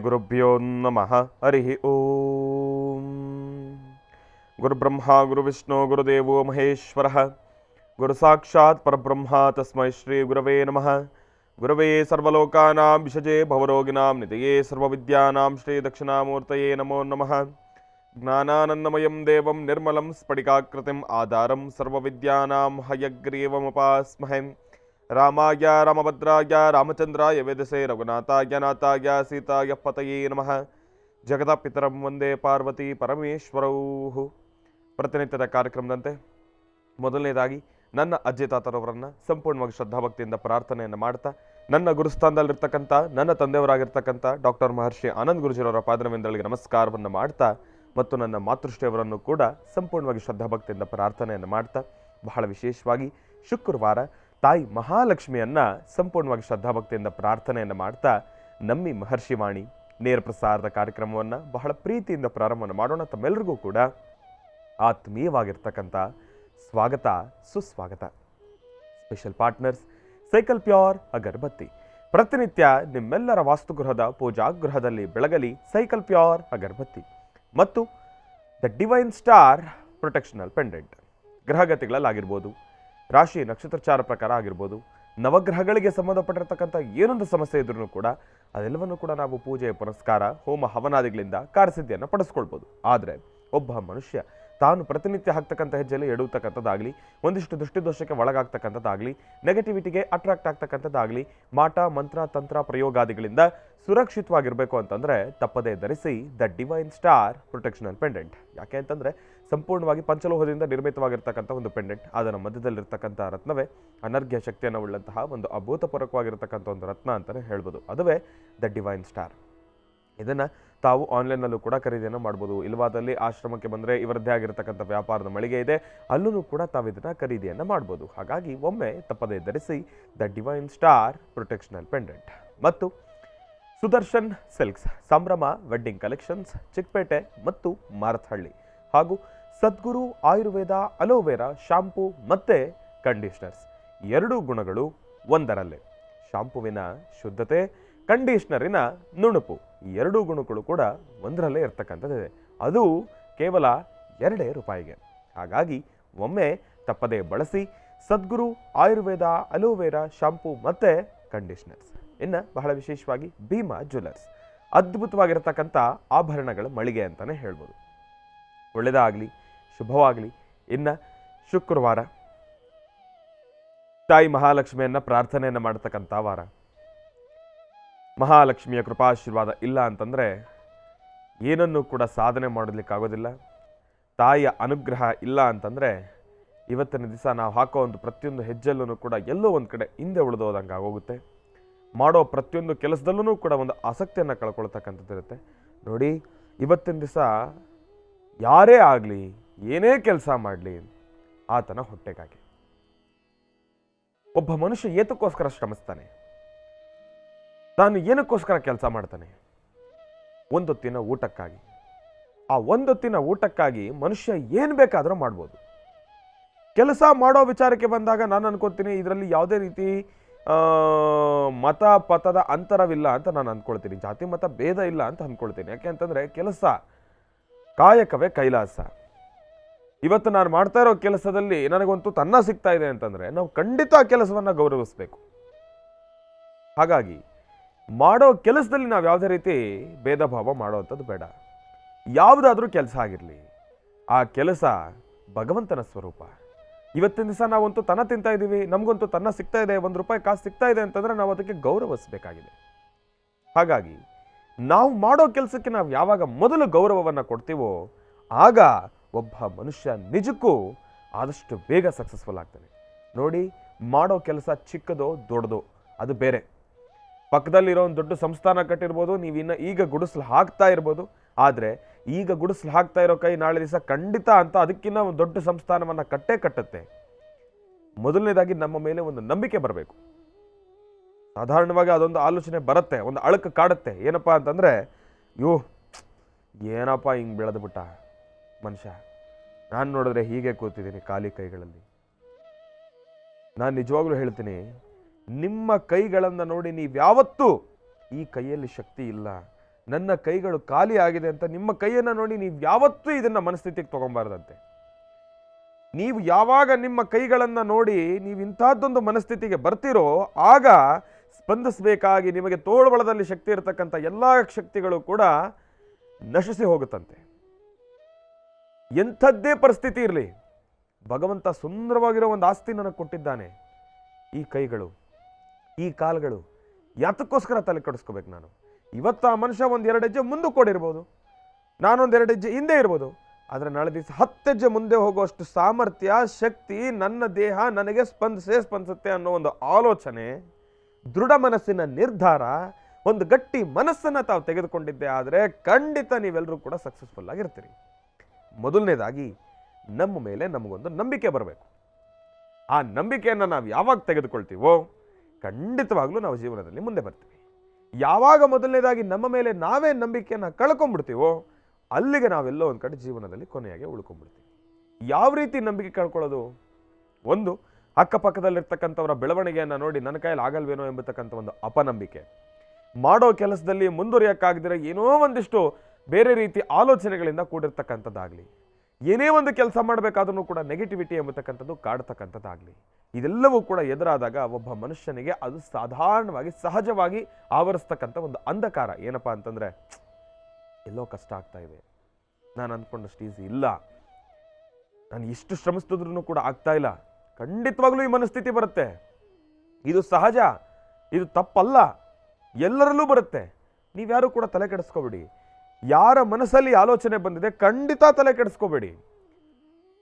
ಗುರುಭ್ಯೋ ನಮಃ. ಹರಿ ಓಂ. ಗುರುಬ್ರಹ್ಮ ಗುರುವಿಷ್ಣು ಗುರುದೇವೋ ಮಹೇಶ್ವರ, ಗುರು ಸಾಕ್ಷಾತ್ ಪರಬ್ರಹ್ಮ ತಸ್ಮೈ ಶ್ರೀ ಗುರವೇ ನಮಃ. ಗುರವೇ ಸರ್ವಲೋಕಾನಾಂ ವಿಷಜೇ ಭವರೋಗಿಣಾಂ ನಿಧಯೇ ಸರ್ವವಿದ್ಯಾನಾಂ ಶ್ರೀ ದಕ್ಷಿಣಾಮೂರ್ತಯೇ ನಮೋ ನಮಃ. ಜ್ಞಾನಾನಂದಮಯಂ ದೇವಂ ನಿರ್ಮಲಂ ಸ್ಫಟಿಕಾಕೃತಿಂ ಆಧಾರಂ ಸರ್ವವಿದ್ಯಾನಾಂ ಹಯಗ್ರೀವಮುಪಾಸ್ಮಹೇ. ರಾಮಾಯ ರಾಮಭದ್ರಾಯ ರಾಮಚಂದ್ರಾಯ ವೇದಸೇ ರಘುನಾಥಾಯ ನಾಥಾಯ ಸೀತಾಯ ಪತಯೇ ನಮಃ. ಜಗದಪಿತರಂ ವಂದೇ ಪಾರ್ವತಿ ಪರಮೇಶ್ವರೌ. ಪ್ರತಿನಿತ್ಯದ ಕಾರ್ಯಕ್ರಮದಂತೆ ಮೊದಲನೇದಾಗಿ ನನ್ನ ಅಜ್ಜಿ ತಾತರವರನ್ನು ಸಂಪೂರ್ಣವಾಗಿ ಶ್ರದ್ಧಾಭಕ್ತಿಯಿಂದ ಪ್ರಾರ್ಥನೆಯನ್ನು ಮಾಡ್ತಾ, ನನ್ನ ಗುರುಸ್ಥಾನದಲ್ಲಿರ್ತಕ್ಕಂಥ ನನ್ನ ತಂದೆಯವರಾಗಿರ್ತಕ್ಕಂಥ ಡಾಕ್ಟರ್ ಮಹರ್ಷಿ ಆನಂದ್ ಗುರುಜಿಯವರ ಪಾದರವಿಂದಗಳಿಗೆ ನಮಸ್ಕಾರವನ್ನು ಮಾಡ್ತಾ, ಮತ್ತು ನನ್ನ ಮಾತೃಶ್ರೀಯವರನ್ನು ಕೂಡ ಸಂಪೂರ್ಣವಾಗಿ ಶ್ರದ್ಧಾಭಕ್ತಿಯಿಂದ ಪ್ರಾರ್ಥನೆಯನ್ನು ಮಾಡ್ತಾ, ಬಹಳ ವಿಶೇಷವಾಗಿ ಶುಕ್ರವಾರ ತಾಯಿ ಮಹಾಲಕ್ಷ್ಮಿಯನ್ನು ಸಂಪೂರ್ಣವಾಗಿ ಶ್ರದ್ಧಾಭಕ್ತಿಯಿಂದ ಪ್ರಾರ್ಥನೆಯನ್ನು ಮಾಡ್ತಾ, ನಮ್ಮಿ ಮಹರ್ಷಿವಾಣಿ ನೇರ ಪ್ರಸಾರದ ಕಾರ್ಯಕ್ರಮವನ್ನು ಬಹಳ ಪ್ರೀತಿಯಿಂದ ಪ್ರಾರಂಭವನ್ನು ಮಾಡೋಣ. ತಮ್ಮೆಲ್ಲರಿಗೂ ಕೂಡ ಆತ್ಮೀಯವಾಗಿರ್ತಕ್ಕಂಥ ಸ್ವಾಗತ, ಸುಸ್ವಾಗತ. ಸ್ಪೆಷಲ್ ಪಾರ್ಟ್ನರ್ಸ್ ಸೈಕಲ್ ಪ್ಯೂರ್ ಅಗರಬತ್ತಿ. ಪ್ರತಿನಿತ್ಯ ನಿಮ್ಮೆಲ್ಲರ ವಾಸ್ತುಗೃಹದ ಪೂಜಾಗೃಹದಲ್ಲಿ ಬೆಳಗಲಿ ಸೈಕಲ್ ಪ್ಯೂರ್ ಅಗರಬತ್ತಿ ಮತ್ತು ದ ಡಿವೈನ್ ಸ್ಟಾರ್ ಪ್ರೊಟೆಕ್ಷನಲ್ ಪೆಂಡೆಂಟ್. ಗ್ರಹಗತಿಗಳಲ್ಲಾಗಿರ್ಬೋದು, ರಾಶಿ ನಕ್ಷತ್ರಚಾರ ಪ್ರಕಾರ ಆಗಿರ್ಬೋದು, ನವಗ್ರಹಗಳಿಗೆ ಸಂಬಂಧಪಟ್ಟಿರ್ತಕ್ಕಂಥ ಏನೊಂದು ಸಮಸ್ಯೆ ಇದ್ರೂ ಕೂಡ ಅದೆಲ್ಲವನ್ನು ಕೂಡ ನಾವು ಪೂಜೆ ಪುನಸ್ಕಾರ ಹೋಮ ಹವನಾದಿಗಳಿಂದ ಕಾರ್ಯಸಿದ್ಧಿಯನ್ನು ಪಡಿಸ್ಕೊಳ್ಬೋದು. ಆದರೆ ಒಬ್ಬ ಮನುಷ್ಯ ತಾನು ಪ್ರತಿನಿತ್ಯ ಹಾಕ್ತಕ್ಕಂಥ ಹೆಜ್ಜೆಯಲ್ಲಿ ಎಡುತ್ತಕ್ಕಂಥದ್ದಾಗಲಿ, ಒಂದಿಷ್ಟು ದೃಷ್ಟಿದೋಷಕ್ಕೆ ಒಳಗಾಗ್ತಕ್ಕಂಥದ್ದಾಗಲಿ, ನೆಗೆಟಿವಿಟಿಗೆ ಅಟ್ರಾಕ್ಟ್ ಆಗ್ತಕ್ಕಂಥದ್ದಾಗಲಿ, ಮಾಟ ಮಂತ್ರ ತಂತ್ರ ಪ್ರಯೋಗಾದಿಗಳಿಂದ ಸುರಕ್ಷಿತವಾಗಿರಬೇಕು ಅಂತಂದರೆ ತಪ್ಪದೇ ಧರಿಸಿ ದ ಡಿವೈನ್ ಸ್ಟಾರ್ ಪ್ರೊಟೆಕ್ಷನಲ್ ಪೆಂಡೆಂಟ್. ಯಾಕೆ ಅಂತಂದರೆ ಸಂಪೂರ್ಣವಾಗಿ ಪಂಚಲೋಹದಿಂದ ನಿರ್ಮಿತವಾಗಿರ್ತಕ್ಕಂಥ ಒಂದು ಪೆಂಡೆಂಟ್. ಅದರ ಮಧ್ಯದಲ್ಲಿರ್ತಕ್ಕಂಥ ರತ್ನವೇ ಅನರ್ಘ್ಯ ಶಕ್ತಿಯನ್ನು ಉಳ್ಳಂತಹ ಒಂದು ಅಭೂತಪೂರ್ವಕವಾಗಿರ್ತಕ್ಕಂಥ ಒಂದು ರತ್ನ ಅಂತಲೇ ಹೇಳ್ಬೋದು. ಅದುವೇ ದ ಡಿವೈನ್ ಸ್ಟಾರ್. ಇದನ್ನು ತಾವು ಆನ್ಲೈನಲ್ಲೂ ಕೂಡ ಖರೀದಿಯನ್ನು ಮಾಡ್ಬೋದು. ಇಲ್ಲವಾದಲ್ಲಿ ಆಶ್ರಮಕ್ಕೆ ಬಂದರೆ ಇವರದ್ದೇ ಆಗಿರತಕ್ಕಂಥ ವ್ಯಾಪಾರದ ಮಳಿಗೆ ಇದೆ, ಅಲ್ಲೂ ಕೂಡ ತಾವು ಇದನ್ನು ಖರೀದಿಯನ್ನು ಮಾಡ್ಬೋದು. ಹಾಗಾಗಿ ಒಮ್ಮೆ ತಪ್ಪದೇ ಧರಿಸಿ ದ ಡಿವೈನ್ ಸ್ಟಾರ್ ಪ್ರೊಟೆಕ್ಷನಲ್ ಪೆಂಡೆಂಟ್. ಮತ್ತು ಸುದರ್ಶನ್ ಸಿಲ್ಕ್ಸ್, ಸಂಭ್ರಮ ವೆಡ್ಡಿಂಗ್ ಕಲೆಕ್ಷನ್ಸ್, ಚಿಕ್ಕಪೇಟೆ ಮತ್ತು ಮಾರತ್ಹಳ್ಳಿ, ಹಾಗೂ ಸದ್ಗುರು ಆಯುರ್ವೇದ ಅಲೋವೆರಾ ಶಾಂಪೂ ಮತ್ತು ಕಂಡೀಷ್ನರ್ಸ್. ಎರಡೂ ಗುಣಗಳು ಒಂದರಲ್ಲೇ. ಶಾಂಪುವಿನ ಶುದ್ಧತೆ, ಕಂಡೀಷ್ನರಿನ ನುಣುಪು, ಈ ಎರಡೂ ಗುಣಗಳು ಕೂಡ ಒಂದರಲ್ಲೇ ಇರ್ತಕ್ಕಂಥದ್ದಿದೆ. ಅದು ಕೇವಲ ₹2. ಹಾಗಾಗಿ ಒಮ್ಮೆ ತಪ್ಪದೇ ಬಳಸಿ ಸದ್ಗುರು ಆಯುರ್ವೇದ ಅಲೋವೆರಾ ಶಾಂಪೂ ಮತ್ತು ಕಂಡೀಷ್ನರ್ಸ್. ಇನ್ನು ಬಹಳ ವಿಶೇಷವಾಗಿ ಭೀಮಾ ಜ್ಯುವೆಲರ್ಸ್, ಅದ್ಭುತವಾಗಿರ್ತಕ್ಕಂಥ ಆಭರಣಗಳ ಮಳಿಗೆ ಅಂತಲೇ ಹೇಳ್ಬೋದು. ಒಳ್ಳೆಯದಾಗಲಿ, ಶುಭವಾಗಲಿ. ಇನ್ನು ಶುಕ್ರವಾರ ತಾಯಿ ಮಹಾಲಕ್ಷ್ಮಿಯನ್ನು ಪ್ರಾರ್ಥನೆಯನ್ನು ಮಾಡತಕ್ಕಂಥ ವಾರ. ಮಹಾಲಕ್ಷ್ಮಿಯ ಕೃಪಾಶೀರ್ವಾದ ಇಲ್ಲ ಅಂತಂದರೆ ಏನನ್ನೂ ಕೂಡ ಸಾಧನೆ ಮಾಡಲಿಕ್ಕಾಗೋದಿಲ್ಲ. ತಾಯಿಯ ಅನುಗ್ರಹ ಇಲ್ಲ ಅಂತಂದರೆ ಇವತ್ತಿನ ದಿವಸ ನಾವು ಹಾಕೋ ಒಂದು ಪ್ರತಿಯೊಂದು ಹೆಜ್ಜೆಲ್ಲೂ ಕೂಡ ಎಲ್ಲೋ ಒಂದು ಕಡೆ ಹಿಂದೆ ಉಳಿದೋದಂಗೆ ಆಗೋಗುತ್ತೆ. ಮಾಡೋ ಪ್ರತಿಯೊಂದು ಕೆಲಸದಲ್ಲೂ ಕೂಡ ಒಂದು ಆಸಕ್ತಿಯನ್ನು ಕಳ್ಕೊಳ್ತಕ್ಕಂಥದ್ದಿರುತ್ತೆ. ನೋಡಿ, ಇವತ್ತಿನ ದಿವಸ ಯಾರೇ ಆಗಲಿ, ಏನೇ ಕೆಲಸ ಮಾಡಲಿ, ಆತನ ಹೊಟ್ಟೆಗಾಗಿ. ಒಬ್ಬ ಮನುಷ್ಯ ಏತಕ್ಕೋಸ್ಕರ ಶ್ರಮಿಸ್ತಾನೆ, ತಾನು ಏನಕ್ಕೋಸ್ಕರ ಕೆಲಸ ಮಾಡ್ತಾನೆ? ಒಂದೊತ್ತಿನ ಊಟಕ್ಕಾಗಿ. ಆ ಒಂದೊತ್ತಿನ ಊಟಕ್ಕಾಗಿ ಮನುಷ್ಯ ಏನು ಬೇಕಾದರೂ ಮಾಡ್ಬೋದು. ಕೆಲಸ ಮಾಡೋ ವಿಚಾರಕ್ಕೆ ಬಂದಾಗ ನಾನು ಅನ್ಕೋತೀನಿ ಇದರಲ್ಲಿ ಯಾವುದೇ ರೀತಿ ಮತ ಪಥದ ಅಂತರವಿಲ್ಲ ಅಂತ ನಾನು ಅಂದ್ಕೊಳ್ತೀನಿ. ಜಾತಿ ಮತ ಭೇದ ಇಲ್ಲ ಅಂತ ಅಂದ್ಕೊಳ್ತೀನಿ. ಯಾಕೆ ಅಂತಂದರೆ ಕೆಲಸ ಕಾಯಕವೇ ಕೈಲಾಸ. ಇವತ್ತು ನಾನು ಮಾಡ್ತಾ ಇರೋ ಕೆಲಸದಲ್ಲಿ ನನಗಂತೂ ತನ್ನ ಸಿಗ್ತಾ ಇದೆ ಅಂತಂದರೆ ನಾವು ಖಂಡಿತ ಆ ಕೆಲಸವನ್ನು ಗೌರವಿಸಬೇಕು. ಹಾಗಾಗಿ ಮಾಡೋ ಕೆಲಸದಲ್ಲಿ ನಾವು ಯಾವುದೇ ರೀತಿ ಭೇದ ಭಾವ ಮಾಡೋವಂಥದ್ದು ಬೇಡ. ಯಾವುದಾದ್ರೂ ಕೆಲಸ ಆಗಿರಲಿ, ಆ ಕೆಲಸ ಭಗವಂತನ ಸ್ವರೂಪ. ಇವತ್ತಿನ ದಿವಸ ನಾವಂತೂ ತನ್ನ ತಿಂತಾ ಇದ್ದೀವಿ, ನಮಗಂತೂ ತನ್ನ ಸಿಗ್ತಾ ಇದೆ, ₹1 ಕಾಸು ಸಿಗ್ತಾ ಇದೆ ಅಂತಂದರೆ ನಾವು ಅದಕ್ಕೆ ಗೌರವಿಸಬೇಕಾಗಿದೆ. ಹಾಗಾಗಿ ನಾವು ಮಾಡೋ ಕೆಲಸಕ್ಕೆ ನಾವು ಯಾವಾಗ ಮೊದಲು ಗೌರವವನ್ನು ಕೊಡ್ತೀವೋ ಆಗ ಒಬ್ಬ ಮನುಷ್ಯ ನಿಜಕ್ಕೂ ಆದಷ್ಟು ಬೇಗ ಸಕ್ಸಸ್ಫುಲ್ ಆಗ್ತಾನೆ. ನೋಡಿ, ಮಾಡೋ ಕೆಲಸ ಚಿಕ್ಕದೋ ದೊಡ್ಡದೋ ಅದು ಬೇರೆ. ಪಕ್ಕದಲ್ಲಿರೋ ಒಂದು ದೊಡ್ಡ ಸಂಸ್ಥಾನ ಕಟ್ಟಿರ್ಬೋದು, ನೀವು ಈಗ ಗುಡಿಸಲು ಹಾಕ್ತಾ ಇರ್ಬೋದು. ಆದರೆ ಈಗ ಗುಡಿಸಲು ಹಾಕ್ತಾ ಇರೋ ಕೈ ನಾಳೆ ದಿವಸ ಖಂಡಿತ ಅಂತ ಅದಕ್ಕಿಂತ ಒಂದು ದೊಡ್ಡ ಸಂಸ್ಥಾನವನ್ನು ಕಟ್ಟುತ್ತೆ. ಮೊದಲನೇದಾಗಿ ನಮ್ಮ ಮೇಲೆ ಒಂದು ನಂಬಿಕೆ ಬರಬೇಕು. ಸಾಧಾರಣವಾಗಿ ಅದೊಂದು ಆಲೋಚನೆ ಬರುತ್ತೆ, ಒಂದು ಅಳಕು ಕಾಡುತ್ತೆ. ಏನಪ್ಪ ಅಂತಂದರೆ, ಏನಪ್ಪ ಹಿಂಗೆ ಬೆಳೆದ್ಬಿಟ್ಟ ಮನುಷ್ಯ, ನಾನು ನೋಡಿದ್ರೆ ಹೀಗೆ ಕೂತಿದ್ದೀನಿ ಖಾಲಿ ಕೈಗಳಲ್ಲಿ. ನಾನು ನಿಜವಾಗ್ಲೂ ಹೇಳ್ತೀನಿ, ನಿಮ್ಮ ಕೈಗಳನ್ನು ನೋಡಿ ನೀವು ಯಾವತ್ತೂ ಈ ಕೈಯಲ್ಲಿ ಶಕ್ತಿ ಇಲ್ಲ, ನನ್ನ ಕೈಗಳು ಖಾಲಿ ಆಗಿದೆ ಅಂತ ನಿಮ್ಮ ಕೈಯನ್ನು ನೋಡಿ ನೀವು ಯಾವತ್ತೂ ಇದನ್ನು ಮನಸ್ಥಿತಿಗೆ ತೊಗೊಬಾರ್ದಂತೆ. ನೀವು ಯಾವಾಗ ನಿಮ್ಮ ಕೈಗಳನ್ನು ನೋಡಿ ನೀವು ಇಂಥದ್ದೊಂದು ಮನಸ್ಥಿತಿಗೆ ಬರ್ತಿರೋ ಆಗ ಸ್ಪಂದಿಸಬೇಕಾಗಿ ನಿಮಗೆ ತೋಳ್ಬಳದಲ್ಲಿ ಶಕ್ತಿ ಇರತಕ್ಕಂಥ ಎಲ್ಲ ಶಕ್ತಿಗಳು ಕೂಡ ನಶಿಸಿ ಹೋಗುತ್ತಂತೆ. ಎಂಥದ್ದೇ ಪರಿಸ್ಥಿತಿ ಇರಲಿ, ಭಗವಂತ ಸುಂದರವಾಗಿರೋ ಒಂದು ಆಸ್ತಿ ನನಗೆ ಕೊಟ್ಟಿದ್ದಾನೆ. ಈ ಕೈಗಳು, ಈ ಕಾಲುಗಳು, ಯಾತಕ್ಕೋಸ್ಕರ ತಲೆ ಕೆಡಿಸ್ಕೋಬೇಕು ನಾನು? ಇವತ್ತು ಆ ಮನುಷ್ಯ ಒಂದು 2 ಹೆಜ್ಜೆ ಮುಂದೆ ಕೊಡಿರ್ಬೋದು, ನಾನೊಂದು 2 ಹೆಜ್ಜೆ ಹಿಂದೆ ಇರ್ಬೋದು, ಆದರೆ ನಾಳೆ ದಿವಸ 10 ಹೆಜ್ಜೆ ಮುಂದೆ ಹೋಗುವಷ್ಟು ಸಾಮರ್ಥ್ಯ, ಶಕ್ತಿ ನನ್ನ ದೇಹ ನನಗೆ ಸ್ಪಂದಿಸುತ್ತೆ ಅನ್ನೋ ಒಂದು ಆಲೋಚನೆ, ದೃಢ ಮನಸ್ಸಿನ ನಿರ್ಧಾರ, ಒಂದು ಗಟ್ಟಿ ಮನಸ್ಸನ್ನು ತಾವು ತೆಗೆದುಕೊಂಡಿದ್ದೆ ಆದರೆ ಖಂಡಿತ ನೀವೆಲ್ಲರೂ ಕೂಡ ಸಕ್ಸಸ್ಫುಲ್ ಆಗಿರ್ತೀರಿ. ಮೊದಲನೇದಾಗಿ ನಮ್ಮ ಮೇಲೆ ನಮಗೊಂದು ನಂಬಿಕೆ ಬರಬೇಕು. ಆ ನಂಬಿಕೆಯನ್ನು ನಾವು ಯಾವಾಗ ತೆಗೆದುಕೊಳ್ತೀವೋ ಖಂಡಿತವಾಗ್ಲೂ ನಾವು ಜೀವನದಲ್ಲಿ ಮುಂದೆ ಬರ್ತೀವಿ. ಯಾವಾಗ ಮೊದಲನೇದಾಗಿ ನಮ್ಮ ಮೇಲೆ ನಾವೇ ನಂಬಿಕೆಯನ್ನು ಕಳ್ಕೊಂಡ್ಬಿಡ್ತೀವೋ ಅಲ್ಲಿಗೆ ನಾವೆಲ್ಲೋ ಒಂದು ಕಡೆ ಜೀವನದಲ್ಲಿ ಕೊನೆಯಾಗಿ ಉಳ್ಕೊಂಡ್ಬಿಡ್ತೀವಿ. ಯಾವ ರೀತಿ ನಂಬಿಕೆ ಕಳ್ಕೊಳ್ಳೋದು? ಒಂದು, ಅಕ್ಕಪಕ್ಕದಲ್ಲಿರ್ತಕ್ಕಂಥವರ ಬೆಳವಣಿಗೆಯನ್ನು ನೋಡಿ ನನ್ನ ಕೈಯಲ್ಲಿ ಆಗಲ್ವೇನೋ ಎಂಬತಕ್ಕಂಥ ಒಂದು ಅಪನಂಬಿಕೆ, ಮಾಡೋ ಕೆಲಸದಲ್ಲಿ ಮುಂದುವರಿಯೋಕ್ಕಾಗದಿರೋ ಏನೋ ಒಂದಿಷ್ಟು ಬೇರೆ ರೀತಿ ಆಲೋಚನೆಗಳಿಂದ ಕೂಡಿರ್ತಕ್ಕಂಥದ್ದಾಗಲಿ, ಏನೇ ಒಂದು ಕೆಲಸ ಮಾಡಬೇಕಾದ್ರೂ ಕೂಡ ನೆಗೆಟಿವಿಟಿ ಎಂಬತಕ್ಕಂಥದ್ದು ಕಾಡ್ತಕ್ಕಂಥದ್ದಾಗಲಿ, ಇದೆಲ್ಲವೂ ಕೂಡ ಎದುರಾದಾಗ ಒಬ್ಬ ಮನುಷ್ಯನಿಗೆ ಅದು ಸಾಧಾರಣವಾಗಿ ಸಹಜವಾಗಿ ಆವರಿಸ್ತಕ್ಕಂಥ ಒಂದು ಅಂಧಕಾರ. ಏನಪ್ಪ ಅಂತಂದರೆ, ಎಲ್ಲೋ ಕಷ್ಟ ಆಗ್ತಾ ಇದೆ, ನಾನು ಅಂದ್ಕೊಂಡಷ್ಟು ಈಸಿ ಇಲ್ಲ, ನಾನು ಎಷ್ಟು ಶ್ರಮಿಸಿದ್ರೂ ಕೂಡ ಆಗ್ತಾ ಇಲ್ಲ. ಖಂಡಿತವಾಗ್ಲೂ ಈ ಮನಸ್ಥಿತಿ ಬರುತ್ತೆ. ಇದು ಸಹಜ, ಇದು ತಪ್ಪಲ್ಲ, ಎಲ್ಲರಲ್ಲೂ ಬರುತ್ತೆ. ನೀವ್ಯಾರು ಕೂಡ ತಲೆ ಕೆಡಿಸ್ಕೋಬೇಡಿ. ಯಾರ ಮನಸ್ಸಲ್ಲಿ ಆಲೋಚನೆ ಬಂದಿದೆ ಖಂಡಿತ ತಲೆ ಕೆಡಿಸ್ಕೋಬೇಡಿ.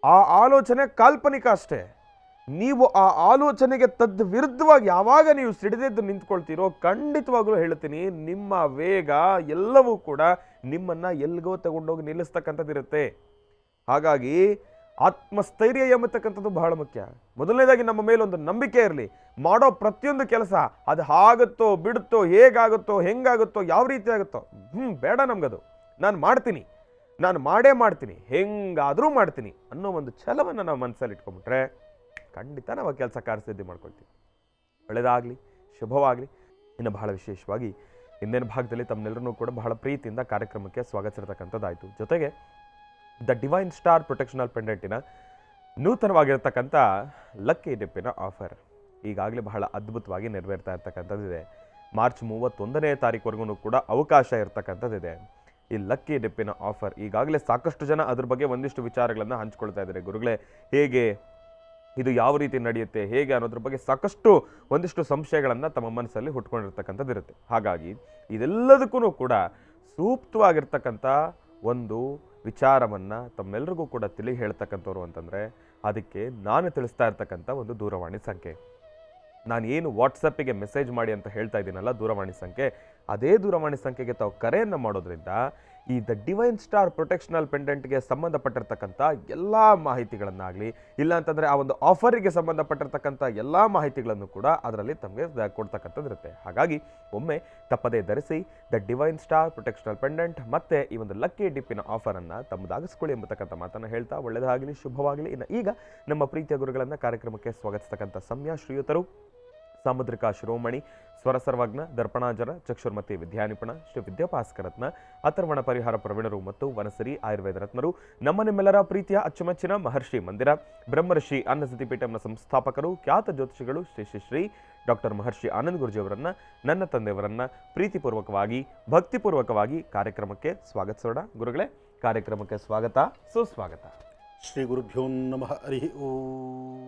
ಆ ಆಲೋಚನೆ ಕಾಲ್ಪನಿಕ ಅಷ್ಟೇ. ನೀವು ಆ ಆಲೋಚನೆಗೆ ತದ್ ವಿರುದ್ಧವಾಗಿ ಯಾವಾಗ ನೀವು ಸಿಡಿದೆದ್ದು ನಿಂತ್ಕೊಳ್ತೀರೋ ಖಂಡಿತವಾಗ್ಲೂ ಹೇಳ್ತೀನಿ, ನಿಮ್ಮ ವೇಗ ಎಲ್ಲವೂ ಕೂಡ ನಿಮ್ಮನ್ನ ಎಲ್ಲಿಗೋ ತಗೊಂಡೋಗಿ ನಿಲ್ಲಿಸ್ತಕ್ಕಂಥದ್ದಿರುತ್ತೆ. ಹಾಗಾಗಿ ಆತ್ಮಸ್ಥೈರ್ಯ ಎಂಬತಕ್ಕಂಥದ್ದು ಬಹಳ ಮುಖ್ಯ. ಮೊದಲನೇದಾಗಿ ನಮ್ಮ ಮೇಲೊಂದು ನಂಬಿಕೆ ಇರಲಿ. ಮಾಡೋ ಪ್ರತಿಯೊಂದು ಕೆಲಸ ಅದು ಆಗುತ್ತೋ ಬಿಡುತ್ತೋ, ಹೇಗಾಗುತ್ತೋ ಹೆಂಗಾಗುತ್ತೋ ಯಾವ ರೀತಿ ಆಗುತ್ತೋ ಬೇಡ, ನಮಗದು ನಾನು ಮಾಡ್ತೀನಿ, ನಾನು ಮಾಡೇ ಮಾಡ್ತೀನಿ, ಹೆಂಗಾದರೂ ಮಾಡ್ತೀನಿ ಅನ್ನೋ ಒಂದು ಛಲವನ್ನು ನಾವು ಮನಸ್ಸಲ್ಲಿ ಇಟ್ಕೊಂಡ್ಬಿಟ್ರೆ ಖಂಡಿತ ನಾವು ಕೆಲಸ ಕಾರ್ಯಸಿದ್ಧಿ ಮಾಡ್ಕೊಳ್ತೀವಿ. ಒಳ್ಳೆಯದಾಗಲಿ, ಶುಭವಾಗಲಿ. ಇನ್ನು ಬಹಳ ವಿಶೇಷವಾಗಿ ಹಿಂದಿನ ಭಾಗದಲ್ಲಿ ತಮ್ಮನ್ನೆಲ್ಲರೂ ಕೂಡ ಬಹಳ ಪ್ರೀತಿಯಿಂದ ಕಾರ್ಯಕ್ರಮಕ್ಕೆ ಸ್ವಾಗತಿಸಿರ್ತಕ್ಕಂಥದ್ದಾಯಿತು. ಜೊತೆಗೆ ದ ಡಿವೈನ್ ಸ್ಟಾರ್ ಪ್ರೊಟೆಕ್ಷನಲ್ ಪೆಂಡೆಂಟಿನ ನೂತನವಾಗಿರ್ತಕ್ಕಂಥ ಲಕ್ಕಿ ಡಿಪ್ಪಿನ ಆಫರ್ ಈಗಾಗಲೇ ಬಹಳ ಅದ್ಭುತವಾಗಿ ನೆರವೇರ್ತಾ ಇರ್ತಕ್ಕಂಥದ್ದಿದೆ. ಮಾರ್ಚ್ 31ನೇ ತಾರೀಕುವರೆಗೂ ಕೂಡ ಅವಕಾಶ ಇರ್ತಕ್ಕಂಥದ್ದಿದೆ. ಈ ಲಕ್ಕಿ ಡಿಪ್ಪಿನ ಆಫರ್ ಈಗಾಗಲೇ ಸಾಕಷ್ಟು ಜನ ಅದ್ರ ಬಗ್ಗೆ ಒಂದಿಷ್ಟು ವಿಚಾರಗಳನ್ನು ಹಂಚ್ಕೊಳ್ತಾ ಇದ್ದಾರೆ. ಗುರುಗಳೇ, ಹೇಗೆ ಇದು ಯಾವ ರೀತಿ ನಡೆಯುತ್ತೆ, ಹೇಗೆ ಅನ್ನೋದ್ರ ಬಗ್ಗೆ ಸಾಕಷ್ಟು ಒಂದಿಷ್ಟು ಸಂಶಯಗಳನ್ನು ತಮ್ಮ ಮನಸ್ಸಲ್ಲಿ ಹುಟ್ಕೊಂಡಿರ್ತಕ್ಕಂಥದ್ದಿರುತ್ತೆ. ಹಾಗಾಗಿ ಇದೆಲ್ಲದಕ್ಕೂ ಕೂಡ ಸೂಕ್ತವಾಗಿರ್ತಕ್ಕಂಥ ಒಂದು ವಿಚಾರವನ್ನು ತಮ್ಮೆಲ್ಲರಿಗೂ ಕೂಡ ತಿಳಿ ಹೇಳ್ತಕ್ಕಂಥವ್ರು ಅಂತಂದರೆ ಅದಕ್ಕೆ ನಾನು ತಿಳಿಸ್ತಾ ಇರ್ತಕ್ಕಂಥ ಒಂದು ದೂರವಾಣಿ ಸಂಖ್ಯೆ. ನಾನು ಏನು ವಾಟ್ಸಪ್ಪಿಗೆ ಮೆಸೇಜ್ ಮಾಡಿ ಅಂತ ಹೇಳ್ತಾ ಇದ್ದೀನಲ್ಲ ದೂರವಾಣಿ ಸಂಖ್ಯೆ, ಅದೇ ದೂರವಾಣಿ ಸಂಖ್ಯೆಗೆ ತಾವು ಕರೆಯನ್ನು ಮಾಡೋದ್ರಿಂದ ಈ ದ ಡಿವೈನ್ ಸ್ಟಾರ್ ಪ್ರೊಟೆಕ್ಷನಲ್ ಪೆಂಡೆಂಟ್ಗೆ ಸಂಬಂಧಪಟ್ಟಿರ್ತಕ್ಕಂಥ ಎಲ್ಲ ಮಾಹಿತಿಗಳನ್ನಾಗಲಿ, ಇಲ್ಲ ಅಂತಂದರೆ ಆ ಒಂದು ಆಫರಿಗೆ ಸಂಬಂಧಪಟ್ಟಿರ್ತಕ್ಕಂಥ ಎಲ್ಲ ಮಾಹಿತಿಗಳನ್ನು ಕೂಡ ಅದರಲ್ಲಿ ತಮಗೆ ಕೊಡ್ತಕ್ಕಂಥದ್ದಿರುತ್ತೆ. ಹಾಗಾಗಿ ಒಮ್ಮೆ ತಪ್ಪದೇ ಧರಿಸಿ ದ ಡಿವೈನ್ ಸ್ಟಾರ್ ಪ್ರೊಟೆಕ್ಷನಲ್ ಪೆಂಡೆಂಟ್ ಮತ್ತು ಈ ಒಂದು ಲಕ್ಕಿ ಡಿಪ್ಪಿನ ಆಫರನ್ನು ತಮ್ಮದಾಗಿಸ್ಕೊಳ್ಳಿ ಎಂಬತಕ್ಕಂಥ ಮಾತನ್ನು ಹೇಳ್ತಾ ಒಳ್ಳೆಯದಾಗಲಿ, ಶುಭವಾಗಲಿ. ಇನ್ನು ಈಗ ನಮ್ಮ ಪ್ರೀತಿಯ ಗುರುಗಳನ್ನು ಕಾರ್ಯಕ್ರಮಕ್ಕೆ ಸ್ವಾಗತಿಸ್ತಕ್ಕಂಥ ಸಮಯ ಶ್ರೀಯುತರು ಸಾಮುದ್ರಿಕ ಶಿರೋಮಣಿ, ಸ್ವರ ಸರ್ವಜ್ಞ, ದರ್ಪಣಾಜರ, ಚಕ್ಷುರ್ಮತಿ ವಿದ್ಯಾನಿಪುಣ, ಶ್ರೀ ವಿದ್ಯಾಭಾಸ್ಕರತ್ನ, ಅಥರ್ವಣ ಪರಿಹಾರ ಪ್ರವೀಣರು ಮತ್ತು ವನಸರಿ ಆಯುರ್ವೇದ ರತ್ನರು, ನಮ್ಮ ನಿಮ್ಮೆಲ್ಲರ ಪ್ರೀತಿಯ ಅಚ್ಚುಮೆಚ್ಚಿನ ಮಹರ್ಷಿ ಮಂದಿರ ಬ್ರಹ್ಮರ್ಷಿ ಅನ್ನಸತಿ ಪೀಠಂನ ಸಂಸ್ಥಾಪಕರು, ಖ್ಯಾತ ಜ್ಯೋತಿಷಿಗಳು ಶ್ರೀ ಶ್ರೀ ಶ್ರೀ ಡಾಕ್ಟರ್ ಮಹರ್ಷಿ ಆನಂದ್ ಗುರುಜಿಯವರನ್ನ, ನನ್ನ ತಂದೆಯವರನ್ನ ಪ್ರೀತಿಪೂರ್ವಕವಾಗಿ ಭಕ್ತಿಪೂರ್ವಕವಾಗಿ ಕಾರ್ಯಕ್ರಮಕ್ಕೆ ಸ್ವಾಗತಿಸೋಣ. ಗುರುಗಳೇ, ಕಾರ್ಯಕ್ರಮಕ್ಕೆ ಸ್ವಾಗತ, ಸುಸ್ವಾಗತ. ಶ್ರೀ ಗುರುಭ್ಯೋ ನಮಃ. ಹರಿ ಓಂ.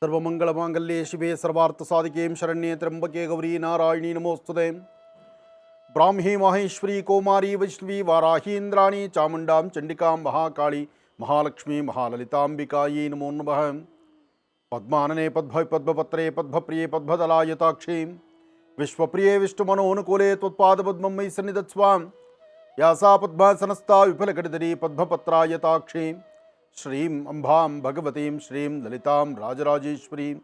ಸರ್ವಮಂಗಳಮಾಂಗಲ್ಯೆ ಶಿವೆ ಸರ್ವಾರ್ಥ ಸಾಧಿಕೆ ಶರಣ್ಯೆ ತ್ರ್ಯಂಬಕೆ ಗೌರಿ ನಾರಾಯಣಿ ನಮೋಸ್ತುತೆ. ಬ್ರಾಹ್ಮೀ ಮಹೇಶ್ವರಿ ಕೌಮಾರಿ ವೈಷ್ಣವಿ ವಾರಾಹೀಂದ್ರಾಣಿ ಚಾಮುಂಡಾಂ ಚಂಡಿಕಾಂ ಮಹಾಕಾಳಿ ಮಹಾಲಕ್ಷ್ಮೀ ಮಹಾಲಲಿತಾಂಬಿಕಾಯೈ ನಮೋ ನಮಃ. ಪದ್ಮಾನನೆ ಪದ್ಮಪತ್ರೆ ಪದ್ಮಪ್ರಿಯೆ ಪದ್ಮದಲಾಯತಾಕ್ಷಿ ವಿಶ್ವಪ್ರಿಯೆ ವಿಷ್ಣುಮನೋನುಕೂಲೆ ತ್ವತ್ಪಾದಪದ್ಮಂ ಮಯಿ ಸನ್ನಿಧತ್ಸ್ವಾಂ. ಯಾಸಾ ಪದ್ಮಾಸನಸ್ಥಾ ವಿಫಲಕಟಿಧರಿ ಪದ್ಮಪತ್ರಾಯತಾಕ್ಷಿ ಶ್ರೀಂ ಅಂಬಾಂ ಭಗವತೀಂ ಶ್ರೀಂ ಲಲಿತಾಂ ರಾಜರಾಜೇಶ್ವರೀಂ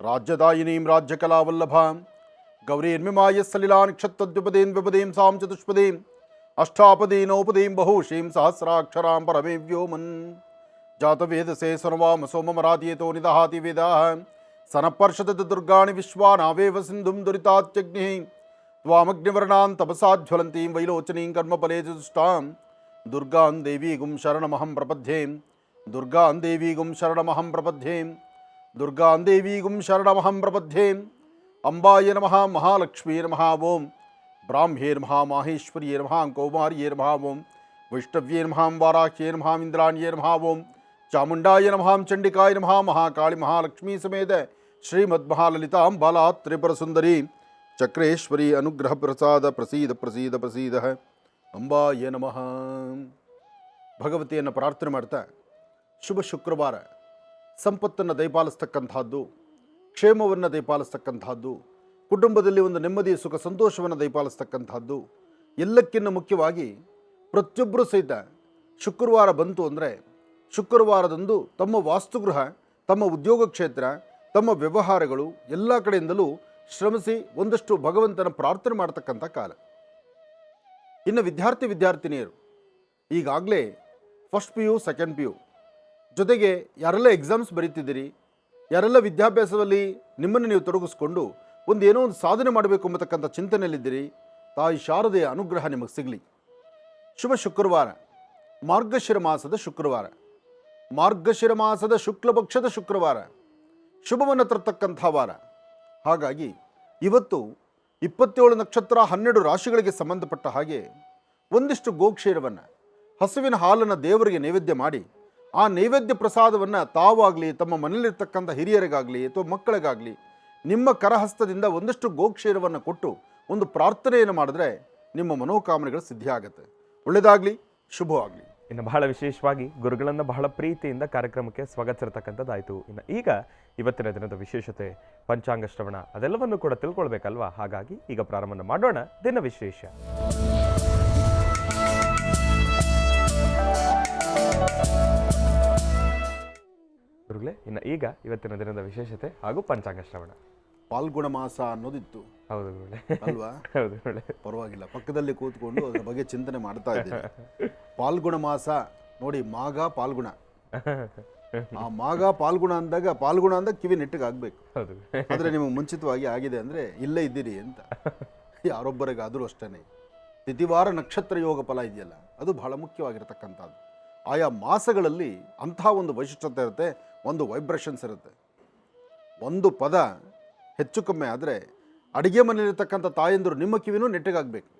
ರಾಜ್ಯದಾಯಿನೀಂ ರಾಜ್ಯಕಲಾವಲ್ಲಭಾಂ ಗೌರೀರ್ಮಿಮಾಯ ಸಲಿಲಾನ್ಕ್ಷತ್ತದ್ವಿಪದೀಂ ವಿಪದೀಂ ಸಾಂ ಚತುಷ್ಪದೀಂ ಅಷ್ಟಾಪದೀನೋಪದೀಂ ಬಹುಶೀಂ ಸಹಸ್ರಾಕ್ಷರಾಂ ಪರಮೇ ವ್ಯೋಮನ್. ಜಾತವೇದಸೇ ಸರ್ವಾಮ ಸೋಮಮರಾಧೀಯತೋ ನಿದಹಾತಿ ವೇದಾಃ ಸನಪರ್ಷದತಿ ದುರ್ಗಾಣಿ ವಿಶ್ವಾನಾವೇವ ಸಿಂಧುಂ ದುರಿತಾತ್ಯಗ್ನಿಃ ತ್ವಾಮಗ್ನಿವರ್ಣಾಂ ತಪಸಾಜ್ವಲಂತೀಂ ವೈಲೋಚನೀಂ ಕರ್ಮಫಲೇ ದುಷ್ಟಾಂ ದುರ್ಗಾಂ ದೇವೀಗುಂ ಶರಣಮಹಂ ಪ್ರಪದ್ಯೆ ದುರ್ಗಾಂ ದೇವೀಗುಂ ಶರಣಮಹಂ ಪ್ರಪದ್ಯೆ ದುರ್ಗಾಂ ದೇವೀಗುಂ ಶರಣಮಹಂ ಪ್ರಪದ್ಯೆ ಅಂಬಾಯ ನಮಃ ಮಹಾಲಕ್ಷ್ಮೀ ನಮಃ ಓಂ ಬ್ರಾಹ್ಮ್ಯೇ ನಮಃ ಮಾಹೇಶ್ವರ್ಯೇ ನಮಃ ಕೌಮಾರ್ಯೇ ನಮಃ ಓಂ ವೈಷ್ಣವ್ಯೇ ನಮಃ ವಾರಾಕ್ಯೇ ನಮಃ ಇಂದ್ರಾಣ್ಯೇ ನಮಃ ಓಂ ಚಾಮುಂಡಾಯ ನಮಃ ಚಂಡಿಕಾಯ ನಮಃ ಮಹಾಕಾಳಿ ಮಹಾಲಕ್ಷ್ಮೀ ಸಮೇತ ಶ್ರೀಮದ್ ಮಹಾಲಲಿತಾಂ ಬಾಲಾ ತ್ರಿಪುರ ಸುಂದರಿ ಚಕ್ರೇಶ್ವರಿ ಅನುಗ್ರಹ ಪ್ರಸಾದ ಪ್ರಸೀದ ಪ್ರಸೀದ ಪ್ರಸೀದ ಅಂಬಾಯ ನಮಃ. ಭಗವತಿಯನ್ನು ಪ್ರಾರ್ಥನೆ ಮಾಡ್ತಾ ಶುಭ ಶುಕ್ರವಾರ ಸಂಪತ್ತನ್ನು ದಯಪಾಲಿಸ್ತಕ್ಕಂಥದ್ದು, ಕ್ಷೇಮವನ್ನು ದಯಪಾಲಿಸ್ತಕ್ಕಂಥದ್ದು, ಕುಟುಂಬದಲ್ಲಿ ಒಂದು ನೆಮ್ಮದಿ ಸುಖ ಸಂತೋಷವನ್ನು ದಯಪಾಲಿಸ್ತಕ್ಕಂಥದ್ದು, ಎಲ್ಲಕ್ಕಿಂತ ಮುಖ್ಯವಾಗಿ ಪ್ರತಿಯೊಬ್ಬರೂ ಸಹಿತ ಶುಕ್ರವಾರ ಬಂತು ಅಂದರೆ ಶುಕ್ರವಾರದಂದು ತಮ್ಮ ವಾಸ್ತುಗೃಹ, ತಮ್ಮ ಉದ್ಯೋಗ ಕ್ಷೇತ್ರ, ತಮ್ಮ ವ್ಯವಹಾರಗಳು ಎಲ್ಲ ಕಡೆಯಿಂದಲೂ ಶ್ರಮಿಸಿ ಒಂದಷ್ಟು ಭಗವಂತನ ಪ್ರಾರ್ಥನೆ ಮಾಡ್ತಕ್ಕಂಥ ಕಾಲ. ಇನ್ನು ವಿದ್ಯಾರ್ಥಿನಿಯರು ಈಗಾಗಲೇ first P U, second P U ಜೊತೆಗೆ ಯಾರೆಲ್ಲ ಎಕ್ಸಾಮ್ಸ್ ಬರೀತಿದ್ದೀರಿ, ಯಾರೆಲ್ಲ ವಿದ್ಯಾಭ್ಯಾಸದಲ್ಲಿ ನಿಮ್ಮನ್ನು ನೀವು ತೊಡಗಿಸ್ಕೊಂಡು ಏನೋ ಒಂದು ಸಾಧನೆ ಮಾಡಬೇಕು ಎಂಬತಕ್ಕಂಥ ಚಿಂತನೆಯಲ್ಲಿದ್ದೀರಿ, ತಾಯಿ ಶಾರದೆಯ ಅನುಗ್ರಹ ನಿಮಗೆ ಸಿಗಲಿ. ಶುಭ ಶುಕ್ರವಾರ, ಮಾರ್ಗಶಿರ ಮಾಸದ ಶುಕ್ರವಾರ, ಮಾರ್ಗಶಿರ ಮಾಸದ ಶುಕ್ಲ ಪಕ್ಷದ ಶುಕ್ರವಾರ, ಶುಭವನ್ನು ತರತಕ್ಕಂಥ ವಾರ. ಹಾಗಾಗಿ ಇವತ್ತು 27 ನಕ್ಷತ್ರ 12 ರಾಶಿಗಳಿಗೆ ಸಂಬಂಧಪಟ್ಟ ಹಾಗೆ ಒಂದಿಷ್ಟು ಗೋಕ್ಷೀರವನ್ನು, ಹಸುವಿನ ಹಾಲನ್ನು ದೇವರಿಗೆ ನೈವೇದ್ಯ ಮಾಡಿ ಆ ನೈವೇದ್ಯ ಪ್ರಸಾದವನ್ನು ತಾವಾಗಲಿ ತಮ್ಮ ಮನೆಯಲ್ಲಿರ್ತಕ್ಕಂಥ ಹಿರಿಯರಿಗಾಗಲಿ ಅಥವಾ ಮಕ್ಕಳಿಗಾಗಲಿ ನಿಮ್ಮ ಕರಹಸ್ತದಿಂದ ಒಂದಷ್ಟು ಗೋಕ್ಷೀರವನ್ನು ಕೊಟ್ಟು ಒಂದು ಪ್ರಾರ್ಥನೆಯನ್ನು ಮಾಡಿದ್ರೆ ನಿಮ್ಮ ಮನೋಕಾಮನೆಗಳು ಸಿದ್ಧಿ ಆಗುತ್ತೆ. ಒಳ್ಳೆಯದಾಗಲಿ, ಶುಭವಾಗಲಿ. ಇನ್ನು ಬಹಳ ವಿಶೇಷವಾಗಿ ಗುರುಗಳನ್ನು ಬಹಳ ಪ್ರೀತಿಯಿಂದ ಕಾರ್ಯಕ್ರಮಕ್ಕೆ ಸ್ವಾಗತಿಸಿರ್ತಕ್ಕಂಥದ್ದಾಯಿತು. ಇನ್ನು ಈಗ ಇವತ್ತಿನ ದಿನದ ವಿಶೇಷತೆ, ಪಂಚಾಂಗ ಶ್ರವಣ, ಅದೆಲ್ಲವನ್ನು ಕೂಡ ತಿಳ್ಕೊಳ್ಬೇಕಲ್ವಾ? ಹಾಗಾಗಿ ಈಗ ಪ್ರಾರಂಭ ಮಾಡೋಣ ದಿನ ವಿಶೇಷ. ಗುರುಗಳೇ, ಇನ್ನು ಈಗ ಇವತ್ತಿನ ದಿನದ ವಿಶೇಷತೆ ಹಾಗೂ ಪಂಚಾಂಗ ಶ್ರವಣ. ಪಾಲ್ಗುಣ ಮಾಸ ಅನ್ನೋದಿತ್ತು, ಹೌದು ಗುರುಗಳೇ ಅಲ್ವಾ? ಹೌದು ಗುರುಗಳೇ, ಪರವಾಗಿಲ್ಲ, ಪಕ್ಕದಲ್ಲಿ ಕೂತ್ಕೊಂಡು ಅದರ ಬಗ್ಗೆ ಚಿಂತನೆ ಮಾಡ್ತಾ ಇದ್ದೀನಿ. ಪಾಲ್ಗುಣ ಮಾಸ ನೋಡಿ, ಮಾಘ ಪಾಲ್ಗುಣ. ಆ ಮಾಘ ಪಾಲ್ಗುಣ ಅಂದಾಗ ಕಿವಿ ನೆಟ್ಟಗಾಗಬೇಕು. ಆದರೆ ನಿಮಗೆ ಮುಂಚಿತವಾಗಿ ಆಗಿದೆ ಅಂದರೆ ಇಲ್ಲೇ ಇದ್ದೀರಿ ಅಂತ. ಯಾರೊಬ್ಬರಿಗಾದರೂ ಅಷ್ಟೇ ತಿಥಿವಾರ ನಕ್ಷತ್ರ ಯೋಗ ಫಲ ಇದೆಯಲ್ಲ, ಅದು ಬಹಳ ಮುಖ್ಯವಾಗಿರ್ತಕ್ಕಂಥದ್ದು. ಆಯಾ ಮಾಸಗಳಲ್ಲಿ ಅಂಥ ಒಂದು ವೈಶಿಷ್ಟ್ಯತೆ ಇರುತ್ತೆ, ಒಂದು ವೈಬ್ರೇಷನ್ಸ್ ಇರುತ್ತೆ. ಒಂದು ಪದ ಹೆಚ್ಚು ಕಮ್ಮಿ ಆದರೆ ಅಡುಗೆ ಮನೆಯಲ್ಲಿರ್ತಕ್ಕಂಥ ತಾಯಂದರು ನಿಮ್ಮ ಕಿವಿನೂ ನೆಟ್ಟಗಾಗಬೇಕು.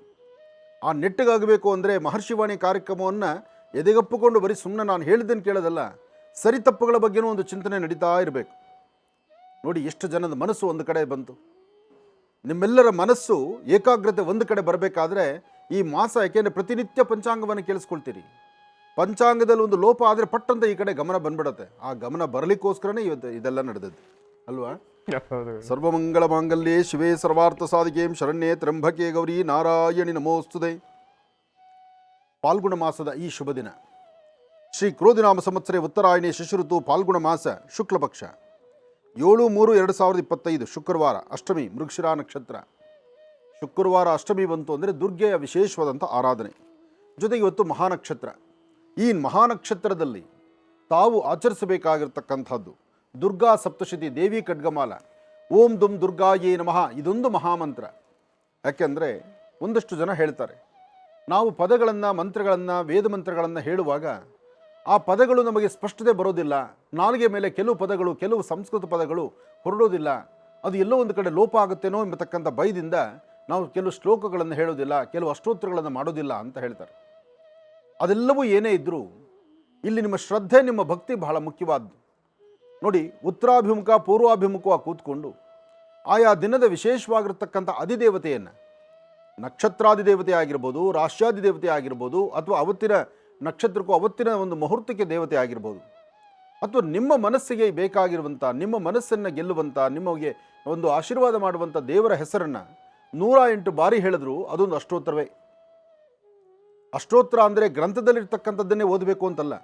ಆ ನೆಟ್ಟಗಾಗಬೇಕು ಅಂದರೆ ಮಹರ್ಷಿವಾಣಿ ಕಾರ್ಯಕ್ರಮವನ್ನು ಎದೆಗಪ್ಪಿಕೊಂಡು ಬರೀ ಸುಮ್ಮನೆ ನಾನು ಹೇಳಿದ್ದನ್ನು ಕೇಳೋದಲ್ಲ, ಸರಿ ತಪ್ಪುಗಳ ಬಗ್ಗೆನೂ ಒಂದು ಚಿಂತನೆ ನಡೀತಾ ಇರಬೇಕು. ನೋಡಿ, ಎಷ್ಟು ಜನದ ಮನಸ್ಸು ಒಂದು ಕಡೆ ಬಂತು. ನಿಮ್ಮೆಲ್ಲರ ಮನಸ್ಸು ಏಕಾಗ್ರತೆ ಒಂದು ಕಡೆ ಬರಬೇಕಾದ್ರೆ ಈ ಮಾಸ, ಯಾಕೆಂದರೆ ಪ್ರತಿನಿತ್ಯ ಪಂಚಾಂಗವನ್ನು ಕೇಳಿಸ್ಕೊಳ್ತೀರಿ. ಪಂಚಾಂಗದಲ್ಲಿ ಒಂದು ಲೋಪ ಆದರೆ ಪಟ್ಟಂತ ಈ ಕಡೆ ಗಮನ ಬಂದ್ಬಿಡುತ್ತೆ. ಆ ಗಮನ ಬರಲಿಕ್ಕೋಸ್ಕರನೇ ಇವತ್ತು ಇದೆಲ್ಲ ನಡೆದದ್ದು ಅಲ್ವಾ? ಸರ್ವಮಂಗಳ ಮಾಂಗಲ್ಯೇ ಶಿವೇ ಸರ್ವಾರ್ಥ ಸಾಧಿಕೆ ಶರಣ್ಯೇ ತ್ರ್ಯಂಬಕೆ ಗೌರಿ ನಾರಾಯಣಿ ನಮೋಸ್ತುತೆ. ಪಾಲ್ಗುಣ ಮಾಸದ ಈ ಶುಭ ದಿನ, ಶ್ರೀ ಕ್ರೋಧಿನಾಮ ಸಂವತ್ಸರೆ ಉತ್ತರಾಯಣಿ ಶಿಶುಋತು ಪಾಲ್ಗುಣ ಮಾಸ ಶುಕ್ಲ ಪಕ್ಷ 7/3/2025 ಶುಕ್ರವಾರ, ಅಷ್ಟಮಿ, ಮೃಗಶಿರಾ ನಕ್ಷತ್ರ. ಶುಕ್ರವಾರ ಅಷ್ಟಮಿ ಬಂತು ಅಂದರೆ ದುರ್ಗೆಯ ವಿಶೇಷವಾದಂಥ ಆರಾಧನೆ. ಜೊತೆಗೆ ಇವತ್ತು ಮಹಾನಕ್ಷತ್ರ. ಈ ಮಹಾನಕ್ಷತ್ರದಲ್ಲಿ ತಾವು ಆಚರಿಸಬೇಕಾಗಿರ್ತಕ್ಕಂಥದ್ದು ದುರ್ಗಾ ಸಪ್ತಶತಿ ದೇವಿ ಖಡ್ಗಮಾಲ, ಓಂ ದುಂ ದುರ್ಗಾಯೇ ನಮಃ. ಇದೊಂದು ಮಹಾಮಂತ್ರ. ಯಾಕೆಂದರೆ ಒಂದಷ್ಟು ಜನ ಹೇಳ್ತಾರೆ, ನಾವು ಪದಗಳನ್ನು, ಮಂತ್ರಗಳನ್ನು, ವೇದ ಮಂತ್ರಗಳನ್ನು ಹೇಳುವಾಗ ಆ ಪದಗಳು ನಮಗೆ ಸ್ಪಷ್ಟತೆ ಬರೋದಿಲ್ಲ, ನಾಲಿಗೆ ಮೇಲೆ ಕೆಲವು ಪದಗಳು, ಕೆಲವು ಸಂಸ್ಕೃತ ಪದಗಳು ಹೊರಡೋದಿಲ್ಲ, ಅದು ಎಲ್ಲೋ ಒಂದು ಕಡೆ ಲೋಪ ಆಗುತ್ತೇನೋ ಎಂಬತಕ್ಕಂಥ ಭಯದಿಂದ ನಾವು ಕೆಲವು ಶ್ಲೋಕಗಳನ್ನು ಹೇಳೋದಿಲ್ಲ, ಕೆಲವು ಅಷ್ಟೋತ್ತರಗಳನ್ನು ಮಾಡೋದಿಲ್ಲ ಅಂತ ಹೇಳ್ತಾರೆ. ಅದೆಲ್ಲವೂ ಏನೇ ಇದ್ದರೂ ಇಲ್ಲಿ ನಿಮ್ಮ ಶ್ರದ್ಧೆ, ನಿಮ್ಮ ಭಕ್ತಿ ಬಹಳ ಮುಖ್ಯವಾದ್ದು. ನೋಡಿ, ಉತ್ತರಾಭಿಮುಖ ಪೂರ್ವಾಭಿಮುಖವಾಗಿ ಕೂತ್ಕೊಂಡು ಆಯಾ ದಿನದ ವಿಶೇಷವಾಗಿರ್ತಕ್ಕಂಥ ಅಧಿದೇವತೆಯನ್ನು, ನಕ್ಷತ್ರಾಧಿದೇವತೆ ಆಗಿರ್ಬೋದು, ರಾಶ್ಯಾಧಿದೇವತೆ ಆಗಿರ್ಬೋದು, ಅಥವಾ ಅವತ್ತಿನ ನಕ್ಷತ್ರಕ್ಕೂ ಅವತ್ತಿನ ಒಂದು ಮುಹೂರ್ತಕ್ಕೆ ದೇವತೆ ಆಗಿರ್ಬೋದು, ಅಥವಾ ನಿಮ್ಮ ಮನಸ್ಸಿಗೆ ಬೇಕಾಗಿರುವಂಥ, ನಿಮ್ಮ ಮನಸ್ಸನ್ನು ಗೆಲ್ಲುವಂಥ, ನಿಮಗೆ ಒಂದು ಆಶೀರ್ವಾದ ಮಾಡುವಂಥ ದೇವರ ಹೆಸರನ್ನು 108 ಬಾರಿ ಹೇಳಿದ್ರು ಅದೊಂದು ಅಷ್ಟೋತ್ತರವೇ. ಅಷ್ಟೋತ್ತರ ಅಂದರೆ ಗ್ರಂಥದಲ್ಲಿರ್ತಕ್ಕಂಥದ್ದನ್ನೇ ಓದಬೇಕು ಅಂತಲ್ಲ.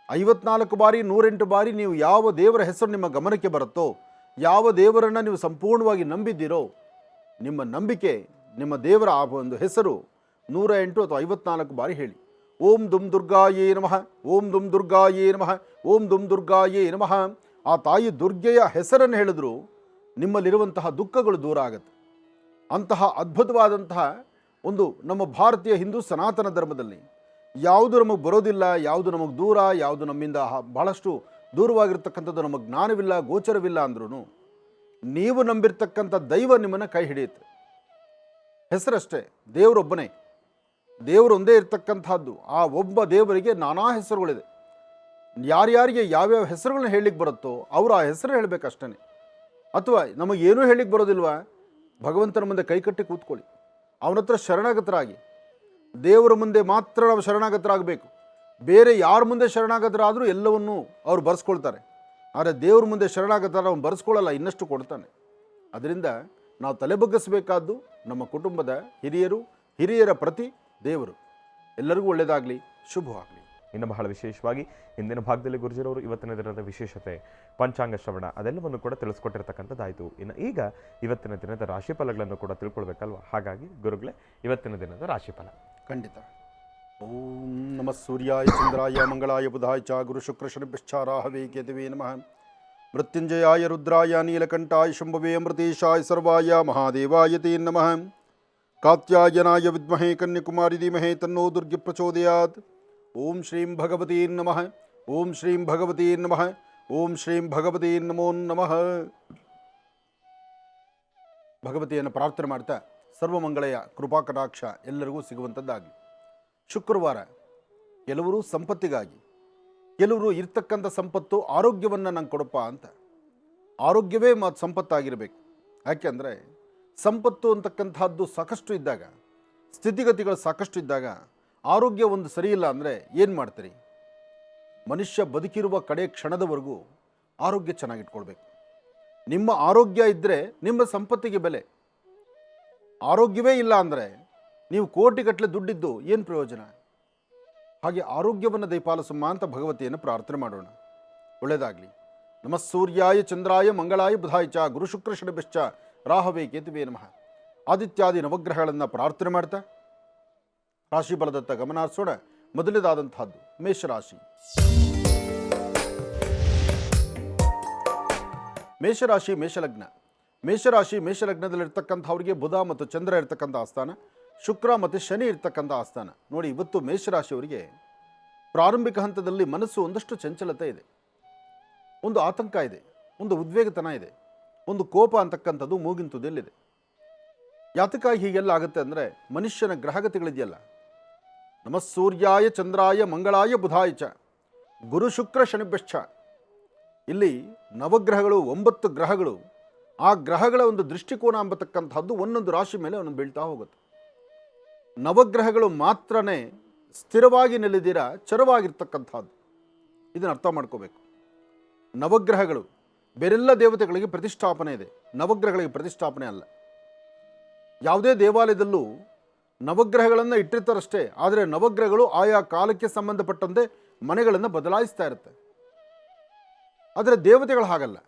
54 ಬಾರಿ 108 ಬಾರಿ ನೀವು ಯಾವ ದೇವರ ಹೆಸರು ನಿಮ್ಮ ಗಮನಕ್ಕೆ ಬರುತ್ತೋ, ಯಾವ ದೇವರನ್ನು ನೀವು ಸಂಪೂರ್ಣವಾಗಿ ನಂಬಿದ್ದೀರೋ, ನಿಮ್ಮ ನಂಬಿಕೆ, ನಿಮ್ಮ ದೇವರ ಆ ಒಂದು ಹೆಸರು 108 ಅಥವಾ 54 ಬಾರಿ ಹೇಳಿ. ಓಂ ದುಂ ದುರ್ಗಾಯೇ ನಮಃ, ಓಂ ದುಂ ದುರ್ಗಾಯೇ ನಮಃ, ಓಂ ದುಂ ದುರ್ಗಾಯೇ ನಮಃ. ಆ ತಾಯಿ ದುರ್ಗೆಯ ಹೆಸರನ್ನು ಹೇಳಿದ್ರು ನಿಮ್ಮಲ್ಲಿರುವಂತಹ ದುಃಖಗಳು ದೂರ ಆಗುತ್ತೆ. ಅಂತಹ ಅದ್ಭುತವಾದಂತಹ ಒಂದು ನಮ್ಮ ಭಾರತೀಯ ಹಿಂದೂ ಸನಾತನ ಧರ್ಮದಲ್ಲಿ ಯಾವುದು ನಮಗೆ ಬರೋದಿಲ್ಲ, ಯಾವುದು ನಮಗೆ ದೂರ, ಯಾವುದು ನಮ್ಮಿಂದ ಬಹಳಷ್ಟು ದೂರವಾಗಿರ್ತಕ್ಕಂಥದ್ದು ನಮಗೆ ಜ್ಞಾನವಿಲ್ಲ, ಗೋಚರವಿಲ್ಲ ಅಂದ್ರೂ ನೀವು ನಂಬಿರ್ತಕ್ಕಂಥ ದೈವ ನಿಮ್ಮನ್ನು ಕೈ ಹಿಡಿಯುತ್ತೆ. ಹೆಸರಷ್ಟೇ, ದೇವರೊಬ್ಬನೇ, ದೇವರೊಂದೇ ಇರ್ತಕ್ಕಂಥದ್ದು. ಆ ಒಬ್ಬ ದೇವರಿಗೆ ನಾನಾ ಹೆಸರುಗಳಿದೆ. ಯಾರ್ಯಾರಿಗೆ ಯಾವ್ಯಾವ ಹೆಸರುಗಳನ್ನ ಹೇಳಲಿಕ್ಕೆ ಬರುತ್ತೋ ಅವರು ಆ ಹೆಸರು ಹೇಳಬೇಕಷ್ಟೇ. ಅಥವಾ ನಮಗೇನೂ ಹೇಳಲಿಕ್ಕೆ ಬರೋದಿಲ್ವಾ, ಭಗವಂತನ ಮುಂದೆ ಕೈಕಟ್ಟಿ ಕೂತ್ಕೊಳ್ಳಿ, ಅವನ ಹತ್ರ ಶರಣಾಗತರಾಗಿ. ದೇವರ ಮುಂದೆ ಮಾತ್ರ ನಾವು ಶರಣಾಗತರಾಗಬೇಕು. ಬೇರೆ ಯಾರ ಮುಂದೆ ಶರಣಾಗತರಾದರೂ ಎಲ್ಲವನ್ನೂ ಅವ್ರು ಬರೆಸ್ಕೊಳ್ತಾರೆ. ಆದರೆ ದೇವ್ರ ಮುಂದೆ ಶರಣಾಗತರ ಅವನು ಬರೆಸ್ಕೊಳ್ಳಲ್ಲ, ಇನ್ನಷ್ಟು ಕೊಡ್ತಾನೆ. ಅದರಿಂದ ನಾವು ತಲೆಬಗ್ಗಿಸಬೇಕಾದ್ದು ನಮ್ಮ ಕುಟುಂಬದ ಹಿರಿಯರ ಪ್ರತಿ ದೇವರು. ಎಲ್ಲರಿಗೂ ಒಳ್ಳೆಯದಾಗಲಿ, ಶುಭವಾಗಲಿ. ಇನ್ನು ಬಹಳ ವಿಶೇಷವಾಗಿ ಇಂದಿನ ಭಾಗದಲ್ಲಿ ಗುರುಜಿರವರು ಇವತ್ತಿನ ದಿನದ ವಿಶೇಷತೆ, ಪಂಚಾಂಗ ಶ್ರವಣ ಅದೆಲ್ಲವನ್ನು ಕೂಡ ತಿಳಿಸ್ಕೊಟ್ಟಿರ್ತಕ್ಕಂಥದ್ದಾಯಿತು. ಇನ್ನು ಈಗ ಇವತ್ತಿನ ದಿನದ ರಾಶಿಫಲಗಳನ್ನು ಕೂಡ ತಿಳ್ಕೊಳ್ಬೇಕಲ್ವ? ಹಾಗಾಗಿ ಗುರುಗಳೇ, ಇವತ್ತಿನ ದಿನದ ರಾಶಿಫಲ ಖಂಡಿತ. ಓಂ ನಮಃ ಸೂರ್ಯಾಯ ಚಂದ್ರಾಯ ಮಂಗಳಾಯ ಬುಧಾಯ ಚ ಗುರು ಶುಕ್ರ ಶನಿಭ್ಯಶ್ಚ ರಾಹವೇ ಕೇತವೇ ನಮಃ. ಮೃತ್ಯುಂಜಯಾಯ ರುದ್ರಾಯ ನೀಲಕಂಠಾಯ ಶಂಭವೇ ಅಮೃತೇಶಾಯ ಸರ್ವಾಯ ಮಹಾದೇವಾಯ ತೇ ನಮಃ. ಕಾತ್ಯಾಯನಾಯ ವಿದ್ಮಹೇ ಕನ್ಯಾಕುಮಾರಿ ಧೀಮಹಿ ತನ್ನೋ ದುರ್ಗೆ ಪ್ರಚೋದಯಾತ್. ಓಂ ಶ್ರೀಂ ಭಗವತೀ ನಮಃ. ಓಂ ಶ್ರೀಂ ಭಗವತೀ ನಮಃ. ಓಂ ಶ್ರೀಂ ಭಗವತೀ ನಮೋ ನಮಃ. ಭಗವತಿಯನ್ನು ಪ್ರಾರ್ಥನೆ ಮಾಡ್ತಾ ಸರ್ವಮಂಗಳೆಯ ಕೃಪಾಕಟಾಕ್ಷ ಎಲ್ಲರಿಗೂ ಸಿಗುವಂಥದ್ದಾಗಲಿ. ಶುಕ್ರವಾರ ಕೆಲವರು ಸಂಪತ್ತಿಗಾಗಿ, ಕೆಲವರು ಇರ್ತಕ್ಕಂಥ ಸಂಪತ್ತು ಆರೋಗ್ಯವನ್ನು ನಂಗೆ ಕೊಡಪ್ಪ ಅಂತ. ಆರೋಗ್ಯವೇ ಸಂಪತ್ತಾಗಿರಬೇಕು. ಯಾಕೆಂದರೆ ಸಂಪತ್ತು ಅಂತಕ್ಕಂಥದ್ದು ಸಾಕಷ್ಟು ಇದ್ದಾಗ, ಸ್ಥಿತಿಗತಿಗಳು ಸಾಕಷ್ಟು ಇದ್ದಾಗ ಆರೋಗ್ಯ ಒಂದು ಸರಿಯಿಲ್ಲ ಅಂದರೆ ಏನು ಮಾಡ್ತೀರಿ? ಮನುಷ್ಯ ಬದುಕಿರುವ ಕಡೆ ಕ್ಷಣದವರೆಗೂ ಆರೋಗ್ಯ ಚೆನ್ನಾಗಿಟ್ಕೊಳ್ಬೇಕು. ನಿಮ್ಮ ಆರೋಗ್ಯ ಇದ್ದರೆ ನಿಮ್ಮ ಸಂಪತ್ತಿಗೆ ಬೆಲೆ. ಆರೋಗ್ಯವೇ ಇಲ್ಲ ಅಂದರೆ ನೀವು ಕೋಟಿಗಟ್ಟಲೆ ದುಡ್ಡಿದ್ದು ಏನು ಪ್ರಯೋಜನ? ಹಾಗೆ ಆರೋಗ್ಯವನ್ನು ದಯಪಾಲಿಸಮ್ಮ ಅಂತ ಭಗವತಿಯನ್ನು ಪ್ರಾರ್ಥನೆ ಮಾಡೋಣ. ಒಳ್ಳೆಯದಾಗಲಿ. ನಮಃ ಸೂರ್ಯಾಯ ಚಂದ್ರಾಯ ಮಂಗಳಾಯ ಬುಧಾಯ ಚ ಗುರು ಶುಕ್ರ ಶನಿಭ್ಯಶ್ಚ ರಾಹವೇ ಕೇತವೇ ನಮಃ. ಆದಿತ್ಯಾದಿ ನವಗ್ರಹಗಳನ್ನು ಪ್ರಾರ್ಥನೆ ಮಾಡ್ತಾ ರಾಶಿ ಫಲದತ್ತ ಗಮನ ಹರಿಸೋಣ. ಮೊದಲನೇದಾದಂತಹದ್ದು ಮೇಷರಾಶಿ. ಮೇಷರಾಶಿ ಮೇಷಲಗ್ನ. ಮೇಷಲಗ್ನದಲ್ಲಿರ್ತಕ್ಕಂಥವ್ರಿಗೆ ಬುಧ ಮತ್ತು ಚಂದ್ರ ಇರ್ತಕ್ಕಂಥ ಆಸ್ಥಾನ, ಶುಕ್ರ ಮತ್ತು ಶನಿ ಇರ್ತಕ್ಕಂಥ ಆಸ್ಥಾನ. ನೋಡಿ, ಇವತ್ತು ಮೇಷರಾಶಿಯವರಿಗೆ ಪ್ರಾರಂಭಿಕ ಹಂತದಲ್ಲಿ ಮನಸ್ಸು ಒಂದಷ್ಟು ಚಂಚಲತೆ ಇದೆ, ಒಂದು ಆತಂಕ ಇದೆ, ಒಂದು ಉದ್ವೇಗತನ ಇದೆ, ಒಂದು ಕೋಪ ಅಂತಕ್ಕಂಥದ್ದು ಮೂಗಿನ ತುದಿಯಲ್ಲಿದೆ. ಯಾತಕ್ಕಾಗಿ ಹೀಗೆಲ್ಲ ಆಗುತ್ತೆ ಅಂದರೆ ಮನುಷ್ಯನ ಗ್ರಹಗತಿಗಳಿದೆಯಲ್ಲ, ನಮಃ ಸೂರ್ಯಾಯ ಚಂದ್ರಾಯ ಮಂಗಳಾಯ ಬುಧಾಯ ಚ ಗುರು ಶುಕ್ರ ಶನಿಭ್ಯಶ್ಚ. ಇಲ್ಲಿ ನವಗ್ರಹಗಳು 9 ಗ್ರಹಗಳು, ಆ ಗ್ರಹಗಳ ಒಂದು ದೃಷ್ಟಿಕೋನ ಎಂಬತಕ್ಕಂಥದ್ದು ಒಂದೊಂದು ರಾಶಿ ಮೇಲೆ ಒಂದೊಂದು ಬೀಳ್ತಾ ಹೋಗುತ್ತೆ. ನವಗ್ರಹಗಳು ಮಾತ್ರನೇ ಸ್ಥಿರವಾಗಿ ನಿಲ್ಲಿದಿರ ಚರವಾಗಿರ್ತಕ್ಕಂಥದ್ದು. ಇದನ್ನು ಅರ್ಥ ಮಾಡ್ಕೋಬೇಕು. ನವಗ್ರಹಗಳು ಬೇರೆಲ್ಲ ದೇವತೆಗಳಿಗೆ ಪ್ರತಿಷ್ಠಾಪನೆ ಇದೆ, ನವಗ್ರಹಗಳಿಗೆ ಪ್ರತಿಷ್ಠಾಪನೆ ಅಲ್ಲ. ಯಾವುದೇ ದೇವಾಲಯದಲ್ಲೂ ನವಗ್ರಹಗಳನ್ನು ಇಟ್ಟಿರ್ತಾರಷ್ಟೇ, ಆದರೆ ನವಗ್ರಹಗಳು ಆಯಾ ಕಾಲಕ್ಕೆ ಸಂಬಂಧಪಟ್ಟಂತೆ ಮನೆಗಳನ್ನು ಬದಲಾಯಿಸ್ತಾ ಇರುತ್ತೆ. ಆದರೆ ದೇವತೆಗಳು ಹಾಗಲ್ಲ.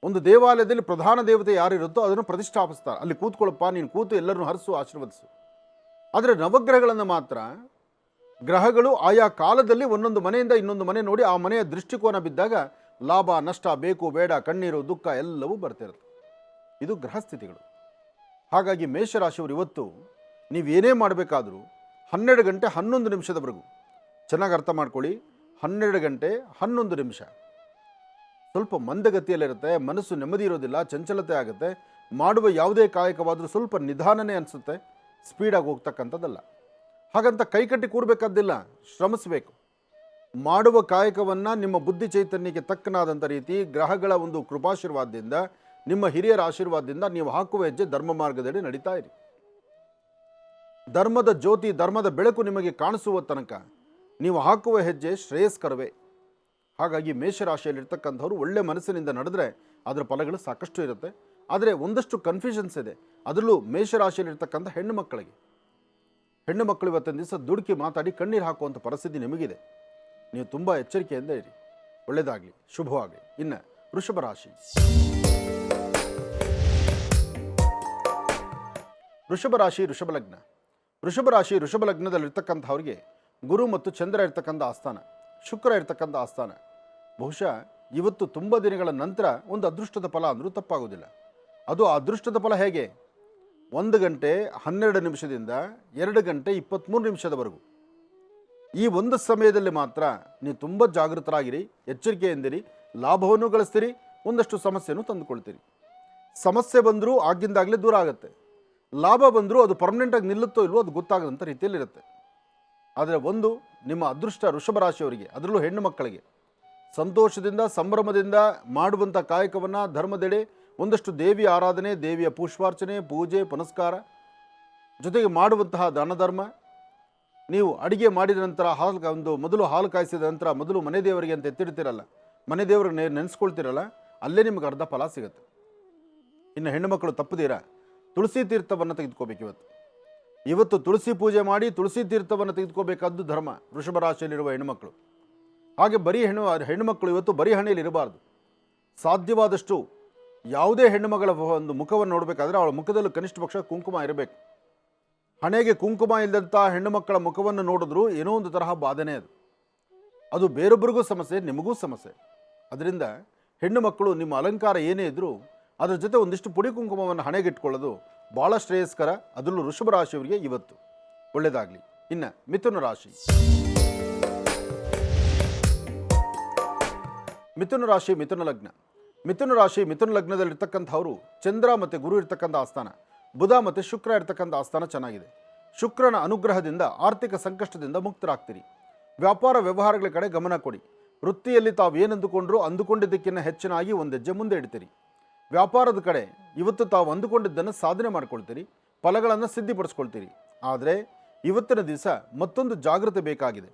ಒಂದು ದೇವಾಲಯದಲ್ಲಿ ಪ್ರಧಾನ ದೇವತೆ ಯಾರಿರುತ್ತೋ ಅದನ್ನು ಪ್ರತಿಷ್ಠಾಪಿಸ್ತಾರೆ. ಅಲ್ಲಿ ಕೂತ್ಕೊಳ್ಳಪ್ಪ, ನೀನು ಕೂತು ಎಲ್ಲರನ್ನು ಹರಿಸು, ಆಶೀರ್ವದಿಸು. ಆದರೆ ನವಗ್ರಹಗಳನ್ನು ಮಾತ್ರ ಗ್ರಹಗಳು ಆಯಾ ಕಾಲದಲ್ಲಿ ಒಂದೊಂದು ಮನೆಯಿಂದ ಇನ್ನೊಂದು ಮನೆ ನೋಡಿ ಆ ಮನೆಯ ದೃಷ್ಟಿಕೋನ ಬಿದ್ದಾಗ ಲಾಭ ನಷ್ಟ, ಬೇಕು ಬೇಡ, ಕಣ್ಣೀರು ದುಃಖ ಎಲ್ಲವೂ ಬರ್ತಿರುತ್ತೆ. ಇದು ಗ್ರಹಸ್ಥಿತಿಗಳು. ಹಾಗಾಗಿ ಮೇಷರಾಶಿಯವರು ಇವತ್ತು ನೀವೇನೇ ಮಾಡಬೇಕಾದ್ರೂ 12 ಗಂಟೆ 11 ನಿಮಿಷದವರೆಗೂ ಚೆನ್ನಾಗಿ ಅರ್ಥ ಮಾಡ್ಕೊಳ್ಳಿ. 12 ಗಂಟೆ 11 ನಿಮಿಷ ಸ್ವಲ್ಪ ಮಂದಗತಿಯಲ್ಲಿರುತ್ತೆ, ಮನಸ್ಸು ನೆಮ್ಮದಿ ಇರೋದಿಲ್ಲ, ಚಂಚಲತೆ ಆಗುತ್ತೆ. ಮಾಡುವ ಯಾವುದೇ ಕಾಯಕವಾದರೂ ಸ್ವಲ್ಪ ನಿಧಾನನೇ ಅನಿಸುತ್ತೆ, ಸ್ಪೀಡಾಗಿ ಹೋಗ್ತಕ್ಕಂಥದ್ದಲ್ಲ. ಹಾಗಂತ ಕೈಕಟ್ಟಿ ಕೂರಬೇಕಾದ್ದಿಲ್ಲ, ಶ್ರಮಿಸಬೇಕು. ಮಾಡುವ ಕಾಯಕವನ್ನು ನಿಮ್ಮ ಬುದ್ಧಿ ಚೈತನ್ಯಕ್ಕೆ ತಕ್ಕನಾದಂಥ ರೀತಿ ಗ್ರಹಗಳ ಒಂದು ಕೃಪಾಶೀರ್ವಾದದಿಂದ, ನಿಮ್ಮ ಹಿರಿಯರ ಆಶೀರ್ವಾದದಿಂದ ನೀವು ಹಾಕುವ ಹೆಜ್ಜೆ ಧರ್ಮ ಮಾರ್ಗದಡಿ ನಡೀತಾ ಇರಿ. ಧರ್ಮದ ಜ್ಯೋತಿ, ಧರ್ಮದ ಬೆಳಕು ನಿಮಗೆ ಕಾಣಿಸುವ ತನಕ ನೀವು ಹಾಕುವ ಹೆಜ್ಜೆ ಶ್ರೇಯಸ್ಕರವೇ. ಹಾಗಾಗಿ ಮೇಷರಾಶಿಯಲ್ಲಿರ್ತಕ್ಕಂಥವ್ರು ಒಳ್ಳೆ ಮನಸ್ಸಿನಿಂದ ನಡೆದರೆ ಅದರ ಫಲಗಳು ಸಾಕಷ್ಟು ಇರುತ್ತೆ. ಆದರೆ ಒಂದಷ್ಟು ಕನ್ಫ್ಯೂಷನ್ಸ್ ಇದೆ, ಅದರಲ್ಲೂ ಮೇಷರಾಶಿಯಲ್ಲಿರ್ತಕ್ಕಂಥ ಹೆಣ್ಣು ಮಕ್ಕಳು ಇವತ್ತಿನ ದಿವಸ ದುಡುಕಿ ಮಾತಾಡಿ ಕಣ್ಣೀರು ಹಾಕುವಂಥ ಪರಿಸ್ಥಿತಿ ನಿಮಗಿದೆ. ನೀವು ತುಂಬ ಎಚ್ಚರಿಕೆಯಿಂದ ಇರಿ. ಒಳ್ಳೆಯದಾಗಲಿ, ಶುಭವಾಗಲಿ. ಇನ್ನು ವೃಷಭ ರಾಶಿ. ವೃಷಭ ಲಗ್ನದಲ್ಲಿರ್ತಕ್ಕಂಥವ್ರಿಗೆ ಗುರು ಮತ್ತು ಚಂದ್ರ ಇರ್ತಕ್ಕಂಥ ಆಸ್ಥಾನ, ಶುಕ್ರ ಇರ್ತಕ್ಕಂಥ ಆಸ್ಥಾನ. ಬಹುಶಃ ಇವತ್ತು ತುಂಬ ದಿನಗಳ ನಂತರ ಒಂದು ಅದೃಷ್ಟದ ಫಲ ಅಂದರೂ ತಪ್ಪಾಗೋದಿಲ್ಲ. ಅದು ಆ ಅದೃಷ್ಟದ ಫಲ ಹೇಗೆ? 1 ಗಂಟೆ 12 ನಿಮಿಷದಿಂದ 2 ಗಂಟೆ 23 ನಿಮಿಷದವರೆಗೂ. ಈ ಒಂದು ಸಮಯದಲ್ಲಿ ಮಾತ್ರ ನೀವು ತುಂಬ ಜಾಗೃತರಾಗಿರಿ, ಎಚ್ಚರಿಕೆಯಿಂದಿರಿ, ಲಾಭವನ್ನು ಗಳಿಸ್ತೀರಿ, ಒಂದಷ್ಟು ಸಮಸ್ಯೆಯನ್ನು ತಂದುಕೊಳ್ತೀರಿ. ಸಮಸ್ಯೆ ಬಂದರೂ ಆಗಿಂದಾಗಲೇ ದೂರ ಆಗುತ್ತೆ, ಲಾಭ ಬಂದರೂ ಅದು ಪರ್ಮನೆಂಟಾಗಿ ನಿಲ್ಲುತ್ತೋ ಇಲ್ವೋ ಅದು ಗೊತ್ತಾಗದಂಥ ರೀತಿಯಲ್ಲಿರುತ್ತೆ. ಆದರೆ ಒಂದು ನಿಮ್ಮ ಅದೃಷ್ಟ ವೃಷಭ ರಾಶಿಯವರಿಗೆ, ಅದರಲ್ಲೂ ಹೆಣ್ಣು ಮಕ್ಕಳಿಗೆ ಸಂತೋಷದಿಂದ ಸಂಭ್ರಮದಿಂದ ಮಾಡುವಂಥ ಕಾಯಕವನ್ನು ಧರ್ಮದೆಡೆ ಒಂದಷ್ಟು ದೇವಿಯ ಆರಾಧನೆ, ದೇವಿಯ ಪುಷ್ಪಾರ್ಚನೆ, ಪೂಜೆ ಪುನಸ್ಕಾರ ಜೊತೆಗೆ ಮಾಡುವಂತಹ ದಾನ ಧರ್ಮ, ನೀವು ಅಡಿಗೆ ಮಾಡಿದ ನಂತರ ಮೊದಲು ಹಾಲು ಕಾಯಿಸಿದ ನಂತರ ಮೊದಲು ಮನೆ ದೇವರಿಗೆ ಅಂತ ಎತ್ತಿಡ್ತಿರಲ್ಲ, ಮನೆ ದೇವರಿಗೆ ನೆನೆಸ್ಕೊಳ್ತಿರಲ್ಲ, ಅಲ್ಲೇ ನಿಮ್ಗೆ ಅರ್ಧ ಫಲ ಸಿಗುತ್ತೆ. ಇನ್ನು ಹೆಣ್ಣುಮಕ್ಕಳು ತಪ್ಪದಿರ ತುಳಸಿ ತೀರ್ಥವನ್ನು ತೆಗೆದುಕೋಬೇಕು. ಇವತ್ತು ತುಳಸಿ ಪೂಜೆ ಮಾಡಿ ತುಳಸಿ ತೀರ್ಥವನ್ನು ತೆಗೆದುಕೋಬೇಕಾದ್ದು ಧರ್ಮ ವೃಷಭ ರಾಶಿಯಲ್ಲಿರುವ ಹೆಣ್ಣುಮಕ್ಕಳು. ಹಾಗೆ ಬರೀ ಹೆಣ್ಣುಮಕ್ಕಳು ಇವತ್ತು ಬರೀ ಹಣೆಯಲ್ಲಿ ಇರಬಾರ್ದು. ಸಾಧ್ಯವಾದಷ್ಟು ಯಾವುದೇ ಹೆಣ್ಣುಮಗಳ ಒಂದು ಮುಖವನ್ನು ನೋಡಬೇಕಾದ್ರೆ ಅವಳ ಮುಖದಲ್ಲೂ ಕನಿಷ್ಠ ಪಕ್ಷ ಕುಂಕುಮ ಇರಬೇಕು. ಹಣೆಗೆ ಕುಂಕುಮ ಇಲ್ಲದಂಥ ಹೆಣ್ಣು ಮಕ್ಕಳ ಮುಖವನ್ನು ನೋಡಿದ್ರೂ ಏನೋ ಒಂದು ತರಹ ಬಾಧನೆ ಅದು ಬೇರೊಬ್ಬರಿಗೂ ಸಮಸ್ಯೆ, ನಿಮಗೂ ಸಮಸ್ಯೆ. ಅದರಿಂದ ಹೆಣ್ಣು ಮಕ್ಕಳು ನಿಮ್ಮ ಅಲಂಕಾರ ಏನೇ ಇದ್ದರೂ ಅದರ ಜೊತೆ ಒಂದಿಷ್ಟು ಪುಡಿ ಕುಂಕುಮವನ್ನು ಹಣೆಗಿಟ್ಕೊಳ್ಳೋದು ಭಾಳ ಶ್ರೇಯಸ್ಕರ. ಅದರಲ್ಲೂ ವೃಷಭ ರಾಶಿಯವರಿಗೆ ಇವತ್ತು ಒಳ್ಳೆಯದಾಗಲಿ. ಇನ್ನು ಮಿಥುನ ರಾಶಿ. ಮಿಥುನ ರಾಶಿ ಮಿಥುನ ಲಗ್ನ. ಮಿಥುನ ರಾಶಿ ಮಿಥುನ ಲಗ್ನದಲ್ಲಿರ್ತಕ್ಕಂಥವರು ಚಂದ್ರ ಮತ್ತು ಗುರು ಇರ್ತಕ್ಕಂಥ ಆಸ್ಥಾನ, ಬುಧ ಮತ್ತು ಶುಕ್ರ ಇರ್ತಕ್ಕಂಥ ಆಸ್ಥಾನ ಚೆನ್ನಾಗಿದೆ. ಶುಕ್ರನ ಅನುಗ್ರಹದಿಂದ ಆರ್ಥಿಕ ಸಂಕಷ್ಟದಿಂದ ಮುಕ್ತರಾಗ್ತೀರಿ. ವ್ಯಾಪಾರ ವ್ಯವಹಾರಗಳ ಕಡೆ ಗಮನ ಕೊಡಿ. ವೃತ್ತಿಯಲ್ಲಿ ತಾವು ಏನಂದುಕೊಂಡ್ರೂ ಅಂದುಕೊಂಡಿದ್ದಕ್ಕಿಂತ ಹೆಚ್ಚಿನಾಗಿ ಒಂದು ಹೆಜ್ಜೆ ಮುಂದೆ ಇಡ್ತೀರಿ. ವ್ಯಾಪಾರದ ಕಡೆ ಇವತ್ತು ತಾವು ಅಂದುಕೊಂಡಿದ್ದನ್ನು ಸಾಧನೆ ಮಾಡ್ಕೊಳ್ತೀರಿ, ಫಲಗಳನ್ನು ಸಿದ್ಧಿಪಡಿಸ್ಕೊಳ್ತೀರಿ. ಆದರೆ ಇವತ್ತಿನ ದಿವಸ ಮತ್ತೊಂದು ಜಾಗೃತಿ ಬೇಕಾಗಿದೆ.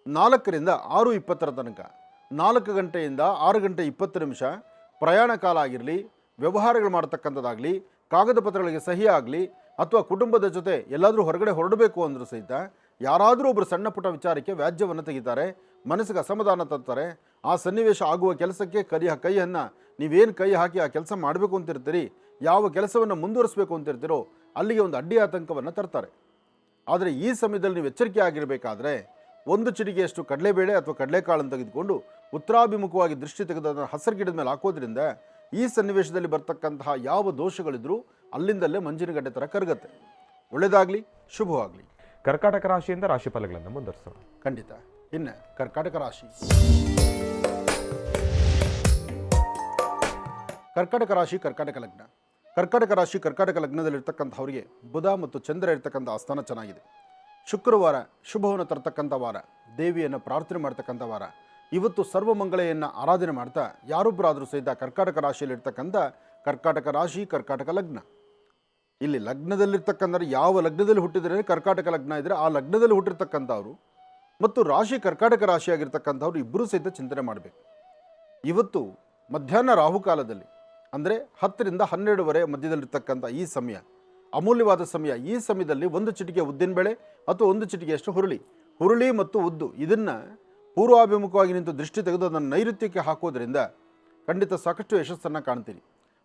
4ರಿಂದ 6:20 ತನಕ, 4 ಗಂಟೆಯಿಂದ 6 ಗಂಟೆ 20 ನಿಮಿಷ ಪ್ರಯಾಣ ಕಾಲ ಆಗಿರಲಿ, ವ್ಯವಹಾರಗಳು ಮಾಡ್ತಕ್ಕಂಥದ್ದಾಗಲಿ, ಕಾಗದ ಪತ್ರಗಳಿಗೆ ಸಹಿ ಆಗಲಿ, ಅಥವಾ ಕುಟುಂಬದ ಜೊತೆ ಎಲ್ಲಾದರೂ ಹೊರಗಡೆ ಹೊರಡಬೇಕು ಅಂದರೂ ಸಹಿತ ಯಾರಾದರೂ ಒಬ್ಬರು ಸಣ್ಣ ಪುಟ್ಟ ವಿಚಾರಕ್ಕೆ ವ್ಯಾಜ್ಯವನ್ನು ತೆಗಿತಾರೆ, ಮನಸ್ಸಿಗೆ ಅಸಮಾಧಾನ ತರ್ತಾರೆ. ಆ ಸನ್ನಿವೇಶ ಆಗುವ ಕೆಲಸಕ್ಕೆ ಕೈಯನ್ನು ನೀವೇನು ಕೈ ಹಾಕಿ ಆ ಕೆಲಸ ಮಾಡಬೇಕು ಅಂತಿರ್ತೀರಿ, ಯಾವ ಕೆಲಸವನ್ನು ಮುಂದುವರಿಸಬೇಕು ಅಂತಿರ್ತೀರೋ ಅಲ್ಲಿಗೆ ಒಂದು ಅಡ್ಡಿ ಆತಂಕವನ್ನು ತರ್ತಾರೆ. ಆದರೆ ಈ ಸಮಯದಲ್ಲಿ ನೀವು ಎಚ್ಚರಿಕೆ ಆಗಿರಬೇಕಾದ್ರೆ 1 ಚಿಟಿಕೆಯಷ್ಟು ಕಡಲೆಬೇಳೆ ಅಥವಾ ಕಡಲೆಕಾಳನ್ನು ತೆಗೆದುಕೊಂಡು ಉತ್ತರಾಭಿಮುಖವಾಗಿ ದೃಷ್ಟಿ ತೆಗೆದು ಅದನ್ನು ಹಸಿರು ಗಿಡದ ಮೇಲೆ ಹಾಕೋದ್ರಿಂದ ಈ ಸನ್ನಿವೇಶದಲ್ಲಿ ಬರ್ತಕ್ಕಂತಹ ಯಾವ ದೋಷಗಳಿದ್ರೂ ಅಲ್ಲಿಂದಲೇ ಮಂಜಿನಗಡ್ಡೆ ಥರ ಕರಗತ್ತೆ. ಒಳ್ಳೆಯದಾಗಲಿ, ಶುಭವಾಗಲಿ. ಕರ್ಕಾಟಕ ರಾಶಿಯಿಂದ ರಾಶಿ ಫಲಗಳನ್ನು ಮುಂದುವರಿಸೋಣ. ಖಂಡಿತ. ಇನ್ನು ಕರ್ಕಾಟಕ ರಾಶಿ. ಕರ್ಕಾಟಕ ರಾಶಿ ಕರ್ಕಾಟಕ ಲಗ್ನ. ಕರ್ಕಾಟಕ ರಾಶಿ ಕರ್ಕಾಟಕ ಲಗ್ನದಲ್ಲಿರ್ತಕ್ಕಂಥವರಿಗೆ ಬುಧ ಮತ್ತು ಚಂದ್ರ ಇರ್ತಕ್ಕಂಥ ಆಸ್ಥಾನ ಚೆನ್ನಾಗಿದೆ. ಶುಕ್ರವಾರ ಶುಭವನ್ನು ತರ್ತಕ್ಕಂಥ ವಾರ, ದೇವಿಯನ್ನು ಪ್ರಾರ್ಥನೆ ಮಾಡ್ತಕ್ಕಂಥ ವಾರ. ಇವತ್ತು ಸರ್ವಮಂಗಳೆಯನ್ನು ಆರಾಧನೆ ಮಾಡ್ತಾ ಯಾರೊಬ್ಬರಾದರೂ ಸಹಿತ ಕರ್ಕಾಟಕ ರಾಶಿಯಲ್ಲಿರ್ತಕ್ಕಂಥ ಕರ್ಕಾಟಕ ರಾಶಿ ಕರ್ಕಾಟಕ ಲಗ್ನ, ಇಲ್ಲಿ ಲಗ್ನದಲ್ಲಿರ್ತಕ್ಕಂಥ ಯಾವ ಲಗ್ನದಲ್ಲಿ ಹುಟ್ಟಿದರೆ ಕರ್ಕಾಟಕ ಲಗ್ನ ಇದ್ದರೆ ಆ ಲಗ್ನದಲ್ಲಿ ಹುಟ್ಟಿರ್ತಕ್ಕಂಥವ್ರು ಮತ್ತು ರಾಶಿ ಕರ್ಕಾಟಕ ರಾಶಿಯಾಗಿರ್ತಕ್ಕಂಥವ್ರು ಇಬ್ಬರೂ ಸಹಿತ ಚಿಂತನೆ ಮಾಡಬೇಕು. ಇವತ್ತು ಮಧ್ಯಾಹ್ನ ರಾಹುಕಾಲದಲ್ಲಿ ಅಂದರೆ 10ರಿಂದ 12 ಮಧ್ಯದಲ್ಲಿರ್ತಕ್ಕಂಥ ಈ ಸಮಯ ಅಮೂಲ್ಯವಾದ ಸಮಯ. ಈ ಸಮಯದಲ್ಲಿ 1 ಚಿಟಿಕೆ ಉದ್ದಿನಬೇಳೆ ಅಥವಾ 1 ಚಿಟಿಕೆಯಷ್ಟು ಹುರುಳಿ ಮತ್ತು ಉದ್ದು ಇದನ್ನು ಪೂರ್ವಾಭಿಮುಖವಾಗಿ ನಿಂತು ದೃಷ್ಟಿ ತೆಗೆದು ಅದನ್ನು ನೈಋತ್ಯಕ್ಕೆ ಹಾಕೋದ್ರಿಂದ ಖಂಡಿತ ಸಾಕಷ್ಟು ಯಶಸ್ಸನ್ನು ಕಾಣ್ತೀರಿ.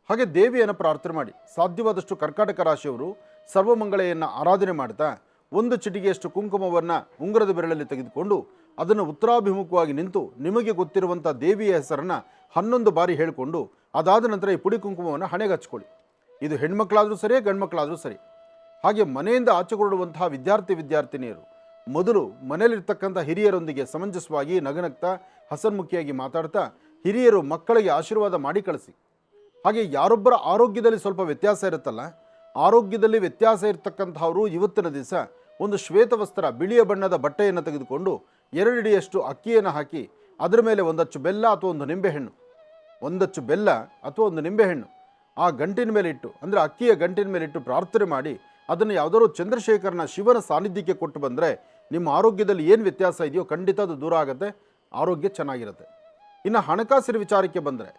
ಹಾಗೆ ದೇವಿಯನ್ನು ಪ್ರಾರ್ಥನೆ ಮಾಡಿ. ಸಾಧ್ಯವಾದಷ್ಟು ಕರ್ಕಾಟಕ ರಾಶಿಯವರು ಸರ್ವಮಂಗಳೆಯನ್ನು ಆರಾಧನೆ ಮಾಡ್ತಾ 1 ಚಿಟಿಕೆಯಷ್ಟು ಕುಂಕುಮವನ್ನು ಉಂಗುರದ ಬೆರಳಲ್ಲಿ ತೆಗೆದುಕೊಂಡು ಅದನ್ನು ಉತ್ತರಾಭಿಮುಖವಾಗಿ ನಿಂತು ನಿಮಗೆ ಗೊತ್ತಿರುವಂಥ ದೇವಿಯ ಹೆಸರನ್ನು 11 ಬಾರಿ ಹೇಳಿಕೊಂಡು ಅದಾದ ನಂತರ ಈ ಪುಡಿ ಕುಂಕುಮವನ್ನು ಹಣೆಗೆ ಹಚ್ಕೊಳ್ಳಿ. ಇದು ಹೆಣ್ಮಕ್ಳಾದರೂ ಸರಿ, ಗಂಡ್ಮಕ್ಳಾದರೂ ಸರಿ. ಹಾಗೆ ಮನೆಯಿಂದ ಆಚೆ ಹೊರಡುವಂತಹ ವಿದ್ಯಾರ್ಥಿನಿಯರು ಮೊದಲು ಮನೆಯಲ್ಲಿರ್ತಕ್ಕಂಥ ಹಿರಿಯರೊಂದಿಗೆ ಸಮಂಜಸವಾಗಿ ನಗನಗ್ತಾ ಹಸನ್ಮುಖಿಯಾಗಿ ಮಾತಾಡ್ತಾ ಹಿರಿಯರು ಮಕ್ಕಳಿಗೆ ಆಶೀರ್ವಾದ ಮಾಡಿ ಕಳಿಸಿ. ಹಾಗೆ ಯಾರೊಬ್ಬರ ಆರೋಗ್ಯದಲ್ಲಿ ಸ್ವಲ್ಪ ವ್ಯತ್ಯಾಸ ಇರುತ್ತಲ್ಲ, ಆರೋಗ್ಯದಲ್ಲಿ ವ್ಯತ್ಯಾಸ ಇರತಕ್ಕಂಥವರು ಇವತ್ತಿನ ದಿವಸ ಒಂದು ಶ್ವೇತವಸ್ತ್ರ ಬಿಳಿಯ ಬಣ್ಣದ ಬಟ್ಟೆಯನ್ನು ತೆಗೆದುಕೊಂಡು 2 ಹಿಡಿಯಷ್ಟು ಅಕ್ಕಿಯನ್ನು ಹಾಕಿ ಅದರ ಮೇಲೆ 1 ಅಚ್ಚು ಬೆಲ್ಲ ಅಥವಾ 1 ನಿಂಬೆಹಣ್ಣು, 1 ಅಚ್ಚು ಬೆಲ್ಲ ಅಥವಾ 1 ನಿಂಬೆಹಣ್ಣು ಆ ಗಂಟಿನ ಮೇಲೆ ಇಟ್ಟು, ಅಂದರೆ ಅಕ್ಕಿಯ ಗಂಟಿನ ಮೇಲೆ ಇಟ್ಟು ಪ್ರಾರ್ಥನೆ ಮಾಡಿ ಅದನ್ನು ಯಾವುದಾದ್ರು ಚಂದ್ರಶೇಖರನ ಶಿವನ ಸಾನ್ನಿಧ್ಯಕ್ಕೆ ಕೊಟ್ಟು ಬಂದರೆ ನಿಮ್ಮ ಆರೋಗ್ಯದಲ್ಲಿ ಏನು ವ್ಯತ್ಯಾಸ ಇದೆಯೋ ಖಂಡಿತ ಅದು ದೂರ ಆಗುತ್ತೆ, ಆರೋಗ್ಯ ಚೆನ್ನಾಗಿರುತ್ತೆ. ಇನ್ನು ಹಣಕಾಸಿನ ವಿಚಾರಕ್ಕೆ ಬಂದರೆ,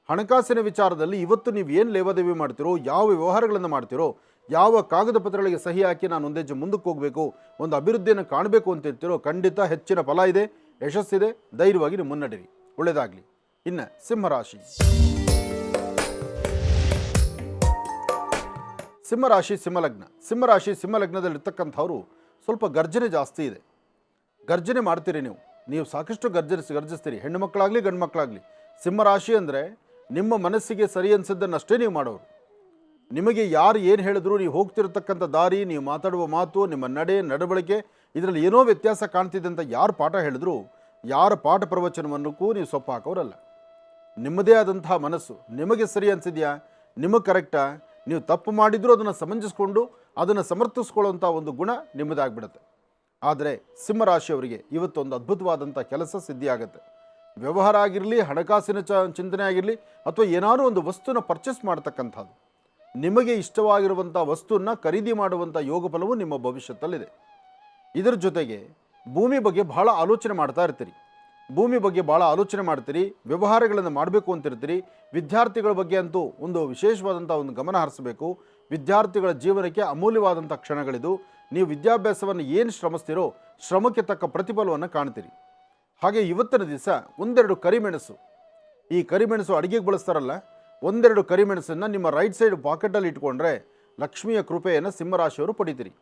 ಹಣಕಾಸಿನ ವಿಚಾರದಲ್ಲಿ ಇವತ್ತು ನೀವು ಏನು ಲೇವಾದೇವಿ ಮಾಡ್ತಿರೋ, ಯಾವ ವ್ಯವಹಾರಗಳನ್ನು ಮಾಡ್ತಿರೋ, ಯಾವ ಕಾಗದ ಪತ್ರಗಳಿಗೆ ಸಹಿ ಹಾಕಿ ನಾನು ಒಂದೇ ಹೆಜ್ಜೆ ಮುಂದಕ್ಕೆ ಹೋಗಬೇಕು, ಒಂದು ಅಭಿವೃದ್ಧಿಯನ್ನು ಕಾಣಬೇಕು ಅಂತ ಇರ್ತಿರೋ ಖಂಡಿತ ಹೆಚ್ಚಿನ ಫಲ ಇದೆ, ಯಶಸ್ಸಿದೆ. ಧೈರ್ಯವಾಗಿ ನೀವು ಮುನ್ನಡೆಯಿರಿ. ಒಳ್ಳೆಯದಾಗಲಿ. ಇನ್ನು ಸಿಂಹರಾಶಿ. ಸಿಂಹರಾಶಿ ಸಿಂಹಲಗ್ನ. ಸಿಂಹರಾಶಿ ಸಿಂಹಲಗ್ನದಲ್ಲಿರ್ತಕ್ಕಂಥವ್ರು ಸ್ವಲ್ಪ ಗರ್ಜನೆ ಜಾಸ್ತಿ ಇದೆ. ಗರ್ಜನೆ ಮಾಡ್ತೀರಿ ನೀವು ಸಾಕಷ್ಟು ಗರ್ಜಿಸ್ತೀರಿ, ಹೆಣ್ಣು ಮಕ್ಕಳಾಗಲಿ ಗಂಡು ಮಕ್ಕಳಾಗಲಿ. ಸಿಂಹರಾಶಿ ಅಂದರೆ ನಿಮ್ಮ ಮನಸ್ಸಿಗೆ ಸರಿ ಅನಿಸಿದ್ದನ್ನಷ್ಟೇ ನೀವು ಮಾಡೋರು. ನಿಮಗೆ ಯಾರು ಏನು ಹೇಳಿದ್ರು, ನೀವು ಹೋಗ್ತಿರತಕ್ಕಂಥ ದಾರಿ, ನೀವು ಮಾತಾಡುವ ಮಾತು, ನಿಮ್ಮ ನಡವಳಿಕೆ ಇದರಲ್ಲಿ ಏನೋ ವ್ಯತ್ಯಾಸ ಕಾಣ್ತಿದೆ ಅಂತ ಯಾರು ಪಾಠ ಹೇಳಿದ್ರು, ಯಾರ ಪಾಠ ಪ್ರವಚನವನ್ನಕ್ಕೂ ನೀವು ಸೊಪ್ಪು ಹಾಕೋರಲ್ಲ. ನಿಮ್ಮದೇ ಆದಂತಹ ಮನಸ್ಸು, ನಿಮಗೆ ಸರಿ ಅನಿಸಿದೆಯಾ, ನಿಮಗೆ ಕರೆಕ್ಟಾ, ನೀವು ತಪ್ಪು ಮಾಡಿದರೂ ಅದನ್ನು ಸಮಂಜಿಸ್ಕೊಂಡು ಅದನ್ನು ಸಮರ್ಥಿಸ್ಕೊಳ್ಳುವಂಥ ಒಂದು ಗುಣ ನಿಮ್ಮದಾಗ್ಬಿಡುತ್ತೆ. ಆದರೆ ಸಿಂಹರಾಶಿಯವರಿಗೆ ಇವತ್ತೊಂದು ಅದ್ಭುತವಾದಂಥ ಕೆಲಸ ಸಿದ್ಧಿಯಾಗುತ್ತೆ. ವ್ಯವಹಾರ ಆಗಿರಲಿ, ಹಣಕಾಸಿನ ಚಿಂತನೆ ಆಗಿರಲಿ, ಅಥವಾ ಏನಾದರೂ ಒಂದು ವಸ್ತುನ ಪರ್ಚೇಸ್ ಮಾಡ್ತಕ್ಕಂಥದ್ದು, ನಿಮಗೆ ಇಷ್ಟವಾಗಿರುವಂಥ ವಸ್ತುವನ್ನು ಖರೀದಿ ಮಾಡುವಂಥ ಯೋಗ ಫಲವು ನಿಮ್ಮ ಭವಿಷ್ಯದಲ್ಲಿದೆ. ಇದರ ಜೊತೆಗೆ ಭೂಮಿ ಬಗ್ಗೆ ಬಹಳ ಆಲೋಚನೆ ಮಾಡ್ತಾ ಇರ್ತೀರಿ. ಭೂಮಿ ಬಗ್ಗೆ ಭಾಳ ಆಲೋಚನೆ ಮಾಡ್ತೀರಿ, ವ್ಯವಹಾರಗಳನ್ನು ಮಾಡಬೇಕು ಅಂತಿರ್ತೀರಿ. ವಿದ್ಯಾರ್ಥಿಗಳ ಬಗ್ಗೆ ಅಂತೂ ಒಂದು ವಿಶೇಷವಾದಂಥ ಒಂದು ಗಮನ ಹರಿಸಬೇಕು. ವಿದ್ಯಾರ್ಥಿಗಳ ಜೀವನಕ್ಕೆ ಅಮೂಲ್ಯವಾದಂಥ ಕ್ಷಣಗಳಿದು. ನೀವು ವಿದ್ಯಾಭ್ಯಾಸವನ್ನು ಏನು ಶ್ರಮಿಸ್ತೀರೋ ಶ್ರಮಕ್ಕೆ ತಕ್ಕ ಪ್ರತಿಫಲವನ್ನು ಕಾಣ್ತೀರಿ. ಹಾಗೆ ಇವತ್ತಿನ ದಿವಸ ಒಂದೆರಡು ಕರಿಮೆಣಸು, ಈ ಕರಿಮೆಣಸು ಅಡುಗೆಗೆ ಬಳಸ್ತಾರಲ್ಲ, ಒಂದೆರಡು ಕರಿಮೆಣಸನ್ನು ನಿಮ್ಮ ರೈಟ್ ಸೈಡ್ ಪಾಕೆಟಲ್ಲಿ ಇಟ್ಕೊಂಡ್ರೆ ಲಕ್ಷ್ಮಿಯ ಕೃಪೆಯನ್ನು ಸಿಂಹರಾಶಿಯವರು ಪಡಿತೀರಿ.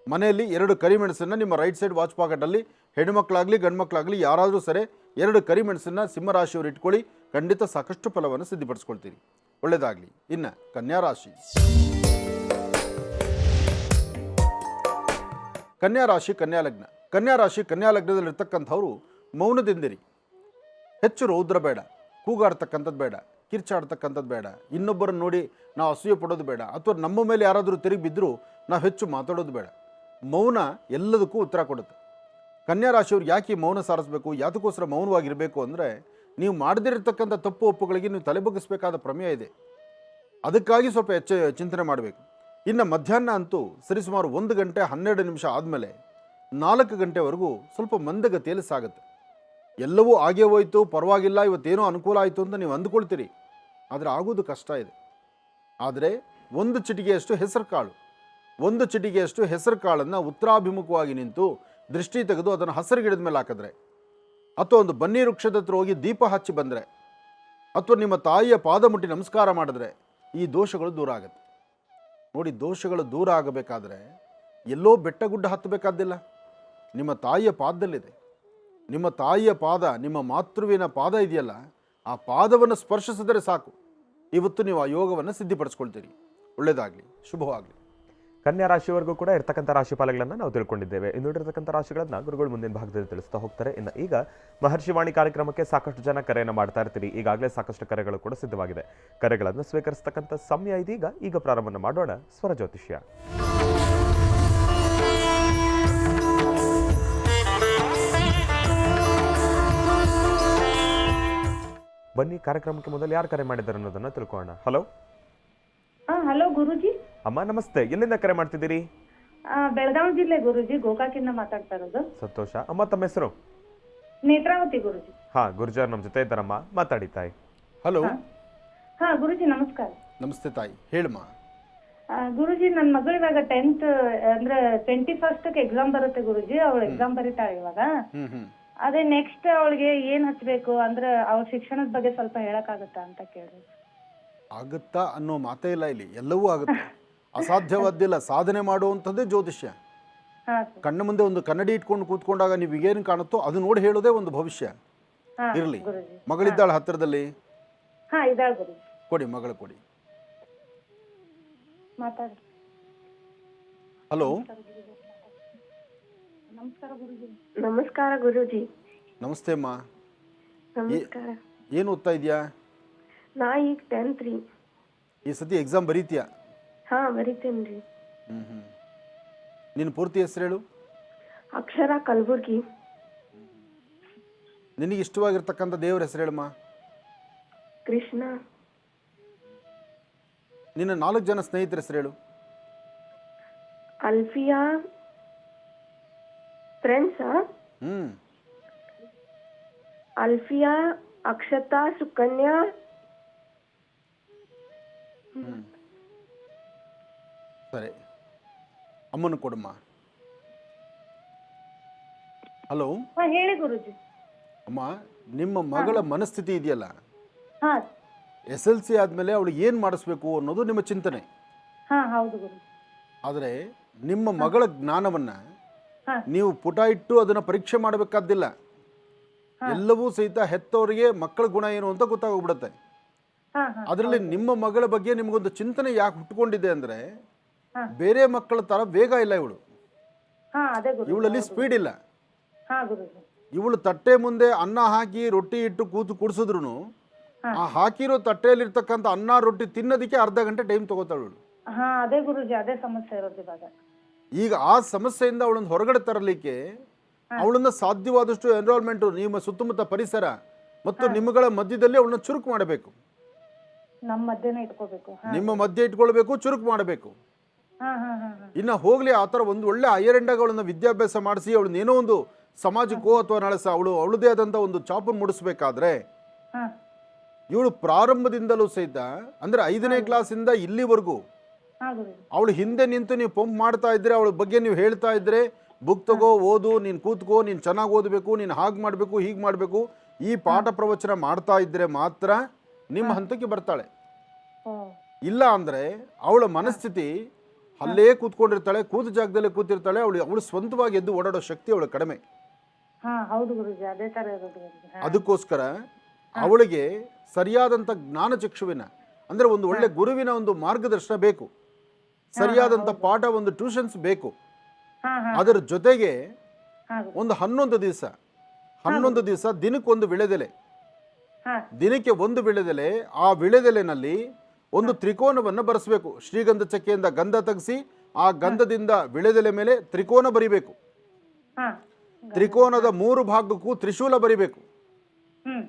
ಮನೆಯಲ್ಲಿ 2 ಕರಿಮೆಣಸನ್ನು ನಿಮ್ಮ ರೈಟ್ ಸೈಡ್ ವಾಚ್ ಪಾಕೆಟಲ್ಲಿ, ಹೆಣ್ಣುಮಕ್ಕಳಾಗಲಿ ಗಂಡು ಮಕ್ಕಳಾಗಲಿ ಯಾರಾದರೂ ಸರಿ 2 ಕರಿಮೆಣಸನ್ನು ಸಿಂಹರಾಶಿಯವರು ಇಟ್ಕೊಳ್ಳಿ, ಖಂಡಿತ ಸಾಕಷ್ಟು ಫಲವನ್ನು ಸಿದ್ಧಪಡಿಸ್ಕೊಳ್ತೀರಿ. ಒಳ್ಳೆಯದಾಗಲಿ. ಇನ್ನು ಕನ್ಯಾರಾಶಿ. ಕನ್ಯಾಲಗ್ನ. ಕನ್ಯಾಲಗ್ನದಲ್ಲಿರ್ತಕ್ಕಂಥವ್ರು ಮೌನದಿಂದಿರಿ. ಹೆಚ್ಚು ರೌದ್ರ ಬೇಡ, ಕೂಗಾಡ್ತಕ್ಕಂಥದ್ದು ಬೇಡ, ಕಿರ್ಚಾಡ್ತಕ್ಕಂಥದ್ದು ಬೇಡ, ಇನ್ನೊಬ್ಬರನ್ನು ನೋಡಿ ನಾವು ಅಸೂಯೆ ಪಡೋದು ಬೇಡ, ಅಥವಾ ನಮ್ಮ ಮೇಲೆ ಯಾರಾದರೂ ತಿರುಗಿ ಬಿದ್ದರೂ ನಾವು ಹೆಚ್ಚು ಮಾತಾಡೋದು ಬೇಡ. ಮೌನ ಎಲ್ಲದಕ್ಕೂ ಉತ್ತರ ಕೊಡುತ್ತೆ. ಕನ್ಯಾರಾಶಿಯವ್ರು ಯಾಕೆ ಮೌನ ಸಾರಿಸಬೇಕು, ಯಾತಕ್ಕೋಸ್ಕರ ಮೌನವಾಗಿರಬೇಕು ಅಂದರೆ, ನೀವು ಮಾಡದಿರತಕ್ಕಂಥ ತಪ್ಪು ಒಪ್ಪುಗಳಿಗೆ ನೀವು ತಲೆಬಗ್ಗಿಸಬೇಕಾದ ಪ್ರಮೇಯ ಇದೆ. ಅದಕ್ಕಾಗಿ ಸ್ವಲ್ಪ ಚಿಂತನೆ ಮಾಡಬೇಕು. ಇನ್ನು ಮಧ್ಯಾಹ್ನ ಅಂತೂ ಸರಿಸುಮಾರು 1 ಗಂಟೆ 12 ನಿಮಿಷ ಆದಮೇಲೆ 4 ಗಂಟೆವರೆಗೂ ಸ್ವಲ್ಪ ಮಂದಗತಿಯಲ್ಲಿ ಸಾಗುತ್ತೆ. ಎಲ್ಲವೂ ಆಗೇ ಹೋಯ್ತು, ಪರವಾಗಿಲ್ಲ, ಇವತ್ತೇನೋ ಅನುಕೂಲ ಆಯಿತು ಅಂತ ನೀವು ಅಂದುಕೊಳ್ತೀರಿ. ಆದರೆ ಆಗೋದು ಕಷ್ಟ ಇದೆ. ಆದರೆ ಒಂದು ಚಿಟಿಕೆಯಷ್ಟು ಹೆಸರು ಕಾಳನ್ನು ಉತ್ತರಾಭಿಮುಖವಾಗಿ ನಿಂತು ದೃಷ್ಟಿ ತೆಗೆದು ಅದನ್ನು ಹಸಿರು ಗಿಡದ ಮೇಲೆ ಹಾಕಿದ್ರೆ, ಅಥವಾ ಒಂದು ಬನ್ನಿ ವೃಕ್ಷದ ಹತ್ರ ಹೋಗಿ ದೀಪ ಹಚ್ಚಿ ಬಂದರೆ, ಅಥವಾ ನಿಮ್ಮ ತಾಯಿಯ ಪಾದ ಮುಟ್ಟಿ ನಮಸ್ಕಾರ ಮಾಡಿದ್ರೆ ಈ ದೋಷಗಳು ದೂರ ಆಗುತ್ತೆ. ನೋಡಿ, ದೋಷಗಳು ದೂರ ಆಗಬೇಕಾದ್ರೆ ಎಲ್ಲೋ ಬೆಟ್ಟ ಗುಡ್ಡ ಹತ್ತಬೇಕಾದ್ದಿಲ್ಲ, ನಿಮ್ಮ ತಾಯಿಯ ಪಾದದಲ್ಲಿದೆ. ನಿಮ್ಮ ತಾಯಿಯ ಪಾದ, ನಿಮ್ಮ ಮಾತೃವಿನ ಪಾದ ಇದೆಯಲ್ಲ, ಆ ಪಾದವನ್ನು ಸ್ಪರ್ಶಿಸಿದರೆ ಸಾಕು, ಇವತ್ತು ನೀವು ಆ ಯೋಗವನ್ನು ಸಿದ್ಧಿಪಡಿಸ್ಕೊಳ್ತೀರಿ. ಒಳ್ಳೆಯದಾಗಲಿ, ಶುಭವಾಗಲಿ. ಕನ್ಯಾ ರಾಶಿಯವರೆಗೂ ಕೂಡ ಇರ್ತಕ್ಕಂಥ ರಾಶಿ ಫಲಗಳನ್ನು ನಾವು ತಿಳ್ಕೊಂಡಿದ್ದೇವೆ. ಇನ್ನು ಇರತಕ್ಕಂಥ ರಾಶಿಗಳನ್ನು ಗುರುಗಳು ಮುಂದಿನ ಭಾಗದಲ್ಲಿ ತಿಳಿಸ್ತಾ ಹೋಗ್ತಾರೆ. ಇನ್ನು ಈಗ ಮಹರ್ಷಿವಾಣಿ ಕಾರ್ಯಕ್ರಮಕ್ಕೆ ಸಾಕಷ್ಟು ಜನ ಕರೆಯನ್ನು ಮಾಡ್ತಾ ಇರ್ತೀರಿ. ಈಗಾಗಲೇ ಸಾಕಷ್ಟು ಕರೆಗಳು ಕೂಡ ಸಿದ್ಧವಾಗಿದೆ. ಕರೆಗಳನ್ನು ಸ್ವೀಕರಿಸತಕ್ಕಂಥ ಸಮಯ ಇದೀಗ. ಈಗ ಪ್ರಾರಂಭ ಮಾಡೋಣ ಸ್ವರ ಜ್ಯೋತಿಷ್ಯ. ಬನ್ನಿ, ಕಾರ್ಯಕ್ರಮಕ್ಕೆ ಮೊದಲು ಯಾರು ಕರೆ ಮಾಡಿದ್ದಾರೆ ಅನ್ನೋದನ್ನ ತಿಳ್ಕೊಳ್ಳೋಣ. ಹಲೋ. ಹಲೋ ಗುರುಜಿ. ಅಮ್ಮ ನಮಸ್ತೆ, ಎಲ್ಲಿಂದ ಕರೆ ಮಾಡ್ತಿದ್ದೀರಿ? ಬೆಳಗಾವಿ ಜಿಲ್ಲೆ ಗುರುಜಿ, ಗೋಕಾಕಿಂದ ಮಾತಾಡ್ತಾ ಇರೋದು. ಸಂತೋಷ. ಅಮ್ಮ, ತಮ್ಮ ಹೆಸರು? ನೇತ್ರಾವತಿ ಗುರುಜಿ. ಹಾ, ಗುರುಜಾರ್ ನಮ್ಮ ಜೊತೆ ಇದ್ದಾರಮ್ಮ, ಮಾತಾಡಿ ತಾಯಿ. ಹಲೋ. ಹಾ ಗುರುಜಿ, ನಮಸ್ಕಾರ. ನಮಸ್ತೆ ತಾಯಿ, ಹೇಳಮ್ಮ. ಗುರುಜಿ, ನನ್ನ ಮಗಳು ಇವಾಗ 10th ಅಂದ್ರೆ 21st ಎಕ್ಸಾಮ್ ಬರುತ್ತೆ ಗುರುಜಿ. ಅವಳು ಎಕ್ಸಾಮ್ ಬರೀತಾಳೆ ಇವಾಗ. ಅದೇ ನೆಕ್ಸ್ಟ್ ಅವಳಿಗೆ ಏನ್ ಹಚ್ಬೇಕು ಅಂದ್ರೆ ಅವ್ರ ಶಿಕ್ಷಣದ ಬಗ್ಗೆ ಸ್ವಲ್ಪ ಹೇಳಕ್ಕಾಗತ್ತಾ ಅಂತ ಕೇಳಿದ್ರು. ಆಗುತ್ತಾ ಅನ್ನೋ ಮಾತೇ ಇಲ್ಲ ಇಲ್ಲಿ, ಎಲ್ಲವೂ ಆಗುತ್ತೆ. ಅಸಾಧ್ಯವಾದ್ದಿಲ್ಲ, ಸಾಧನೆ ಮಾಡುವಂಥದ್ದೇ ಜ್ಯೋತಿಷ್ಯ. ಕಣ್ಣ ಮುಂದೆ ಒಂದು ಕನ್ನಡಿ ಇಟ್ಕೊಂಡು ಕೂತ್ಕೊಂಡಾಗ ನೀವು ಏನು ಕಾಣುತ್ತೋ ಅದು ನೋಡಿ ಹೇಳೋದೇ ಒಂದು ಭವಿಷ್ಯ. ಇರಲಿ, ಮಗಳಿದ್ದಾಳ ಹತ್ತಿರದಲ್ಲಿ? ಕೊಡಿ, ಮಗಳು ಕೊಡಿ. ಹಲೋ. ನಮಸ್ಕಾರ ಗುರುಜಿ. ನಮಸ್ತೆ ಅಮ್ಮ. ನಮಸ್ಕಾರ. ಏನು ಓದ್ತಾ ಇದೆಯಾ? ನಾ ಈಗ 10th ರೀ. ಈ ಸತಿ ಎಕ್ಸಾಮ್ ಬರೀತೀಯಾ? ಹಾ, ಬರೀತೇನ್ರಿ. ನಿನ್ನ ಪೂರ್ತಿ ಹೆಸರು ಹೇಳು. ಅಕ್ಷರ, ಕಲಬುರ್ಗಿ. ನಿನಗೆ ಇಷ್ಟವಾಗಿರ್ತಕ್ಕಂಥ ದೇವರ ಹೆಸರು ಹೇಳಮ್ಮ. ಕೃಷ್ಣ. ನಿನ್ನ 4 ಜನ ಸ್ನೇಹಿತರ ಹೆಸರು ಹೇಳು. ಅಲ್ಫಿಯಾ. ಫ್ರೆಂಡ್ಸಾ? ಅಲ್ಫಿಯಾ, ಅಕ್ಷತಾ, ಸುಕನ್ಯಾ. ಸರಿ, ಅಮ್ಮನ ಕೊಡಮ್ಮ. ಹಲೋ. ಹೇಳಿ ಗುರುಜಿ. ಅಮ್ಮ, ನಿಮ್ಮ ಮಗಳ ಮನಸ್ಥಿತಿ ಇದೆಯಲ್ಲ, ಹಾ, SLC ಆದ್ಮೇಲೆ ಅವಳಿಗೆ ಏನು ಮಾಡಿಸ್ಬೇಕು ಅನ್ನೋದು ನಿಮ್ಮ ಚಿಂತನೆ. ಹೌದು ಗುರುಜಿ. ಆದರೆ ನಿಮ್ಮ ಮಗಳ ಜ್ಞಾನವನ್ನ ನೀವು ಪುಟ ಇಟ್ಟು ಅದನ್ನ ಪರೀಕ್ಷೆ ಮಾಡಬೇಕಾದ್ದಿಲ್ಲ. ಎಲ್ಲವೂ ಸಹಿತ ಹೆತ್ತವರಿಗೆ ಮಕ್ಕಳ ಗುಣ ಏನು ಅಂತ ಗೊತ್ತಾಗೋಗ್ಬಿಡುತ್ತೆ. ಹಾ ಹಾ ಅದರಲ್ಲಿ ನಿಮ್ಮ ಮಗಳ ಬಗ್ಗೆ ನಿಮಗೊಂದು ಚಿಂತನೆ ಯಾಕೆ ಹುಟ್ಟುಕೊಂಡಿದೆ ಅಂದರೆ ಹಾ. ಬೇರೆ ಮಕ್ಕಳ ಥರ ವೇಗ ಇಲ್ಲ ಇವಳು, ಹಾ ಅದೇ ಗುರುಜಿ. ಇವಳಲ್ಲಿ ಸ್ಪೀಡ್ ಇಲ್ಲ. ಹಾ ಗುರುಜಿ. ಇವಳು ತಟ್ಟೆ ಮುಂದೆ ಅನ್ನ ಹಾಕಿ ರೊಟ್ಟಿ ಇಟ್ಟು ಕೂತು ಕುಡಿಸಿದ್ರು ಆ ಹಾಕಿರೋ ತಟ್ಟೆಯಲ್ಲಿರ್ತಕ್ಕಂಥ ಅನ್ನ ರೊಟ್ಟಿ ತಿನ್ನೋದಕ್ಕೆ ಅರ್ಧ ಗಂಟೆ ಟೈಮ್ ತಗೋತಾಳು ಇವಳು. ಹಾ ಅದೇ ಗುರುಜಿ, ಅದೇ ಸಮಸ್ಯೆ ಇರೋದು ಇವಾಗ. ಈಗ ಆ ಸಮಸ್ಯೆಯಿಂದ ಅವಳನ್ನು ಹೊರಗಡೆ ತರಲಿಕ್ಕೆ ಅವಳನ್ನ ಸಾಧ್ಯವಾದಷ್ಟು ಎನ್ರೋಲ್ಮೆಂಟು, ನಿಮ್ಮ ಸುತ್ತಮುತ್ತ ಪರಿಸರ ಮತ್ತು ನಿಮ್ಮಗಳ ಮಧ್ಯದಲ್ಲಿ ಅವಳನ್ನ ಚುರುಕು ಮಾಡಬೇಕು. ನಮ್ಮ ಮಧ್ಯನೇ ಇಟ್ಕೋಬೇಕು. ನಿಮ್ಮ ಮಧ್ಯೆ ಇಟ್ಕೊಳ್ಬೇಕು, ಚುರುಕು ಮಾಡಬೇಕು. ಹಾ ಹಾ ಹಾ ಹಾ ಇನ್ನು ಹೋಗ್ಲಿ ಆ ಥರ ಒಂದು ಒಳ್ಳೆ ಹೈಯರ್ ಎಂಡಾಗ ಅವಳನ್ನ ವಿದ್ಯಾಭ್ಯಾಸ ಮಾಡಿಸಿ ಅವಳನ್ನ ಏನೋ ಒಂದು ಸಮಾಜಕ್ಕೋ ಅಥವಾ ನಾಳೆ ಅವಳದೇ ಆದಂಥ ಒಂದು ಚಾಪನ್ನು ಮೂಡಿಸ್ಬೇಕಾದ್ರೆ ಹಾ ಇವಳು ಪ್ರಾರಂಭದಿಂದಲೂ ಸಹಿತ ಅಂದರೆ 5ನೇ ಕ್ಲಾಸಿಂದ ಇಲ್ಲಿವರೆಗೂ ಹಾ ಗುರುಜಿ. ಅವಳು ಹಿಂದೆ ನಿಂತು ನೀವು ಪಂಪ್ ಮಾಡ್ತಾ ಇದ್ರೆ, ಅವಳ ಬಗ್ಗೆ ನೀವು ಹೇಳ್ತಾ ಇದ್ರೆ, ಬುಕ್ ತಗೋ ಓದು, ನೀನು ಕೂತ್ಕೋ, ನೀನು ಚೆನ್ನಾಗಿ ಓದಬೇಕು, ನೀನು ಹಾಗೆ ಮಾಡಬೇಕು ಹೀಗೆ ಮಾಡಬೇಕು, ಈ ಪಾಠ ಪ್ರವಚನ ಮಾಡ್ತಾ ಇದ್ರೆ ಮಾತ್ರ ನಿಮ್ಮ ಹಂತಕ್ಕೆ ಬರ್ತಾಳೆ. ಓ ಇಲ್ಲ ಅಂದರೆ ಅವಳ ಮನಸ್ಥಿತಿ ಅಲ್ಲೇ ಕೂತ್ಕೊಂಡಿರ್ತಾಳೆ, ಕೂತ ಜಾಗದಲ್ಲೇ ಕೂತಿರ್ತಾಳೆ. ಅವಳು ಸ್ವಂತವಾಗಿ ಎದ್ದು ಓಡಾಡೋ ಶಕ್ತಿ ಅವಳ ಕಡಿಮೆ. ಹಾ ಹೌದು ಗುರುಜಿ, ಅದೇ ತರ ಇರೋದು ಗುರುಜಿ. ಹಾ ಅದಕ್ಕೋಸ್ಕರ ಅವಳಿಗೆ ಸರಿಯಾದಂಥ ಜ್ಞಾನಚಕ್ಷುವಿನ ಅಂದರೆ ಒಂದು ಒಳ್ಳೆ ಗುರುವಿನ ಒಂದು ಮಾರ್ಗದರ್ಶನ ಬೇಕು, ಸರಿಯಾದಂಥ ಪಾಠ, ಒಂದು ಟ್ಯೂಷನ್ಸ್ ಬೇಕು. ಹಾ ಹಾ ಅದರ ಜೊತೆಗೆ ಹಾ ಒಂದು 11 ದಿವಸ ದಿನಕ್ಕೊಂದು ವಿಳೆದೆಲೆ, ಹಾ ದಿನಕ್ಕೆ ಒಂದು ವಿಳೆದೆಲೆ, ಆ ವಿಳೆದೆಲೆನಲ್ಲಿ ಒಂದು ತ್ರಿಕೋನವನ್ನು ಬರೆಸಬೇಕು. ಶ್ರೀಗಂಧ ಚಕ್ಕೆಯಿಂದ ಗಂಧ ತೆಗೆಸಿ ಆ ಗಂಧದಿಂದ ವಿಳೆದೆಲೆ ಮೇಲೆ ತ್ರಿಕೋನ ಬರಿಬೇಕು. ಹಾ ತ್ರಿಕೋನದ 3 ಭಾಗಕ್ಕೂ ತ್ರಿಶೂಲ ಬರಿಬೇಕು. ಹ್ಮ್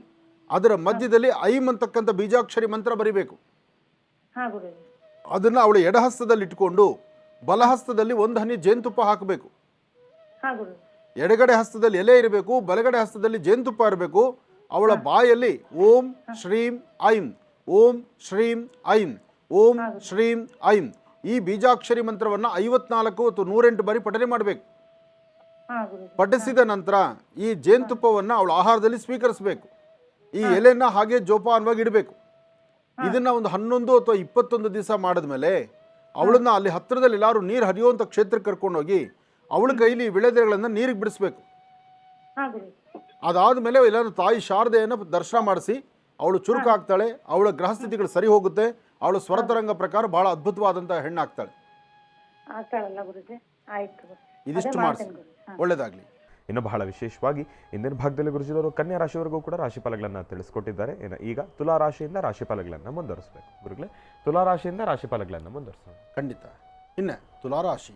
ಅದರ ಮಧ್ಯದಲ್ಲಿ ಐಂ ಅಂತಕ್ಕಂಥ ಬೀಜಾಕ್ಷರಿ ಮಂತ್ರ ಬರಿಬೇಕು. ಹಾ ಗುರುಜಿ. ಅದನ್ನು ಅವಳು ಎಡಹಸ್ತದಲ್ಲಿ ಇಟ್ಕೊಂಡು ಬಲಹಸ್ತದಲ್ಲಿ 1 ಹನಿ ಜೇನುತುಪ್ಪ ಹಾಕಬೇಕು. ಹಾ ಗುರುಜಿ. ಎಡಗಡೆ ಹಸ್ತದಲ್ಲಿ ಎಲೆ ಇರಬೇಕು, ಬಲಗಡೆ ಹಸ್ತದಲ್ಲಿ ಜೇನುತುಪ್ಪ ಇರಬೇಕು. ಅವಳ ಬಾಯಲ್ಲಿ ಓಂ ಶ್ರೀಂ ಐಂ, ಓಂ ಶ್ರೀಂ ಐಂ, ಓಂ ಶ್ರೀಂ ಐಂ ಈ ಬೀಜಾಕ್ಷರಿ ಮಂತ್ರವನ್ನು 54 ಅಥವಾ 108 ಬಾರಿ ಪಠನೆ ಮಾಡಬೇಕು. ಹಾ ಗುರುಜಿ. ಪಠಿಸಿದ ನಂತರ ಈ ಜೇನುತುಪ್ಪವನ್ನು ಅವಳ ಆಹಾರದಲ್ಲಿ ಸ್ವೀಕರಿಸಬೇಕು. ಈ ಎಲೆನ ಹಾಗೆ ಜೋಪಾನವಾಗಿ ಇಡಬೇಕು. ಇದನ್ನ ಒಂದು 11 ಅಥವಾ 21 ದಿವಸ ಮಾಡಿದ್ಮೇಲೆ ಅವಳನ್ನ ಅಲ್ಲಿ ಹತ್ತಿರದಲ್ಲಿ ಎಲ್ಲರೂ ನೀರು ಹರಿಯುವಂಥ ಕ್ಷೇತ್ರಕ್ಕೆ ಕರ್ಕೊಂಡೋಗಿ ಅವಳ ಕೈಲಿ ವಿಳೆದೆಗಳನ್ನು ನೀರಿಗೆ ಬಿಡಿಸ್ಬೇಕು. ಹಾ ಗುರುಜಿ. ಅದಾದಮೇಲೆ ಎಲ್ಲರೂ ತಾಯಿ ಶಾರದೆಯನ್ನು ದರ್ಶನ ಮಾಡಿಸಿ ಅವಳು ಚುರುಕಾಗ್ತಾಳೆ, ಅವಳ ಗ್ರಹಸ್ಥಿತಿಗಳು ಸರಿ ಹೋಗುತ್ತೆ, ಅವಳ ಸ್ವರತರಂಗ ಪ್ರಕಾರ ಬಹಳ ಅದ್ಭುತವಾದಂಥ ಹೆಣ್ಣಾಗ್ತಾಳೆ. ಆಗ್ತಾಳಲ್ಲ ಗುರುಜಿ? ಆಯ್ತು ಗುರುಜಿ. ಇದಿಷ್ಟು ಮಾಡಿಸಿ, ಒಳ್ಳೆಯದಾಗಲಿ. ಇನ್ನು ಬಹಳ ವಿಶೇಷವಾಗಿ ಇಂದಿನ ಭಾಗದಲ್ಲಿ ಗುರುಜಿಯವರು ಕನ್ಯಾ ರಾಶಿಯವರೆಗೂ ಕೂಡ ರಾಶಿಫಲಗಳನ್ನು ತಿಳಿಸ್ಕೊಟ್ಟಿದ್ದಾರೆ. ಈಗ ತುಲಾ ರಾಶಿಯಿಂದ ರಾಶಿಫಲಗಳನ್ನು ಮುಂದುವರಿಸಬೇಕು. ಗುರುಗಳೇ, ತುಲಾ ರಾಶಿಯಿಂದ ರಾಶಿಫಲಗಳನ್ನು ಮುಂದುವರಿಸೋಣ. ಖಂಡಿತ. ಇನ್ನು ತುಲಾರಾಶಿ,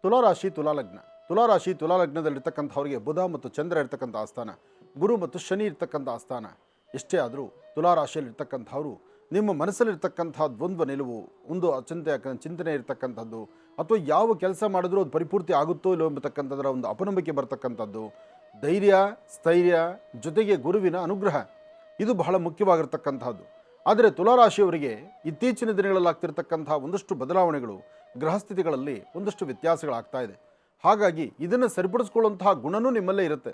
ತುಲಾರಾಶಿ ತುಲಾಲಗ್ನ. ತುಲಾರಾಶಿ ತುಲಾಲಗ್ನದಲ್ಲಿರ್ತಕ್ಕಂಥವ್ರಿಗೆ ಬುಧ ಮತ್ತು ಚಂದ್ರ ಇರ್ತಕ್ಕಂಥ ಆಸ್ಥಾನ, ಗುರು ಮತ್ತು ಶನಿ ಇರ್ತಕ್ಕಂಥ ಆಸ್ಥಾನ. ಎಷ್ಟೇ ಆದರೂ ತುಲಾರಾಶಿಯಲ್ಲಿರ್ತಕ್ಕಂಥವ್ರು ನಿಮ್ಮ ಮನಸ್ಸಲ್ಲಿರ್ತಕ್ಕಂಥ ದ್ವಂದ್ವ ನಿಲುವು, ಒಂದು ಚಿಂತನೆ ಇರ್ತಕ್ಕಂಥದ್ದು, ಅಥವಾ ಯಾವ ಕೆಲಸ ಮಾಡಿದ್ರೂ ಅದು ಪರಿಪೂರ್ತಿ ಆಗುತ್ತೋ ಇಲ್ಲೋ ಎಂಬತಕ್ಕಂಥದ್ರ ಒಂದು ಅಪನಂಬಿಕೆ ಬರ್ತಕ್ಕಂಥದ್ದು, ಧೈರ್ಯ ಸ್ಥೈರ್ಯ ಜೊತೆಗೆ ಗುರುವಿನ ಅನುಗ್ರಹ, ಇದು ಬಹಳ ಮುಖ್ಯವಾಗಿರ್ತಕ್ಕಂಥದ್ದು. ಆದರೆ ತುಲಾರಾಶಿಯವರಿಗೆ ಇತ್ತೀಚಿನ ದಿನಗಳಲ್ಲಿ ಆಗ್ತಿರ್ತಕ್ಕಂಥ ಒಂದಷ್ಟು ಬದಲಾವಣೆಗಳು, ಗ್ರಹಸ್ಥಿತಿಗಳಲ್ಲಿ ಒಂದಷ್ಟು ವ್ಯತ್ಯಾಸಗಳಾಗ್ತಾ ಇದೆ. ಹಾಗಾಗಿ ಇದನ್ನು ಸರಿಪಡಿಸ್ಕೊಳ್ಳುವಂತಹ ಗುಣನೂ ನಿಮ್ಮಲ್ಲೇ ಇರುತ್ತೆ.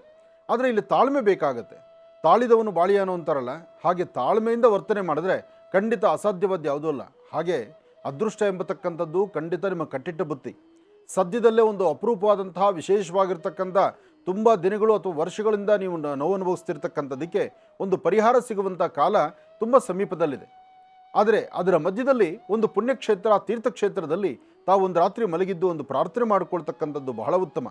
ಆದರೆ ಇಲ್ಲಿ ತಾಳ್ಮೆ ಬೇಕಾಗತ್ತೆ. ತಾಳಿದವನು ಬಾಳಿಯಾನು ಅಂತಾರಲ್ಲ, ಹಾಗೆ ತಾಳ್ಮೆಯಿಂದ ವರ್ತನೆ ಮಾಡಿದ್ರೆ ಖಂಡಿತ ಅಸಾಧ್ಯವಾದ ಯಾವುದೂ ಅಲ್ಲ. ಹಾಗೆ ಅದೃಷ್ಟ ಎಂಬತಕ್ಕಂಥದ್ದು ಖಂಡಿತ ನಿಮ್ಮ ಕಟ್ಟಿಟ್ಟ ಬುತ್ತಿ. ಸದ್ಯದಲ್ಲೇ ಒಂದು ಅಪರೂಪವಾದಂತಹ ವಿಶೇಷವಾಗಿರ್ತಕ್ಕಂಥ ತುಂಬ ದಿನಗಳು ಅಥವಾ ವರ್ಷಗಳಿಂದ ನೀವು ನೋವು ಅನುಭವಿಸ್ತಿರ್ತಕ್ಕಂಥದ್ದಕ್ಕೆ ಒಂದು ಪರಿಹಾರ ಸಿಗುವಂಥ ಕಾಲ ತುಂಬ ಸಮೀಪದಲ್ಲಿದೆ. ಆದರೆ ಅದರ ಮಧ್ಯದಲ್ಲಿ ಒಂದು ಪುಣ್ಯಕ್ಷೇತ್ರ, ತೀರ್ಥಕ್ಷೇತ್ರದಲ್ಲಿ ತಾವು ಒಂದು ರಾತ್ರಿ ಮಲಗಿದ್ದು ಒಂದು ಪ್ರಾರ್ಥನೆ ಮಾಡಿಕೊಳ್ತಕ್ಕಂಥದ್ದು ಬಹಳ ಉತ್ತಮ.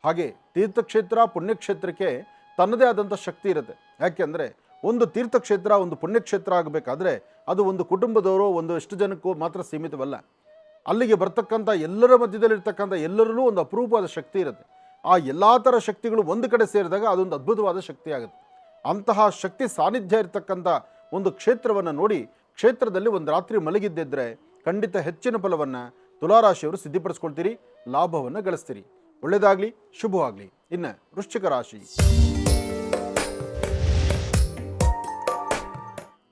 ಹಾಗೆ ತೀರ್ಥಕ್ಷೇತ್ರ ಪುಣ್ಯಕ್ಷೇತ್ರಕ್ಕೆ ತನ್ನದೇ ಆದಂಥ ಶಕ್ತಿ ಇರುತ್ತೆ. ಯಾಕೆಂದರೆ ಒಂದು ತೀರ್ಥಕ್ಷೇತ್ರ ಒಂದು ಪುಣ್ಯಕ್ಷೇತ್ರ ಆಗಬೇಕಾದ್ರೆ ಅದು ಒಂದು ಕುಟುಂಬದವರು ಒಂದು ಎಷ್ಟು ಜನಕ್ಕೂ ಮಾತ್ರ ಸೀಮಿತವಲ್ಲ. ಅಲ್ಲಿಗೆ ಬರ್ತಕ್ಕಂಥ ಎಲ್ಲರ ಮಧ್ಯದಲ್ಲಿರ್ತಕ್ಕಂಥ ಎಲ್ಲರಲ್ಲೂ ಒಂದು ಅಪರೂಪವಾದ ಶಕ್ತಿ ಇರುತ್ತೆ. ಆ ಎಲ್ಲ ಥರ ಶಕ್ತಿಗಳು ಒಂದು ಕಡೆ ಸೇರಿದಾಗ ಅದೊಂದು ಅದ್ಭುತವಾದ ಶಕ್ತಿ ಆಗುತ್ತೆ. ಅಂತಹ ಶಕ್ತಿ ಸಾನ್ನಿಧ್ಯ ಇರತಕ್ಕಂಥ ಒಂದು ಕ್ಷೇತ್ರವನ್ನು ನೋಡಿ ಕ್ಷೇತ್ರದಲ್ಲಿ ಒಂದು ರಾತ್ರಿ ಮಲಗಿದ್ದಿದ್ದರೆ ಖಂಡಿತ ಹೆಚ್ಚಿನ ಫಲವನ್ನು ತುಲಾರಾಶಿಯವರು ಸಿದ್ಧಿಪಡಿಸ್ಕೊಳ್ತೀರಿ, ಲಾಭವನ್ನು ಗಳಿಸ್ತೀರಿ. ಒಳ್ಳೆಯದಾಗಲಿ, ಶುಭವಾಗಲಿ. ಇನ್ನು ವೃಶ್ಚಿಕ ರಾಶಿ,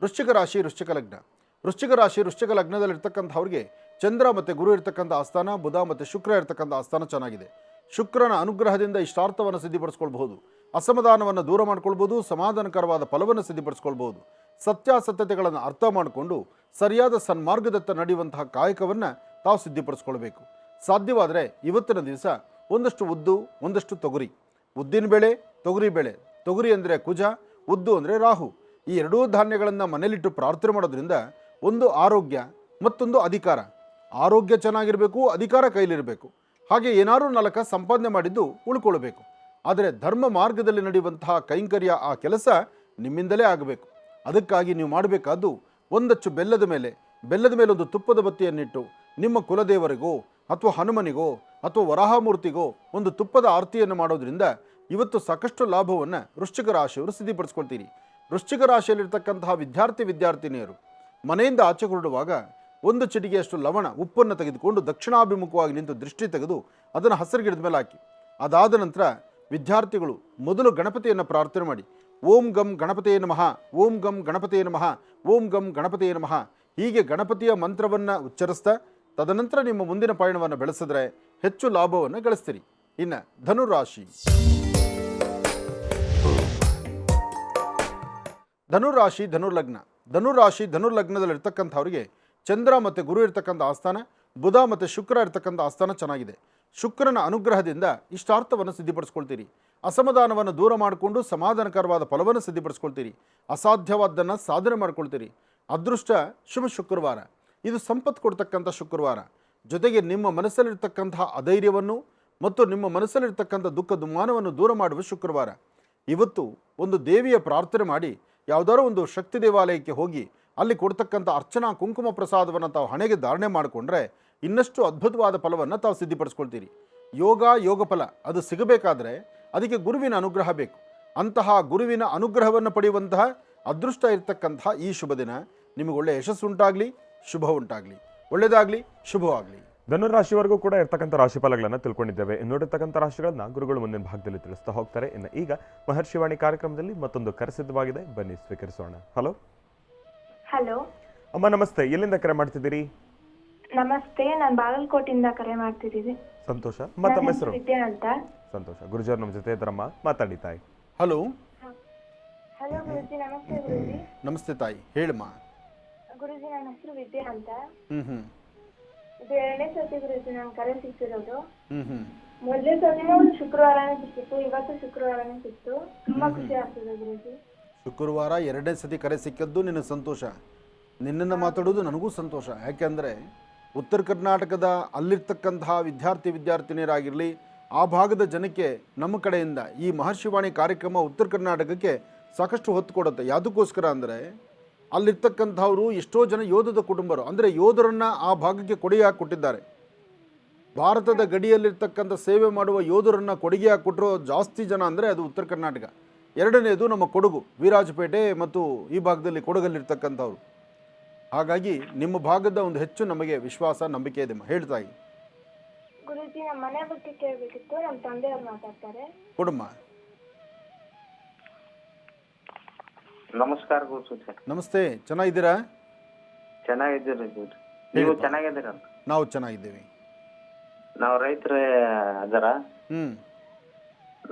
ವೃಶ್ಚಿಕ ರಾಶಿ ವೃಶ್ಚಿಕ ಲಗ್ನ. ವೃಶ್ಚಿಕ ರಾಶಿ ವೃಶ್ಚಿಕ ಲಗ್ನದಲ್ಲಿರ್ತಕ್ಕಂಥವ್ರಿಗೆ ಚಂದ್ರ ಮತ್ತು ಗುರು ಇರ್ತಕ್ಕಂಥ ಆಸ್ಥಾನ, ಬುಧ ಮತ್ತು ಶುಕ್ರ ಇರ್ತಕ್ಕಂಥ ಆಸ್ಥಾನ ಚೆನ್ನಾಗಿದೆ. ಶುಕ್ರನ ಅನುಗ್ರಹದಿಂದ ಇಷ್ಟಾರ್ಥವನ್ನು ಸಿದ್ಧಿಪಡಿಸ್ಕೊಳ್ಬಹುದು, ಅಸಮಾಧಾನವನ್ನು ದೂರ ಮಾಡ್ಕೊಳ್ಬೋದು, ಸಮಾಧಾನಕರವಾದ ಫಲವನ್ನು ಸಿದ್ಧಿಪಡಿಸ್ಕೊಳ್ಬೋದು. ಸತ್ಯಾಸತ್ಯತೆಗಳನ್ನು ಅರ್ಥ ಮಾಡಿಕೊಂಡು ಸರಿಯಾದ ಸನ್ಮಾರ್ಗದತ್ತ ನಡೆಯುವಂತಹ ಕಾಯಕವನ್ನು ತಾವು ಸಿದ್ಧಿಪಡಿಸ್ಕೊಳ್ಬೇಕು. ಸಾಧ್ಯವಾದರೆ ಇವತ್ತಿನ ದಿವಸ ಒಂದಷ್ಟು ಉದ್ದು, ಒಂದಷ್ಟು ತೊಗರಿ, ಉದ್ದಿನ ಬೇಳೆ, ತೊಗರಿ ಬೇಳೆ ತೊಗರಿ ಅಂದರೆ ಕುಜ, ಉದ್ದು ಅಂದರೆ ರಾಹು. ಈ ಎರಡೂ ಧಾನ್ಯಗಳನ್ನು ಮನೇಲಿಟ್ಟು ಪ್ರಾರ್ಥನೆ ಮಾಡೋದ್ರಿಂದ ಒಂದು ಆರೋಗ್ಯ, ಮತ್ತೊಂದು ಅಧಿಕಾರ. ಆರೋಗ್ಯ ಚೆನ್ನಾಗಿರಬೇಕು, ಅಧಿಕಾರ ಕೈಲಿರಬೇಕು. ಹಾಗೆ ಏನಾದರೂ 4 ಸಂಪಾದನೆ ಮಾಡಿದ್ದು ಉಳ್ಕೊಳ್ಬೇಕು. ಆದರೆ ಧರ್ಮ ಮಾರ್ಗದಲ್ಲಿ ನಡೆಯುವಂತಹ ಕೈಂಕರ್ಯ, ಆ ಕೆಲಸ ನಿಮ್ಮಿಂದಲೇ ಆಗಬೇಕು. ಅದಕ್ಕಾಗಿ ನೀವು ಮಾಡಬೇಕಾದ್ದು ಒಂದಚ್ಚು ಬೆಲ್ಲದ ಮೇಲೆ ಒಂದು ತುಪ್ಪದ ಬತ್ತಿಯನ್ನಿಟ್ಟು ನಿಮ್ಮ ಕುಲದೇವರಿಗೋ ಅಥವಾ ಹನುಮನಿಗೋ ಅಥವಾ ವರಾಹಮೂರ್ತಿಗೋ ಒಂದು ತುಪ್ಪದ ಆರತಿಯನ್ನು ಮಾಡೋದ್ರಿಂದ ಇವತ್ತು ಸಾಕಷ್ಟು ಲಾಭವನ್ನು ವೃಶ್ಚಿಕ ರಾಶಿಯವರು ಸಿದ್ಧಿಪಡಿಸ್ಕೊಳ್ತೀರಿ. ವೃಶ್ಚಿಕ ರಾಶಿಯಲ್ಲಿರ್ತಕ್ಕಂತಹ ವಿದ್ಯಾರ್ಥಿನಿಯರು ಮನೆಯಿಂದ ಆಚೆ ಹೊರಡುವಾಗ ಒಂದು ಚಿಟಿಗೆಯಷ್ಟು ಲವಣ ಉಪ್ಪನ್ನು ತೆಗೆದುಕೊಂಡು ದಕ್ಷಿಣಾಭಿಮುಖವಾಗಿ ನಿಂತು ದೃಷ್ಟಿ ತೆಗೆದು ಅದನ್ನು ಹಸಿರು ಗಿಡದ ಮೇಲೆ ಹಾಕಿ. ಅದಾದ ನಂತರ ವಿದ್ಯಾರ್ಥಿಗಳು ಮೊದಲು ಗಣಪತಿಯನ್ನು ಪ್ರಾರ್ಥನೆ ಮಾಡಿ, ಓಂ ಗಂ ಗಣಪತಿಯೇ ನಮಃ, ಓಂ ಗಂ ಗಣಪತಿಯೇ ನಮಃ, ಓಂ ಗಂ ಗಣಪತಿಯೇ ನಮಃ, ಹೀಗೆ ಗಣಪತಿಯ ಮಂತ್ರವನ್ನು ಉಚ್ಚರಿಸ್ತಾ ತದನಂತರ ನಿಮ್ಮ ಮುಂದಿನ ಪಯಣವನ್ನು ಬೆಳೆಸಿದ್ರೆ ಹೆಚ್ಚು ಲಾಭವನ್ನು ಗಳಿಸ್ತೀರಿ. ಇನ್ನು ಧನುರಾಶಿ. ಧನುರ್ಲಗ್ನದಲ್ಲಿರ್ತಕ್ಕಂಥವ್ರಿಗೆ ಚಂದ್ರ ಮತ್ತು ಗುರು ಇರ್ತಕ್ಕಂಥ ಆಸ್ಥಾನ, ಬುಧ ಮತ್ತು ಶುಕ್ರ ಇರ್ತಕ್ಕಂಥ ಆಸ್ಥಾನ ಚೆನ್ನಾಗಿದೆ. ಶುಕ್ರನ ಅನುಗ್ರಹದಿಂದ ಇಷ್ಟಾರ್ಥವನ್ನು ಸಿದ್ಧಿಪಡಿಸ್ಕೊಳ್ತೀರಿ. ಅಸಮಾಧಾನವನ್ನು ದೂರ ಮಾಡಿಕೊಂಡು ಸಮಾಧಾನಕರವಾದ ಫಲವನ್ನು ಸಿದ್ಧಿಪಡಿಸ್ಕೊಳ್ತೀರಿ. ಅಸಾಧ್ಯವಾದ್ದನ್ನು ಸಾಧನೆ ಮಾಡ್ಕೊಳ್ತೀರಿ. ಅದೃಷ್ಟ ಶುಭ ಶುಕ್ರವಾರ. ಇದು ಸಂಪತ್ತು ಕೊಡ್ತಕ್ಕಂಥ ಶುಕ್ರವಾರ. ಜೊತೆಗೆ ನಿಮ್ಮ ಮನಸ್ಸಲ್ಲಿರ್ತಕ್ಕಂತಹ ಅಧೈರ್ಯವನ್ನು ಮತ್ತು ನಿಮ್ಮ ಮನಸ್ಸಲ್ಲಿರ್ತಕ್ಕಂಥ ದುಃಖ ದುಮ್ಮಾನವನ್ನು ದೂರ ಮಾಡುವ ಶುಕ್ರವಾರ. ಇವತ್ತು ಒಂದು ದೇವಿಯ ಪ್ರಾರ್ಥನೆ ಮಾಡಿ ಯಾವುದಾದ್ರೂ ಒಂದು ಶಕ್ತಿ ದೇವಾಲಯಕ್ಕೆ ಹೋಗಿ ಅಲ್ಲಿ ಕೊಡ್ತಕ್ಕಂಥ ಅರ್ಚನಾ ಕುಂಕುಮ ಪ್ರಸಾದವನ್ನು ತಾವು ಹಣೆಗೆ ಧಾರಣೆ ಮಾಡಿಕೊಂಡ್ರೆ ಇನ್ನಷ್ಟು ಅದ್ಭುತವಾದ ಫಲವನ್ನು ತಾವು ಸಿದ್ಧಿಪಡಿಸ್ಕೊಳ್ತೀರಿ. ಯೋಗ ಫಲ ಅದು ಸಿಗಬೇಕಾದ್ರೆ ಅದಕ್ಕೆ ಗುರುವಿನ ಅನುಗ್ರಹ ಬೇಕು. ಅಂತಹ ಗುರುವಿನ ಅನುಗ್ರಹವನ್ನು ಪಡೆಯುವಂತಹ ಅದೃಷ್ಟ ಇರತಕ್ಕಂತಹ ಈ ಶುಭ ದಿನ ನಿಮಗೆ ಒಳ್ಳೆಯ ಯಶಸ್ಸು ಉಂಟಾಗಲಿ, ಶುಭ ಉಂಟಾಗಲಿ, ಒಳ್ಳೆಯದಾಗಲಿ, ಶುಭವಾಗಲಿ. ಧನುರಾಶಿವರೆಗೂ ಕೂಡ ಇರ್ತಕ್ಕಂಥ ರಾಶಿಫಲಗಳನ್ನು ತಿಳ್ಕೊಂಡಿದ್ದೇವೆ. ಇನ್ನುಳಿರ್ತಕ್ಕಂಥ ರಾಶಿಗಳನ್ನ ಗುರುಗಳು ಮುಂದಿನ ಭಾಗದಲ್ಲಿ ತಿಳಿಸ್ತಾ ಹೋಗ್ತಾರೆ. ಇನ್ನು ಈಗ ಮಹರ್ಷಿವಾಣಿ ಕಾರ್ಯಕ್ರಮದಲ್ಲಿ ಮತ್ತೊಂದು ಕರೆಸಿದ್ಧವಾಗಿದೆ, ಬನ್ನಿ ಸ್ವೀಕರಿಸೋಣ. ಹಲೋ ಹಲೋ ಅಮ್ಮ, ನಮಸ್ತೆ. ಎಲ್ಲಿಂದ ಕರೆ ಮಾಡ್ತಿದ್ದೀರಿ? ನಮಸ್ತೆ, ನಾನು ಬಾಗಲಕೋಟೆಯಿಂದ ಕರೆ ಮಾಡ್ತಿದ್ದೀನಿ. ಸಂತೋಷ. ಮತ್ತೆ ನಮ್ಮ ಹೆಸರು? ವಿದ್ಯಾ ಅಂತ. ಸಂತೋಷ. ಗುರುಜರ್ ನಮ್ಮ ಜೊತೆ ಇದ್ರಮ್ಮ, ಮಾತಾಡಿ ತಾಯಿ. ಹಲೋ. ಹಲೋ ಗುರುಜಿ, ನಮಸ್ತೆ ಗುರುಜಿ. ನಮಸ್ತೆ ತಾಯಿ, ಹೇಳಮ್ಮ. ಗುರುಜಿ, ನನ್ನ ಹೆಸರು ವಿದ್ಯಾ ಅಂತ. ಇದು 2ನೇ ಸತಿ ಗುರುಜಿ ನಾನು ಕರೆ ಸಿಗ್ತಿರೋದು. ಹ್ಮ್ ಮೊದಲನೇ ಸತಿನೂ ಶುಕ್ರವಾರನೇ ಸಿಕ್ಕಿತ್ತು, ಇವತ್ತು ಶುಕ್ರವಾರನೇ ಸಿಕ್ತು. ತುಂಬಾ ಖುಷಿ ಆಗ್ತದೆ ಗುರುಜಿ. ಶುಕ್ರವಾರ 2ನೇ ಸತಿ ಕರೆ ಸಿಕ್ಕದ್ದು ನಿನಗೆ ಸಂತೋಷ. ನಿನ್ನನ್ನು ಮಾತಾಡೋದು ನನಗೂ ಸಂತೋಷ. ಯಾಕೆಂದರೆ ಉತ್ತರ ಕರ್ನಾಟಕದ ಅಲ್ಲಿರ್ತಕ್ಕಂತಹ ವಿದ್ಯಾರ್ಥಿನಿಯರಾಗಿರಲಿ, ಆ ಭಾಗದ ಜನಕ್ಕೆ ನಮ್ಮ ಕಡೆಯಿಂದ ಈ ಮಹರ್ಷಿವಾಣಿ ಕಾರ್ಯಕ್ರಮ ಉತ್ತರ ಕರ್ನಾಟಕಕ್ಕೆ ಸಾಕಷ್ಟು ಹೊತ್ತು ಕೊಡುತ್ತೆ. ಯಾವುದಕ್ಕೋಸ್ಕರ ಅಂದರೆ ಅಲ್ಲಿರ್ತಕ್ಕಂಥವರು ಎಷ್ಟೋ ಜನ ಯೋಧದ ಕುಟುಂಬರು, ಅಂದರೆ ಯೋಧರನ್ನು ಆ ಭಾಗಕ್ಕೆ ಕೊಡುಗೆಯಾಗಿ ಕೊಟ್ಟಿದ್ದಾರೆ. ಭಾರತದ ಗಡಿಯಲ್ಲಿರ್ತಕ್ಕಂಥ ಸೇವೆ ಮಾಡುವ ಯೋಧರನ್ನು ಕೊಡುಗೆಯಾಗಿ ಕೊಟ್ಟಿರೋ ಜಾಸ್ತಿ ಜನ ಅಂದರೆ ಅದು ಉತ್ತರ ಕರ್ನಾಟಕ. 2ನೇದು ನಮ್ಮ ಕೊಡಗು, ವೀರಾಜಪೇಟೆ ಮತ್ತು ಈ ಭಾಗದಲ್ಲಿ ಕೊಡಗಲ್ಲಿರ್ತಕ್ಕಂಥವ್ರು. ಹಾಗಾಗಿ ನಿಮ್ಮ ಭಾಗದ ಒಂದು ಹೆಚ್ಚು ನಮಗೆ ವಿಶ್ವಾಸ, ನಂಬಿಕೆ ಇದೆ. ಹೇಳ್ತಾಯಿ. ಗುರುಜಿ, ನಮ್ಮ ಮನೆ ಬಗ್ಗೆ ಕೇಳಬೇಕಿತ್ತು. ನಮ್ಮ ತಂದೆಯವ್ರು ಮಾತಾಡ್ತಾರೆ. ಕೊಡಮ್ಮ. ನಮಸ್ಕಾರ ಗುರು. ನಮಸ್ತೆ, ಚೆನ್ನಾಗಿದ್ದೀರಾ? ಚೆನ್ನಾಗಿದ್ದೀರಿ ಗುರು. ನೀವು ಚೆನ್ನಾಗಿದ್ದೀರ? ನಾವು ಚೆನ್ನಾಗಿದ್ದೇವೆ. ನಾವು ರೈತರ ಅದರ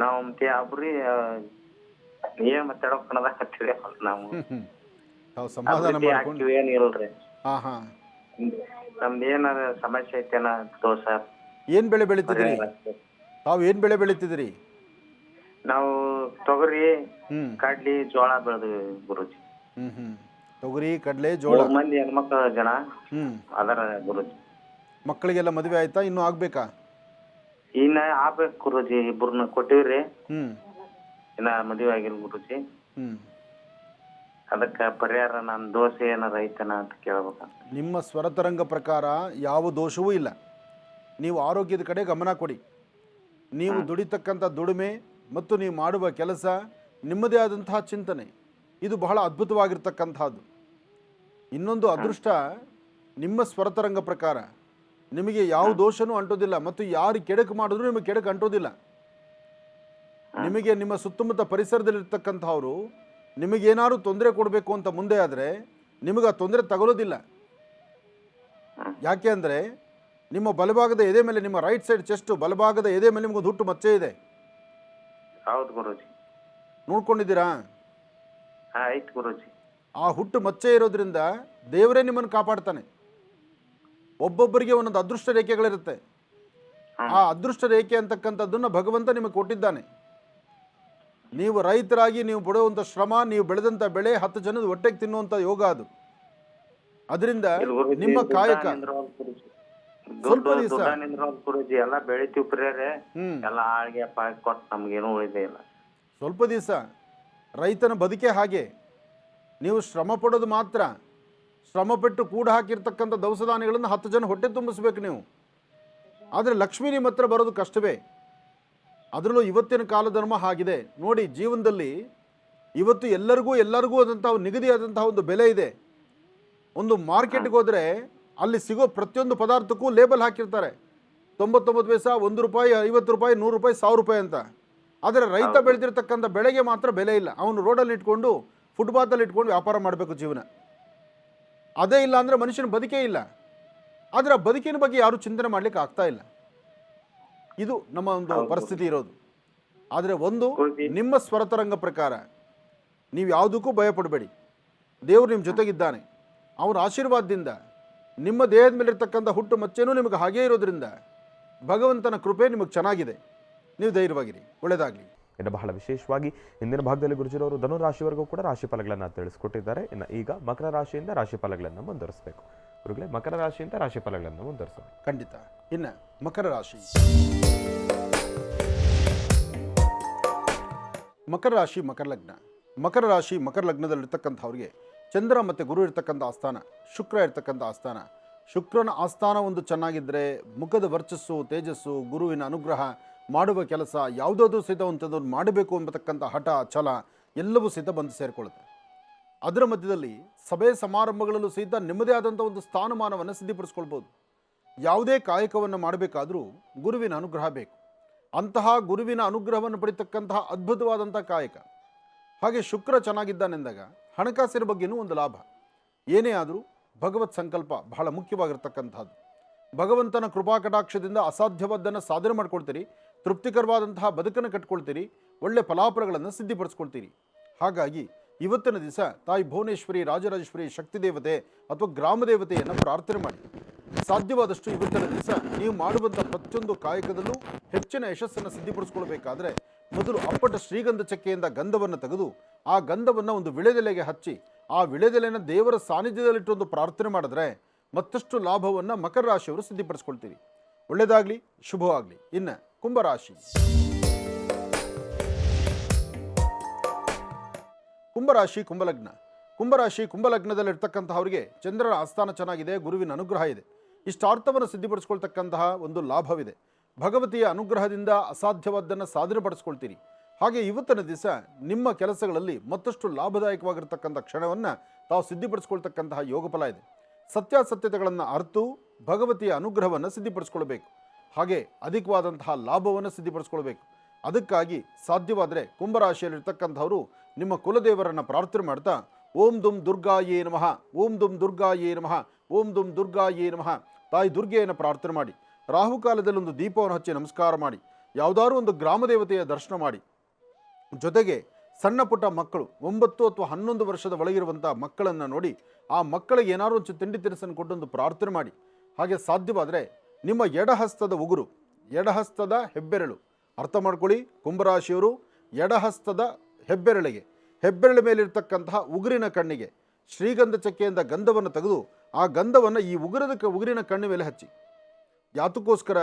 ನಾವು ಮತ್ತೆ ಅಬ್ರಿ ಏನ್ ಮಾತಾಡೋಕಣದ ಹತ್ತಿರ ನಾವು ನಾವು ಸಮಾಧಾನ ಮಾಡ್ಕೊಂಡು ಏನ್ ಇಲ್ರಿ. ಹಾ ನಮ್ದು ಏನಾರ ಸಮಸ್ಯೆ ಐತೆನ ದೋಷ. ಏನ್ ಬೆಳೆ ಬೆಳಿತಿದ್ರಿ ತಾವು? ಏನ್ ಬೆಳೆ ಬೆಳಿತಿದ್ರಿ? ನಾವು ತೊಗರಿ, ಕಡ್ಲಿ, ಜೋಳ ಬೆಳೆದ್ವಿ ಗುರುಜಿ. ತೊಗರಿ, ಕಡ್ಲೆ, ಜೋಳ. 3 ಮಂದಿ ಹೆಣ್ಮಕ್ಳ ಜನ ಅದರ ಗುರುಜಿ. ಮಕ್ಕಳಿಗೆಲ್ಲ ಮದುವೆ ಆಯ್ತಾ? ಇನ್ನು ಆಗ್ಬೇಕಾ? ಇನ್ನ ಆಗ್ಬೇಕು ಗುರುಜಿ. ಇಬ್ಬರನ್ನ ಕೊಟ್ಟಿವ್ರಿ, ಇನ್ನ ಮದುವೆ ಆಗಿಲ್ಲ ಗುರುಜಿ. ಅದಕ್ಕ ಪರಿಹಾರ ನನ್ನ ದೋಷ ಏನಾರ ಐತನ ಅಂತ ಕೇಳ್ಬೇಕಂತ. ನಿಮ್ಮ ಸ್ವರತರಂಗ ಪ್ರಕಾರ ಯಾವ ದೋಷವೂ ಇಲ್ಲ. ನೀವು ಆರೋಗ್ಯದ ಕಡೆ ಗಮನ ಕೊಡಿ. ನೀವು ದುಡಿತಕ್ಕಂಥ ದುಡಿಮೆ ಮತ್ತು ನೀವು ಮಾಡುವ ಕೆಲಸ, ನಿಮ್ಮದೇ ಆದಂತಹ ಚಿಂತನೆ, ಇದು ಬಹಳ ಅದ್ಭುತವಾಗಿರ್ತಕ್ಕಂಥದ್ದು. ಇನ್ನೊಂದು ಅದೃಷ್ಟ, ನಿಮ್ಮ ಸ್ವರತರಂಗ ಪ್ರಕಾರ ನಿಮಗೆ ಯಾವ ದೋಷನೂ ಅಂಟೋದಿಲ್ಲ ಮತ್ತು ಯಾರು ಕೆಡಕು ಮಾಡಿದ್ರು ನಿಮಗೆ ಕೆಡಕು ಅಂಟೋದಿಲ್ಲ. ನಿಮಗೆ ನಿಮ್ಮ ಸುತ್ತಮುತ್ತ ಪರಿಸರದಲ್ಲಿರ್ತಕ್ಕಂಥವ್ರು ನಿಮಗೇನಾದ್ರು ತೊಂದರೆ ಕೊಡಬೇಕು ಅಂತ ಮುಂದೆ ಆದರೆ ನಿಮಗೆ ಆ ತೊಂದರೆ ತಗೊಳ್ಳೋದಿಲ್ಲ. ಯಾಕೆ ಅಂದರೆ ನಿಮ್ಮ ಬಲಭಾಗದ ಎದೆ ಮೇಲೆ, ನಿಮ್ಮ ರೈಟ್ ಸೈಡ್ ಚೆಸ್ಟ್ ಬಲಭಾಗದ ಎದೆ ಮೇಲೆ ನಿಮಗೊಂದು ಹುಟ್ಟು ಮಚ್ಚೆ ಇದೆ. ಹೌದು ಗುರುಜಿ. ನೋಡ್ಕೊಂಡಿದ್ದೀರಾ? ಆಯ್ತು ಗುರುಜಿ. ಆ ಹುಟ್ಟು ಮಚ್ಚೆ ಇರೋದ್ರಿಂದ ದೇವರೇ ನಿಮ್ಮನ್ನು ಕಾಪಾಡ್ತಾನೆ. ಒಬ್ಬೊಬ್ಬರಿಗೆ ಒಂದೊಂದು ಅದೃಷ್ಟ ರೇಖೆಗಳಿರುತ್ತೆ. ಆ ಅದೃಷ್ಟ ರೇಖೆ ಅಂತಕ್ಕಂಥದ್ದನ್ನು ಭಗವಂತ ನಿಮಗೆ ಕೊಟ್ಟಿದ್ದಾನೆ. ನೀವು ರೈತರಾಗಿ ನೀವು ಪಡುವಂಥ ಶ್ರಮ, ನೀವು ಬೆಳೆದಂಥ ಬೆಳೆ 10 ಜನದ ಹೊಟ್ಟೆಗೆ ತಿನ್ನುವಂಥ ಯೋಗ ಅದು. ಅದರಿಂದ ನಿಮ್ಮ ಕಾಯಕ ಸ್ವಲ್ಪ ದಿವಸ ಗುರುಜಿ ಎಲ್ಲ ಬೆಳಿತೀವಿ ಪ್ರೇರೆ ಎಲ್ಲ ಆಳ್ಗೆ ಪಾಳ್ ಕೊಟ್ಟು ನಮ್ಗೇನು ಉಳಿದೇ ಇಲ್ಲ. ಸ್ವಲ್ಪ ದಿವಸ ರೈತನ ಬದುಕೆ ಹಾಗೆ. ನೀವು ಶ್ರಮ ಪಡೋದು ಮಾತ್ರ, ಶ್ರಮಪಟ್ಟು ಕೂಡ ಹಾಕಿರ್ತಕ್ಕಂಥ ದವಸ ಧಾನ್ಯಗಳನ್ನು 10 ಜನ ಹೊಟ್ಟೆ ತುಂಬಿಸ್ಬೇಕು ನೀವು. ಆದರೆ ಲಕ್ಷ್ಮೀ ನಿಮ್ಮ ಹತ್ರ ಬರೋದು ಕಷ್ಟವೇ. ಅದರಲ್ಲೂ ಇವತ್ತಿನ ಕಾಲಧರ್ಮ ಹಾಗಿದೆ ನೋಡಿ. ಜೀವನದಲ್ಲಿ ಇವತ್ತು ಎಲ್ಲರಿಗೂ ಆದಂತಹ ನಿಗದಿಯಾದಂತಹ ಒಂದು ಬೆಲೆ ಇದೆ. ಒಂದು ಮಾರ್ಕೆಟ್ಗೆ ಹೋದರೆ ಅಲ್ಲಿ ಸಿಗೋ ಪ್ರತಿಯೊಂದು ಪದಾರ್ಥಕ್ಕೂ ಲೇಬಲ್ ಹಾಕಿರ್ತಾರೆ. 99 ಪೈಸಾ, 1 ರೂಪಾಯಿ, 50 ರೂಪಾಯಿ, 100 ರೂಪಾಯಿ, 1000 ರೂಪಾಯಿ ಅಂತ. ಆದರೆ ರೈತ ಬೆಳೆದಿರ್ತಕ್ಕಂಥ ಬೆಳೆಗೆ ಮಾತ್ರ ಬೆಲೆ ಇಲ್ಲ. ಅವನು ರೋಡಲ್ಲಿ ಇಟ್ಕೊಂಡು, ಫುಟ್ಪಾತಲ್ಲಿ ಇಟ್ಕೊಂಡು ವ್ಯಾಪಾರ ಮಾಡಬೇಕು ಜೀವನ. ಅದೇ ಇಲ್ಲ ಅಂದರೆ ಮನುಷ್ಯನ ಬದುಕೇ ಇಲ್ಲ. ಆದರೆ ಆ ಬದುಕಿನ ಬಗ್ಗೆ ಯಾರೂ ಚಿಂತನೆ ಮಾಡಲಿಕ್ಕೆ ಆಗ್ತಾ ಇಲ್ಲ. ಇದು ನಮ್ಮ ಒಂದು ಪರಿಸ್ಥಿತಿ ಇರೋದು. ಆದರೆ ಒಂದು ನಿಮ್ಮ ಸ್ವರತರಂಗ ಪ್ರಕಾರ ನೀವು ಯಾವುದಕ್ಕೂ ಭಯಪಡಬೇಡಿ. ದೇವರು ನಿಮ್ಮ ಜೊತೆಗಿದ್ದಾನೆ. ಅವರ ಆಶೀರ್ವಾದದಿಂದ ನಿಮ್ಮ ದೇಹದ ಮೇಲಿರ್ತಕ್ಕಂಥ ಹುಟ್ಟು ಮಚ್ಚೆನೂ ನಿಮಗೆ ಹಾಗೇ ಇರೋದ್ರಿಂದ ಭಗವಂತನ ಕೃಪೆ ನಿಮಗೆ ಚೆನ್ನಾಗಿದೆ. ನೀವು ಧೈರ್ಯವಾಗಿರಿ, ಒಳ್ಳೆಯದಾಗಲಿ. ಇನ್ನು ಬಹಳ ವಿಶೇಷವಾಗಿ ಇಂದಿನ ಭಾಗದಲ್ಲಿ ಗುರುಜಿರವರು ಧನುರಾಶಿವರೆಗೂ ಕೂಡ ರಾಶಿ ಫಲಗಳನ್ನು ತಿಳಿಸ್ಕೊಟ್ಟಿದ್ದಾರೆ. ಇನ್ನು ಈಗ ಮಕರ ರಾಶಿಯಿಂದ ರಾಶಿ ಫಲಗಳನ್ನು ಮುಂದುವರಿಸಬೇಕು. ಗುರುಗಳೇ, ಮಕರ ರಾಶಿಯಿಂದ ರಾಶಿ ಫಲಗಳನ್ನು ಮುಂದುವರಿಸೋಣ. ಖಂಡಿತ. ಇನ್ನು ಮಕರ ರಾಶಿ, ಮಕರ ರಾಶಿ, ಮಕರ ಲಗ್ನ. ಮಕರ ರಾಶಿ ಮಕರ ಲಗ್ನದಲ್ಲಿರ್ತಕ್ಕಂಥವ್ರಿಗೆ ಚಂದ್ರ ಮತ್ತು ಗುರು ಇರ್ತಕ್ಕಂಥ ಆಸ್ಥಾನ, ಶುಕ್ರ ಇರ್ತಕ್ಕಂಥ ಆಸ್ಥಾನ. ಶುಕ್ರನ ಆಸ್ಥಾನ ಒಂದು ಚೆನ್ನಾಗಿದ್ದರೆ ಮುಖದ ವರ್ಚಸ್ಸು, ತೇಜಸ್ಸು, ಗುರುವಿನ ಅನುಗ್ರಹ, ಮಾಡುವ ಕೆಲಸ ಯಾವುದಾದ್ರೂ ಸಹಿತ ಒಂದು ಮಾಡಬೇಕು ಎಂಬತಕ್ಕಂಥ ಹಠ, ಛಲ ಎಲ್ಲವೂ ಸಹಿತ ಬಂದು ಸೇರಿಕೊಳ್ಳುತ್ತೆ. ಅದರ ಮಧ್ಯದಲ್ಲಿ ಸಭೆ ಸಮಾರಂಭಗಳಲ್ಲೂ ಸಹಿತ ನಿಮ್ಮದೇ ಆದಂಥ ಒಂದು ಸ್ಥಾನಮಾನವನ್ನು ಸಿದ್ಧಪಡಿಸ್ಕೊಳ್ಬೋದು. ಯಾವುದೇ ಕಾಯಕವನ್ನು ಮಾಡಬೇಕಾದರೂ ಗುರುವಿನ ಅನುಗ್ರಹ ಬೇಕು. ಅಂತಹ ಗುರುವಿನ ಅನುಗ್ರಹವನ್ನು ಪಡಿತಕ್ಕಂತಹ ಅದ್ಭುತವಾದಂಥ ಕಾಯಕ. ಹಾಗೆ ಶುಕ್ರ ಚೆನ್ನಾಗಿದ್ದಾನೆಂದಾಗ ಹಣಕಾಸಿನ ಬಗ್ಗೆಯೂ ಒಂದು ಲಾಭ. ಏನೇ ಆದರೂ ಭಗವತ್ ಸಂಕಲ್ಪ ಬಹಳ ಮುಖ್ಯವಾಗಿರ್ತಕ್ಕಂಥದ್ದು. ಭಗವಂತನ ಕೃಪಾ ಕಟಾಕ್ಷದಿಂದ ಅಸಾಧ್ಯವಾದ್ದನ್ನು ಸಾಧನೆ ಮಾಡ್ಕೊಳ್ತೀರಿ, ತೃಪ್ತಿಕರವಾದಂತಹ ಬದುಕನ್ನು ಕಟ್ಕೊಳ್ತೀರಿ, ಒಳ್ಳೆ ಫಲಾಫಲಗಳನ್ನು ಸಿದ್ಧಿಪಡಿಸ್ಕೊಳ್ತೀರಿ. ಹಾಗಾಗಿ ಇವತ್ತಿನ ದಿವಸ ತಾಯಿ ಭುವನೇಶ್ವರಿ, ರಾಜರಾಜೇಶ್ವರಿ, ಶಕ್ತಿ ದೇವತೆ ಅಥವಾ ಗ್ರಾಮ ದೇವತೆಯನ್ನು ಪ್ರಾರ್ಥನೆ ಮಾಡಿ. ಸಾಧ್ಯವಾದಷ್ಟು ಇವತ್ತಿನ ದಿವಸ ನೀವು ಮಾಡುವಂಥ ಪ್ರತಿಯೊಂದು ಕಾಯಕದಲ್ಲೂ ಹೆಚ್ಚಿನ ಯಶಸ್ಸನ್ನು ಸಿದ್ಧಿಪಡಿಸ್ಕೊಳ್ಬೇಕಾದ್ರೆ ಮೊದಲು ಅಪ್ಪಟ ಶ್ರೀಗಂಧ ಚಕ್ಕೆಯಿಂದ ಗಂಧವನ್ನು ತೆಗೆದು ಆ ಗಂಧವನ್ನು ಒಂದು ವಿಳೆದೆಲೆಗೆ ಹಚ್ಚಿ ಆ ವಿಳೆದೆಲೆನ ದೇವರ ಸಾನ್ನಿಧ್ಯದಲ್ಲಿಟ್ಟೊಂದು ಪ್ರಾರ್ಥನೆ ಮಾಡಿದ್ರೆ ಮತ್ತಷ್ಟು ಲಾಭವನ್ನು ಮಕರ ರಾಶಿಯವರು ಸಿದ್ಧಿಪಡಿಸ್ಕೊಳ್ತೀರಿ. ಒಳ್ಳೆಯದಾಗಲಿ, ಶುಭವಾಗಲಿ. ಇನ್ನು ಕುಂಭರಾಶಿ, ಕುಂಭರಾಶಿ ಕುಂಭಲಗ್ನ. ಕುಂಭರಾಶಿ ಕುಂಭಲಗ್ನದಲ್ಲಿರ್ತಕ್ಕಂತಹವರಿಗೆ ಚಂದ್ರನ ಆಸ್ಥಾನ ಚೆನ್ನಾಗಿದೆ, ಗುರುವಿನ ಅನುಗ್ರಹ ಇದೆ. ಇಷ್ಟಾರ್ಥವನ್ನು ಸಿದ್ಧಿಪಡಿಸ್ಕೊಳ್ತಕ್ಕಂತಹ ಒಂದು ಲಾಭವಿದೆ. ಭಗವತಿಯ ಅನುಗ್ರಹದಿಂದ ಅಸಾಧ್ಯವಾದ್ದನ್ನು ಸಾಧನೆಪಡಿಸ್ಕೊಳ್ತೀರಿ. ಹಾಗೆ ಇವತ್ತಿನ ದಿವಸ ನಿಮ್ಮ ಕೆಲಸಗಳಲ್ಲಿ ಮತ್ತಷ್ಟು ಲಾಭದಾಯಕವಾಗಿರ್ತಕ್ಕಂಥ ಕ್ಷಣವನ್ನು ತಾವು ಸಿದ್ಧಿಪಡಿಸ್ಕೊಳ್ತಕ್ಕಂತಹ ಯೋಗಫಲ ಇದೆ. ಸತ್ಯಾಸತ್ಯತೆಗಳನ್ನು ಅರ್ತು ಭಗವತಿಯ ಅನುಗ್ರಹವನ್ನು ಸಿದ್ಧಿಪಡಿಸ್ಕೊಳ್ಬೇಕು. ಹಾಗೆ ಅಧಿಕವಾದಂತಹ ಲಾಭವನ್ನು ಸಿದ್ಧಿಪಡಿಸ್ಕೊಳ್ಬೇಕು. ಅದಕ್ಕಾಗಿ ಸಾಧ್ಯವಾದರೆ ಕುಂಭರಾಶಿಯಲ್ಲಿರ್ತಕ್ಕಂಥವರು ನಿಮ್ಮ ಕುಲದೇವರನ್ನು ಪ್ರಾರ್ಥನೆ ಮಾಡ್ತಾ ಓಂ ದುಂ ದುರ್ಗಾಯೇ ನಮಃ, ಓಂ ದುಂ ದುರ್ಗಾಯೇ ನಮಃ, ಓಂ ದುಂ ದುರ್ಗಾಯೇ ನಮಃ ತಾಯಿ ದುರ್ಗೆಯನ್ನು ಪ್ರಾರ್ಥನೆ ಮಾಡಿ. ರಾಹುಕಾಲದಲ್ಲಿ ಒಂದು ದೀಪವನ್ನು ಹಚ್ಚಿ ನಮಸ್ಕಾರ ಮಾಡಿ. ಯಾವುದಾದ್ರೂ ಒಂದು ಗ್ರಾಮ ದೇವತೆಯ ದರ್ಶನ ಮಾಡಿ. ಜೊತೆಗೆ ಸಣ್ಣ ಪುಟ್ಟ ಮಕ್ಕಳು 9 ಅಥವಾ 11 ವರ್ಷದ ಒಳಗಿರುವಂಥ ಮಕ್ಕಳನ್ನು ನೋಡಿ ಆ ಮಕ್ಕಳಿಗೆ ಏನಾದ್ರು ಒಂದು ತಿಂಡಿ ತಿನಿಸನ್ನು ಕೊಟ್ಟೊಂದು ಪ್ರಾರ್ಥನೆ ಮಾಡಿ. ಹಾಗೆ ಸಾಧ್ಯವಾದರೆ ನಿಮ್ಮ ಎಡಹಸ್ತದ ಉಗುರು, ಎಡಹಸ್ತದ ಹೆಬ್ಬೆರಳು, ಅರ್ಥ ಮಾಡ್ಕೊಳ್ಳಿ ಕುಂಭರಾಶಿಯವರು, ಎಡಹಸ್ತದ ಹೆಬ್ಬೆರಳ ಮೇಲಿರ್ತಕ್ಕಂತಹ ಉಗುರಿನ ಕಣ್ಣಿಗೆ ಶ್ರೀಗಂಧ ಚಕ್ಕೆಯಿಂದ ಗಂಧವನ್ನು ತೆಗೆದು ಆ ಗಂಧವನ್ನು ಈ ಉಗುರಿನ ಕಣ್ಣಿನ ಮೇಲೆ ಹಚ್ಚಿ. ಯಾತಕ್ಕೋಸ್ಕರ?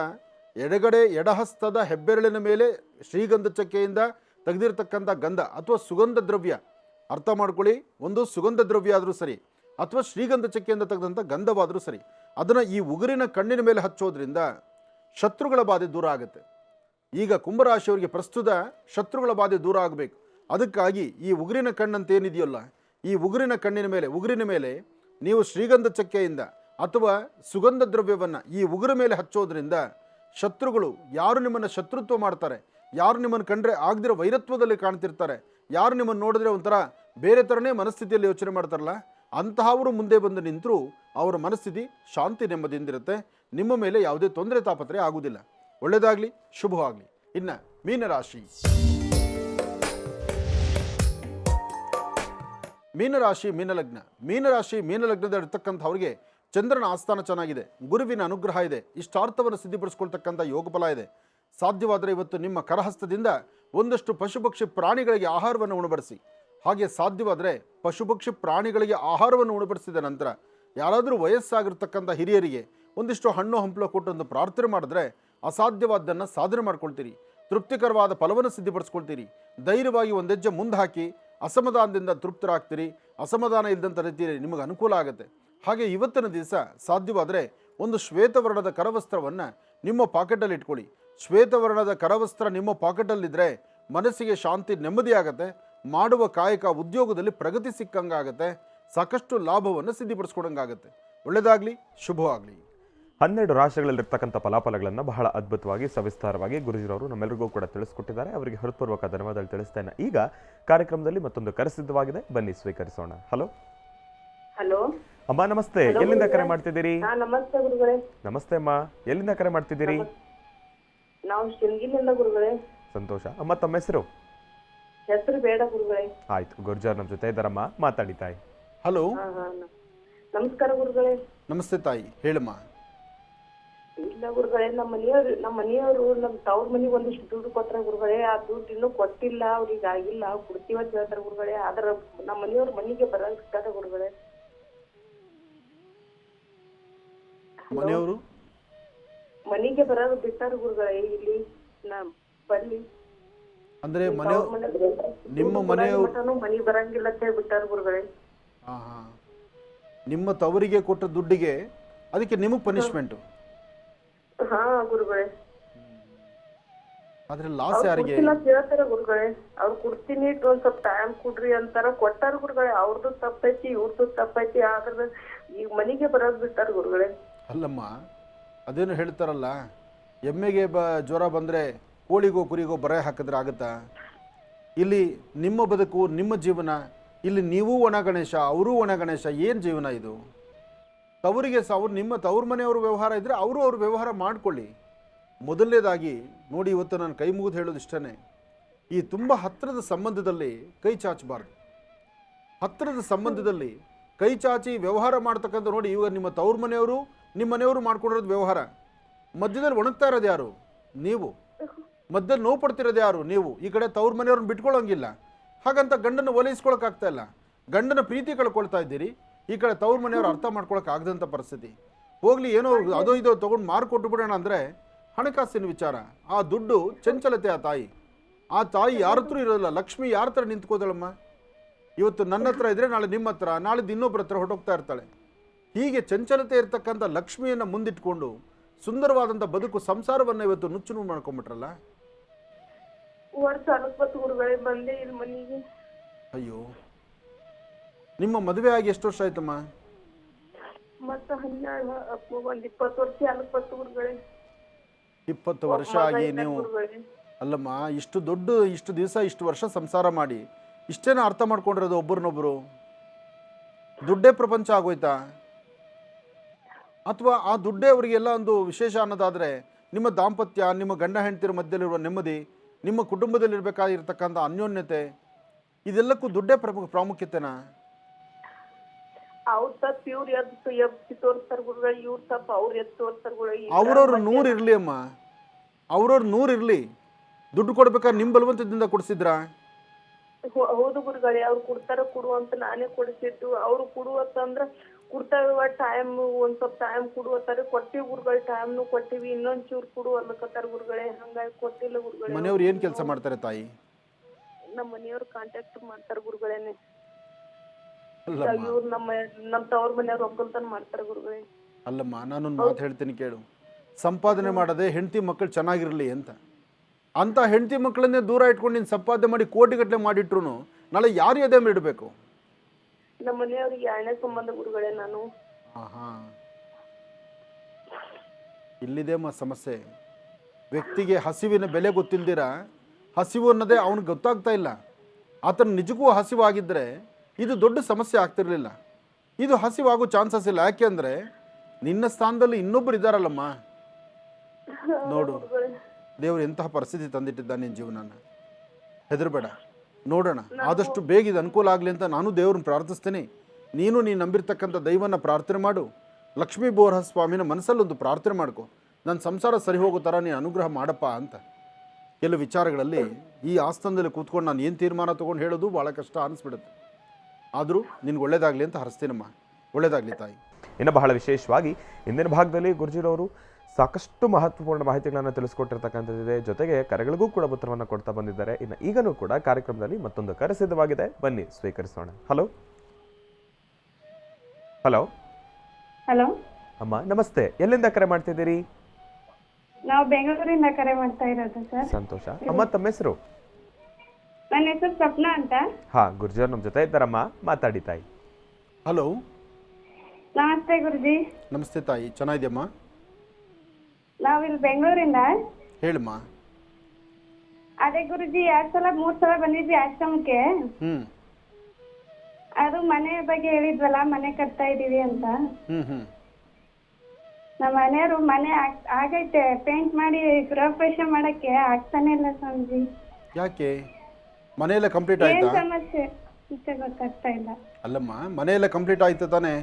ಎಡಹಸ್ತದ ಹೆಬ್ಬೆರಳಿನ ಮೇಲೆ ಶ್ರೀಗಂಧ ಚಕ್ಕೆಯಿಂದ ತೆಗೆದಿರ್ತಕ್ಕಂಥ ಗಂಧ ಅಥವಾ ಸುಗಂಧ ದ್ರವ್ಯ, ಅರ್ಥ ಮಾಡ್ಕೊಳ್ಳಿ, ಒಂದು ಸುಗಂಧ ದ್ರವ್ಯ ಆದರೂ ಸರಿ ಅಥವಾ ಶ್ರೀಗಂಧ ಚಕ್ಕೆಯಿಂದ ತೆಗೆದಂಥ ಗಂಧವಾದರೂ ಸರಿ, ಅದನ್ನು ಈ ಉಗುರಿನ ಕಣ್ಣಿನ ಮೇಲೆ ಹಚ್ಚೋದ್ರಿಂದ ಶತ್ರುಗಳ ಬಾಧೆ ದೂರ ಆಗುತ್ತೆ. ಈಗ ಕುಂಭರಾಶಿಯವರಿಗೆ ಪ್ರಸ್ತುತ ಶತ್ರುಗಳ ಬಾಧೆ ದೂರ ಆಗಬೇಕು. ಅದಕ್ಕಾಗಿ ಈ ಉಗುರಿನ ಕಣ್ಣಂತೇನಿದೆಯಲ್ಲ, ಈ ಉಗುರಿನ ಮೇಲೆ ನೀವು ಶ್ರೀಗಂಧ ಚಕ್ಕೆಯಿಂದ ಅಥವಾ ಸುಗಂಧ ದ್ರವ್ಯವನ್ನು ಈ ಉಗುರ ಮೇಲೆ ಹಚ್ಚೋದ್ರಿಂದ ಶತ್ರುಗಳು, ಯಾರು ನಿಮ್ಮನ್ನು ಶತ್ರುತ್ವ ಮಾಡ್ತಾರೆ, ಯಾರು ನಿಮ್ಮನ್ನು ಕಂಡ್ರೆ ಆಗದಿರೋ ವೈರತ್ವದಲ್ಲಿ ಕಾಣ್ತಿರ್ತಾರೆ, ಯಾರು ನಿಮ್ಮನ್ನು ನೋಡಿದ್ರೆ ಒಂಥರ ಬೇರೆ ಥರನೇ ಮನಸ್ಥಿತಿಯಲ್ಲಿ ಯೋಚನೆ ಮಾಡ್ತಾರಲ್ಲ, ಅಂತಹವರು ಮುಂದೆ ಬಂದು ನಿಂತರೂ ಅವರ ಮನಸ್ಥಿತಿ ಶಾಂತಿ ನೆಮ್ಮದಿಯಿಂದಿರುತ್ತೆ. ನಿಮ್ಮ ಮೇಲೆ ಯಾವುದೇ ತೊಂದರೆ ತಾಪತ್ರೆ ಆಗುವುದಿಲ್ಲ. ಒಳ್ಳೆಯದಾಗಲಿ, ಶುಭವಾಗಲಿ. ಇನ್ನು ಮೀನರಾಶಿ, ಮೀನಲಗ್ನದಲ್ಲಿರ್ತಕ್ಕಂಥವ್ರಿಗೆ ಚಂದ್ರನ ಆಸ್ಥಾನ ಚೆನ್ನಾಗಿದೆ, ಗುರುವಿನ ಅನುಗ್ರಹ ಇದೆ, ಇಷ್ಟಾರ್ಥವನ್ನು ಸಿದ್ಧಿಪಡಿಸ್ಕೊಳ್ತಕ್ಕಂಥ ಯೋಗಫಲ ಇದೆ. ಸಾಧ್ಯವಾದರೆ ಇವತ್ತು ನಿಮ್ಮ ಕರಹಸ್ತದಿಂದ ಒಂದಷ್ಟು ಪಶುಪಕ್ಷಿ ಪ್ರಾಣಿಗಳಿಗೆ ಆಹಾರವನ್ನು ಉಣಬಡಿಸಿ. ಹಾಗೆ ಸಾಧ್ಯವಾದರೆ ಪಶುಪಕ್ಷಿ ಪ್ರಾಣಿಗಳಿಗೆ ಆಹಾರವನ್ನು ಉಣಬಡಿಸಿದ ನಂತರ ಯಾರಾದರೂ ವಯಸ್ಸಾಗಿರ್ತಕ್ಕಂಥ ಹಿರಿಯರಿಗೆ ಒಂದಿಷ್ಟು ಹಣ್ಣು ಹಂಪಲು ಕೊಟ್ಟು ಒಂದು ಪ್ರಾರ್ಥನೆ ಮಾಡಿದ್ರೆ ಅಸಾಧ್ಯವಾದ್ದನ್ನು ಸಾಧನೆ ಮಾಡ್ಕೊಳ್ತೀರಿ, ತೃಪ್ತಿಕರವಾದ ಫಲವನ್ನು ಸಿದ್ಧಪಡಿಸ್ಕೊಳ್ತೀರಿ. ಧೈರ್ಯವಾಗಿ ಒಂದು ಹೆಜ್ಜೆ ಮುಂದೆ ಹಾಕಿ ಅಸಮಾಧಾನದಿಂದ ತೃಪ್ತರಾಗ್ತೀರಿ. ಅಸಮಾಧಾನ ಇಲ್ಲದಂಥ ರೀತಿಯಲ್ಲಿ ನಿಮಗೆ ಅನುಕೂಲ ಆಗುತ್ತೆ. ಹಾಗೆ ಇವತ್ತಿನ ದಿವಸ ಸಾಧ್ಯವಾದರೆ ಒಂದು ಶ್ವೇತವರ್ಣದ ಕರವಸ್ತ್ರವನ್ನು ನಿಮ್ಮ ಪಾಕೆಟಲ್ಲಿ ಇಟ್ಕೊಳ್ಳಿ. ಶ್ವೇತವರ್ಣದ ಕರವಸ್ತ್ರ ನಿಮ್ಮ ಪಾಕೆಟಲ್ಲಿದ್ದರೆ ಮನಸ್ಸಿಗೆ ಶಾಂತಿ, ನೆಮ್ಮದಿ ಆಗುತ್ತೆ. ಮಾಡುವ ಕಾಯಕ ಉದ್ಯೋಗದಲ್ಲಿ ಪ್ರಗತಿ ಸಿಕ್ಕಂಗಾಗತ್ತೆ. ಸಾಕಷ್ಟು ಲಾಭವನ್ನು ಸಿದ್ಧಪಡಿಸ್ಕೊಡಂಗಾಗತ್ತೆ. ಒಳ್ಳೆಯದಾಗಲಿ, ಶುಭವಾಗಲಿ. 12 ರಾಶಿಗಳಲ್ಲಿರ್ತಕ್ಕಂಥ ಫಲಾಫಲಗಳನ್ನು ಬಹಳ ಅದ್ಭುತವಾಗಿ ಸವಿಸ್ತಾರವಾಗಿ ಗುರುಜಿರವರು ನಮ್ಮೆಲ್ಲರಿಗೂ ಕೂಡ ತಿಳಿಸ್ಕೊಟ್ಟಿದ್ದಾರೆ. ಅವರಿಗೆ ಹೃತ್ಪೂರ್ವಕ ಧನ್ಯವಾದಗಳು ತಿಳಿಸ್ತೇನೆ. ಈಗ ಕಾರ್ಯಕ್ರಮದಲ್ಲಿ ಮತ್ತೊಂದು ಕರೆ ಸಿದ್ಧವಾಗಿದೆ, ಬನ್ನಿ ಸ್ವೀಕರಿಸೋಣ. ಹಲೋ ಹಲೋ ಅಮ್ಮ, ನಮಸ್ತೆ. ಎಲ್ಲಿಂದ ಕರೆ ಮಾಡ್ತಿದ್ದೀರಿ? ನಮಸ್ತೆ ಗುರುಗಳೇ. ನಮಸ್ತೆ ಅಮ್ಮ, ಎಲ್ಲಿಂದ ಕರೆ ಮಾಡ್ತಿದ್ದೀರಿ? ನಾವು ಶಿಂಗಿಲಿಂದ ಗುರುಗಳೇ. ಸಂತೋಷ ಅಮ್ಮ. ತಮ್ಮ ಹೆಸರು? ಹೆಸರು ಬೇಡ ಗುರುಗಳೇ. ಆಯ್ತು, ಗುರುಜಾರ್ ನಮ್ಮ ಜೊತೆ ಇದ್ದಾರಮ್ಮ, ಮಾತಾಡಿ ತಾಯಿ. ಹಲೋ, ನಮಸ್ಕಾರ ಗುರುಗಳೇ. ನಮಸ್ತೆ ತಾಯಿ, ಹೇಳಮ್ಮ. ಇಲ್ಲ ಗುರುಗಳೇ, ನಮ್ಮ ಮನೆಯವರು ನಮ್ಮ ತವ್ರ ಮನೆಗೆ ಒಂದಿಷ್ಟು ದುಡ್ಡು ಕೊಟ್ರ ಗುರುಗಳೇ. ಆ ದುಡ್ಡು ಇನ್ನೂ ಕೊಟ್ಟಿಲ್ಲ, ಅವ್ರಿಗೆ ಆಗಿಲ್ಲ, ಕೊಡ್ತೀವತ್ ಹೇಳ್ತಾರ ಗುರುಗಳೇ. ಆದ್ರ ನಮ್ಮ ಮನೆಯವ್ರ ಮನೆಗೆ ಬರಂಗ್ ಬಿಟ್ಟಾರ ಗುರುಗಳೇ. ಮನೆಯವರು ಮನೆಗೆ ಬರೋದು ಬಿಟ್ಟಾರ ಗುರುಗಳೇ. ಇಲ್ಲಿ ಬನ್ನಿ ಅಂದರೆ ನಿಮ್ಮ ಮನೆಯವರು ಮನೆಗೆ ಬರಂಗಿಲ್ಲ ಅಂತ ಹೇಳ್ಬಿಟ್ಟಾರ ಗುರುಗಳೇ. ನಿಮ್ಮ ತವರಿಗೆ ಕೊಟ್ಟ ದುಡ್ಡಿಗೆ ಅದಕ್ಕೆ ನಿಮಗೆ ಪನಿಷ್ಮೆಂಟು. ಹಾ ಗುರುಗಳೇ. ಆದ್ರೆ ಲಾಸ್ ಯಾರಿಗೆ? ಕೇಳ್ತಾರ ಗುರುಗಳೇ, ಅವ್ರು ಕೊಡ್ತೀನಿ ಒಂದ್ ಸ್ವಲ್ಪ ಟೈಮ್ ಕೊಡ್ರಿ ಅಂತಾರ. ಕೊಟ್ಟಾರ ಗುರುಗಳೇ. ಅವ್ರದ್ದು ತಪ್ಪೈತಿ, ಇವ್ರದ್ದು ತಪ್ಪೈತಿ. ಆದ್ರ ಈಗ ಮನೆಗೆ ಬರೋದ್ ಬಿಟ್ಟಾರ ಗುರುಗಳೇ. ಅಲ್ಲಮ್ಮ, ಅದೇನು ಹೇಳ್ತಾರಲ್ಲ, ಎಮ್ಮೆಗೆ ಜ್ವರ ಬಂದರೆ ಕೋಳಿಗೋ ಕುರಿಗೋ ಬರೆ ಹಾಕಿದ್ರೆ ಆಗುತ್ತಾ? ಇಲ್ಲಿ ನಿಮ್ಮ ಬದುಕು, ನಿಮ್ಮ ಜೀವನ, ಇಲ್ಲಿ ನೀವು ಒಣ ಗಣೇಶ, ಅವರೂ ಒಣ ಗಣೇಶ. ಏನು ಜೀವನ ಇದು? ತವರಿಗೆ ಅವ್ರು ನಿಮ್ಮ ತವ್ರ ಮನೆಯವ್ರ ವ್ಯವಹಾರ ಇದ್ದರೆ ಅವರು ಅವ್ರ ವ್ಯವಹಾರ ಮಾಡಿಕೊಳ್ಳಿ. ಮೊದಲನೇದಾಗಿ ನೋಡಿ, ಇವತ್ತು ನಾನು ಕೈ ಮುಗಿದು ಹೇಳೋದು ಇಷ್ಟೇ, ಈ ತುಂಬ ಹತ್ತಿರದ ಸಂಬಂಧದಲ್ಲಿ ಕೈ ಚಾಚಬಾರ್ದು. ಹತ್ತಿರದ ಸಂಬಂಧದಲ್ಲಿ ಕೈ ಚಾಚಿ ವ್ಯವಹಾರ ಮಾಡ್ತಕ್ಕಂಥ ನೋಡಿ, ಇವಾಗ ನಿಮ್ಮ ತವ್ರ ಮನೆಯವರು ನಿಮ್ಮ ಮನೆಯವರು ಮಾಡ್ಕೊಂಡಿರೋದು ವ್ಯವಹಾರ. ಮಧ್ಯದಲ್ಲಿ ಒಣಗ್ತಾ ಇರೋದು ಯಾರು? ನೀವು. ಮಧ್ಯದಲ್ಲಿ ನೋವು ಪಡ್ತಿರೋದು ಯಾರು? ನೀವು. ಈ ಕಡೆ ತವ್ರ ಮನೆಯವ್ರನ್ನ ಬಿಟ್ಕೊಳ್ಳೋಂಗಿಲ್ಲ. ಹಾಗಂತ ಗಂಡನ ಒಲೈಸ್ಕೊಳಕ್ಕಾಗ್ತಾ ಇಲ್ಲ. ಗಂಡನ ಪ್ರೀತಿ ಕಳ್ಕೊಳ್ತಾ ಇದ್ದೀರಿ. ಈ ಕಡೆ ತವ್ರ ಮನೆಯವ್ರು ಅರ್ಥ ಮಾಡ್ಕೊಳಕ್ಕೆ ಆಗದಂಥ ಪರಿಸ್ಥಿತಿ. ಹೋಗ್ಲಿ, ಏನೋ ಅದೋ ಇದೋ ತೊಗೊಂಡು ಮಾರ್ಕೊಟ್ಟು ಬಿಡೋಣ ಅಂದರೆ ಹಣಕಾಸಿನ ವಿಚಾರ. ಆ ದುಡ್ಡು ಚಂಚಲತೆ. ಆ ತಾಯಿ ಯಾರ ಹತ್ರ ಇರೋಲ್ಲ. ಲಕ್ಷ್ಮಿ ಯಾರ ಹತ್ರ ನಿಂತ್ಕೋದಳಮ್ಮ? ಇವತ್ತು ನನ್ನ ಹತ್ರ ಇದ್ದರೆ ನಾಳೆ ನಿಮ್ಮ ಹತ್ರ, ನಾಳಿದ್ದು ಇನ್ನೊಬ್ಬರ ಹತ್ರ ಹೊರಟೋಗ್ತಾ ಇರ್ತಾಳೆ. ಹೀಗೆ ಚಂಚಲತೆ ಇರ್ತಕ್ಕಂಥ ಲಕ್ಷ್ಮಿಯನ್ನು ಮುಂದಿಟ್ಕೊಂಡು ಸುಂದರವಾದಂಥ ಬದುಕು, ಸಂಸಾರವನ್ನು ಇವತ್ತು ನುಚ್ಚು ಮಾಡ್ಕೊಂಡ್ಬಿಟ್ರಲ್ಲ. ಅಯ್ಯೋ, ನಿಮ್ಮ ಮದುವೆ ಆಗಿ ಎಷ್ಟು ವರ್ಷ ಆಯ್ತಮ್ಮ? 20 ವರ್ಷ ಆಗಿ ನೀವು ಅಲ್ಲಮ್ಮ, ಇಷ್ಟು ದಿವಸ ಇಷ್ಟು ವರ್ಷ ಸಂಸಾರ ಮಾಡಿ ಇಷ್ಟೇನ ಅರ್ಥ ಮಾಡ್ಕೊಂಡಿರೋದು ಒಬ್ಬರನ್ನೊಬ್ಬರು? ದುಡ್ಡೇ ಪ್ರಪಂಚ ಆಗೋಯ್ತಾ? ಅಥವಾ ಆ ದುಡ್ಡೇ ಅವರಿಗೆಲ್ಲ ಒಂದು ವಿಶೇಷ ಅನ್ನೋದಾದರೆ ನಿಮ್ಮ ದಾಂಪತ್ಯ, ನಿಮ್ಮ ಗಂಡ ಹೆಂಡತಿರ ಮಧ್ಯದಲ್ಲಿರುವ ನೆಮ್ಮದಿ, ನಿಮ್ಮ ಕುಟುಂಬದಲ್ಲಿರಬೇಕಾಗಿರ್ತಕ್ಕಂಥ ಅನ್ಯೋನ್ಯತೆ, ಇದೆಲ್ಲಕ್ಕೂ ದುಡ್ಡೇ ಪ್ರಾಮುಖ್ಯತೆನಾ? ಅವ್ರವ್ರ 100 ಇರಲಿ ಅಮ್ಮ, ಅವ್ರವ್ರ 100 ಇರಲಿ. ದುಡ್ಡು ಕೊಡ್ಬೇಕಾದ್ರೆ ನಿಮ್ಮ ಬಲವಂತದಿಂದ ಕೊಡಿಸಿದ್ರಾ? ಹೌದು ಗುರುಗಳೇ, ಅವ್ರು ಕೊಡ್ತಾರ ಕೊಡು ಅಂತ ನಾನೇ ಕೊಡಿಸಿದ್ದು. ಅವ್ರು ಕೊಡುವತ್ತಂದ್ರ ಕೊಡ್ತಾವ, ಟೈಮ್ ಒಂದ್ ಸ್ವಲ್ಪ ಟೈಮ್ ಕೊಡುವತ್ತಾರೆ. ಕೊಟ್ಟಿವಿ ಗುರುಗಳೇ, ಟೈಮ್ನು ಕೊಟ್ಟಿವಿ, ಇನ್ನೊಂದ್ ಚೂರು ಕೊಡು ಅನ್ಲಕತ್ತಾರ ಗುರುಗಳೇ. ಹಂಗಾಗಿ ಕೊಟ್ಟಿಲ್ಲ ಗುರುಗಳೇ. ಮನೆಯವ್ರು ಏನ್ ಕೆಲಸ ಮಾಡ್ತಾರೆ ತಾಯಿ? ನಮ್ಮ ಮನೆಯವ್ರು ಕಾಂಟ್ಯಾಕ್ಟ್ ಮಾಡ್ತಾರ ಗುರುಗಳೇನೆ. ಇವ್ರು ನಮ್ಮ ತವ್ರ ಮನೆಯವ್ರು ಒಕ್ಕಲ್ತನ ಮಾಡ್ತಾರ ಗುರುಗಳೇ. ಅಲ್ಲಮ್ಮ, ನಾನೊಂದು ಮಾತು ಹೇಳ್ತೀನಿ ಕೇಳು. ಸಂಪಾದನೆ ಮಾಡದೆ ಹೆಂಡತಿ ಮಕ್ಕಳು ಚೆನ್ನಾಗಿರ್ಲಿ ಅಂತ ಹೆಂಡತಿ ಮಕ್ಕಳನ್ನೇ ದೂರ ಇಟ್ಕೊಂಡು ನೀನು ಸಂಪಾದನೆ ಮಾಡಿ ಕೋಟಿಗಟ್ಟಲೆ ಮಾಡಿಟ್ರು ನಾಳೆ ಯಾರು ಎದೆ ಇಡಬೇಕು? ನಮ್ಮ ಮನೆಯವ್ರಿಗೆ 2ನೇ ಸಂಬಂಧ ಗುರುಗಳೇ ನಾನು. ಇಲ್ಲಿದೆ ಸಮಸ್ಯೆ. ವ್ಯಕ್ತಿಗೆ ಹಸಿವಿನ ಬೆಲೆ ಗೊತ್ತಿಲ್ದಿರ, ಹಸಿವು ಅನ್ನೋದೇ ಅವನಿಗೆ ಗೊತ್ತಾಗ್ತಾ ಇಲ್ಲ. ಆತನ ನಿಜಕ್ಕೂ ಹಸಿವಾಗಿದ್ದರೆ ಇದು ದೊಡ್ಡ ಸಮಸ್ಯೆ ಆಗ್ತಿರ್ಲಿಲ್ಲ. ಇದು ಹಸಿವಾಗೋ ಚಾನ್ಸಸ್ ಇಲ್ಲ. ಯಾಕೆಂದರೆ ನಿನ್ನ ಸ್ಥಾನದಲ್ಲಿ ಇನ್ನೊಬ್ಬರು ಇದ್ದಾರಲ್ಲಮ್ಮ. ನೋಡು, ದೇವರು ಎಂತಹ ಪರಿಸ್ಥಿತಿ ತಂದಿಟ್ಟಿದ್ದ ನಿನ್ನ ಜೀವನನ. ಹೆದರಬೇಡ, ನೋಡೋಣ. ಆದಷ್ಟು ಬೇಗ ಇದು ಅನುಕೂಲ ಆಗಲಿ ಅಂತ ನಾನು ದೇವ್ರನ್ನ ಪ್ರಾರ್ಥಿಸ್ತೇನೆ. ನೀನು ನಂಬಿರ್ತಕ್ಕಂಥ ದೈವನ ಪ್ರಾರ್ಥನೆ ಮಾಡು. ಲಕ್ಷ್ಮೀ ಬೋರಹ ಸ್ವಾಮಿನ ಮನಸ್ಸಲ್ಲೊಂದು ಪ್ರಾರ್ಥನೆ ಮಾಡ್ಕೊ, ನನ್ನ ಸಂಸಾರ ಸರಿ ಹೋಗೋ ಥರ ನೀನು ಅನುಗ್ರಹ ಮಾಡಪ್ಪ ಅಂತ. ಕೆಲವು ವಿಚಾರಗಳಲ್ಲಿ ಈ ಆಸ್ಥಾನದಲ್ಲಿ ಕೂತ್ಕೊಂಡು ನಾನು ಏನು ತೀರ್ಮಾನ ತೊಗೊಂಡು ಹೇಳೋದು ಭಾಳ ಕಷ್ಟ ಅನಿಸ್ಬಿಡುತ್ತೆ. ಆದರೂ ನಿನ್ಗೆ ಒಳ್ಳೇದಾಗಲಿ ಅಂತ ಹರಿಸ್ತೀನಮ್ಮ. ಒಳ್ಳೇದಾಗಲಿ ತಾಯಿ. ಇನ್ನು ಬಹಳ ವಿಶೇಷವಾಗಿ ಇಂದಿನ ಭಾಗದಲ್ಲಿ ಗುರುಜಿರವರು ಸಾಕಷ್ಟು ಮಹತ್ವಪೂರ್ಣ ಮಾಹಿತಿಗಳನ್ನು ತಿಳಿಸ್ಕೊಟ್ಟಿರ್ತಕ್ಕಂಥದ್ದಿದೆ. ಜೊತೆಗೆ ಕರೆಗಳಿಗೂ ಕೂಡ ಉತ್ತರವನ್ನು ಕೊಡ್ತಾ ಬಂದಿದ್ದಾರೆ. ಇನ್ನು ಈಗನೂ ಕೂಡ ಕಾರ್ಯಕ್ರಮದಲ್ಲಿ ಮತ್ತೊಂದು ಕರೆ ಸಿದ್ಧವಾಗಿದೆ, ಬನ್ನಿ ಸ್ವೀಕರಿಸೋಣ. ಹಲೋ ಹಲೋ ಹಲೋ ಅಮ್ಮ ನಮಸ್ತೆ, ಎಲ್ಲಿಂದ ಕರೆ ಮಾಡ್ತಿದ್ದೀರಿ? ನಾವು ಬೆಂಗಳೂರಿಂದ ಕರೆ ಮಾಡ್ತಾ ಇರೋದು ಸರ್. ಸಂತೋಷ. ಅಮ್ಮ ತಮ್ಮ ಹೆಸರು? ನನ್ನ ಹೆಸರು ಸ್ವಪ್ನ ಅಂತ. ಹಾ, ಗುರುಜಿಯವ್ರು ನಮ್ಮ ಜೊತೆ ಇದ್ದಾರಮ್ಮ, ಮಾತಾಡಿ ತಾಯಿ. ಹಲೋ, ನಮಸ್ತೆ ಗುರುಜಿ. ನಮಸ್ತೆ ತಾಯಿ, ಚೆನ್ನಾಗಿದೆಯಮ್ಮ? ನಾವಿಲ್ಲಿ ಬೆಂಗಳೂರಿಂದ. ಹೇಳಮ್ಮ. ಅದೇ ಗುರುಜಿ 3 ಸಲ ಬಂದಿದ್ವಿ ಆಶ್ರಮಕ್ಕೆ. ಹ್ಞೂ ಅದು ಮನೆ ಬಗ್ಗೆ ಹೇಳಿದ್ವಲ್ಲ, ಮನೆ ಕಟ್ತಾ ಇದೀವಿ ಅಂತ. ಹ್ಞೂ ಹ್ಞೂ ನಮ್ಮ ಮನೆಯವರು ಮನೆ ಆಗೈತೆ, ಪೇಂಟ್ ಮಾಡಿ ಗೃಹಪ್ರವೇಶ ಮಾಡಕ್ಕೆ ಆಗ್ತಾನೆ ಇಲ್ಲ ಸ್ವಾಮೀಜಿ. ಯಾಕೆ? ಮನೆಯೆಲ್ಲ ಕಂಪ್ಲೀಟ್ ಏನ್ ಆಯ್ತಾ? ಸಮಸ್ಯೆ ಅಂತ ಗೊತ್ತಾಗ್ತಾ ಇಲ್ಲ. ಅಲ್ಲಮ್ಮ, ಮನೆಯೆಲ್ಲ ಕಂಪ್ಲೀಟ್ ಆಯ್ತಾ ತಾನೇ?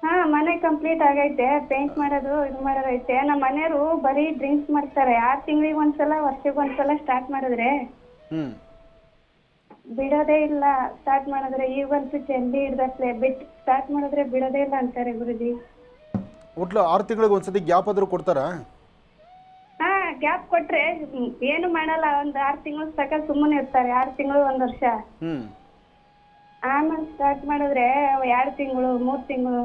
ಹಾ, ಮನೆ ಕಂಪ್ಲೀಟ್ ಆಗೈತೆ, ಪೇಂಟ್ ಮಾಡೋದು ಇದು ಮಾಡೋದೈತೆ. ನಮ್ಮ ಮನೆಯವರು ಬರೀ ಡ್ರಿಂಕ್ಸ್ ಮಾಡ್ತಾರೆ. 6 ತಿಂಗಳಿಗೆ ಒಂದ್ಸಲ, ವರ್ಷಕ್ಕೆ ಒಂದ್ಸಲ ಸ್ಟಾರ್ಟ್ ಮಾಡಿದ್ರೆ ಹ್ಞೂ ಬಿಡೋದೇ ಇಲ್ಲ. ಸ್ಟಾರ್ಟ್ ಮಾಡಿದ್ರೆ ಈಗಂತೂ ಚಂಡಿ ಹಿಡ್ದತ್ಲೆ, ಬಿಟ್ಟು ಸ್ಟಾರ್ಟ್ ಮಾಡಿದ್ರೆ ಬಿಡೋದೇ ಇಲ್ಲ ಅಂತಾರೆ ಗುರುಜಿ. ಒಟ್ಲು 6 ತಿಂಗಳಿಗೆ ಒಂದ್ಸತಿ ಗ್ಯಾಪ್ ಆದರೂ ಕೊಡ್ತಾರಾ? ಹಾ, ಗ್ಯಾಪ್ ಕೊಟ್ರೆ ಏನು ಮಾಡಲ್ಲ. ಒಂದ್ 6 ತಿಂಗಳು ತನಕ ಸುಮ್ಮನೆ ಇರ್ತಾರೆ. 6 ತಿಂಗಳು 1 ವರ್ಷ. ಹ್ಞೂ ಆಮೇಲೆ ಸ್ಟಾರ್ಟ್ ಮಾಡಿದ್ರೆ 2 ತಿಂಗಳು 3 ತಿಂಗಳು.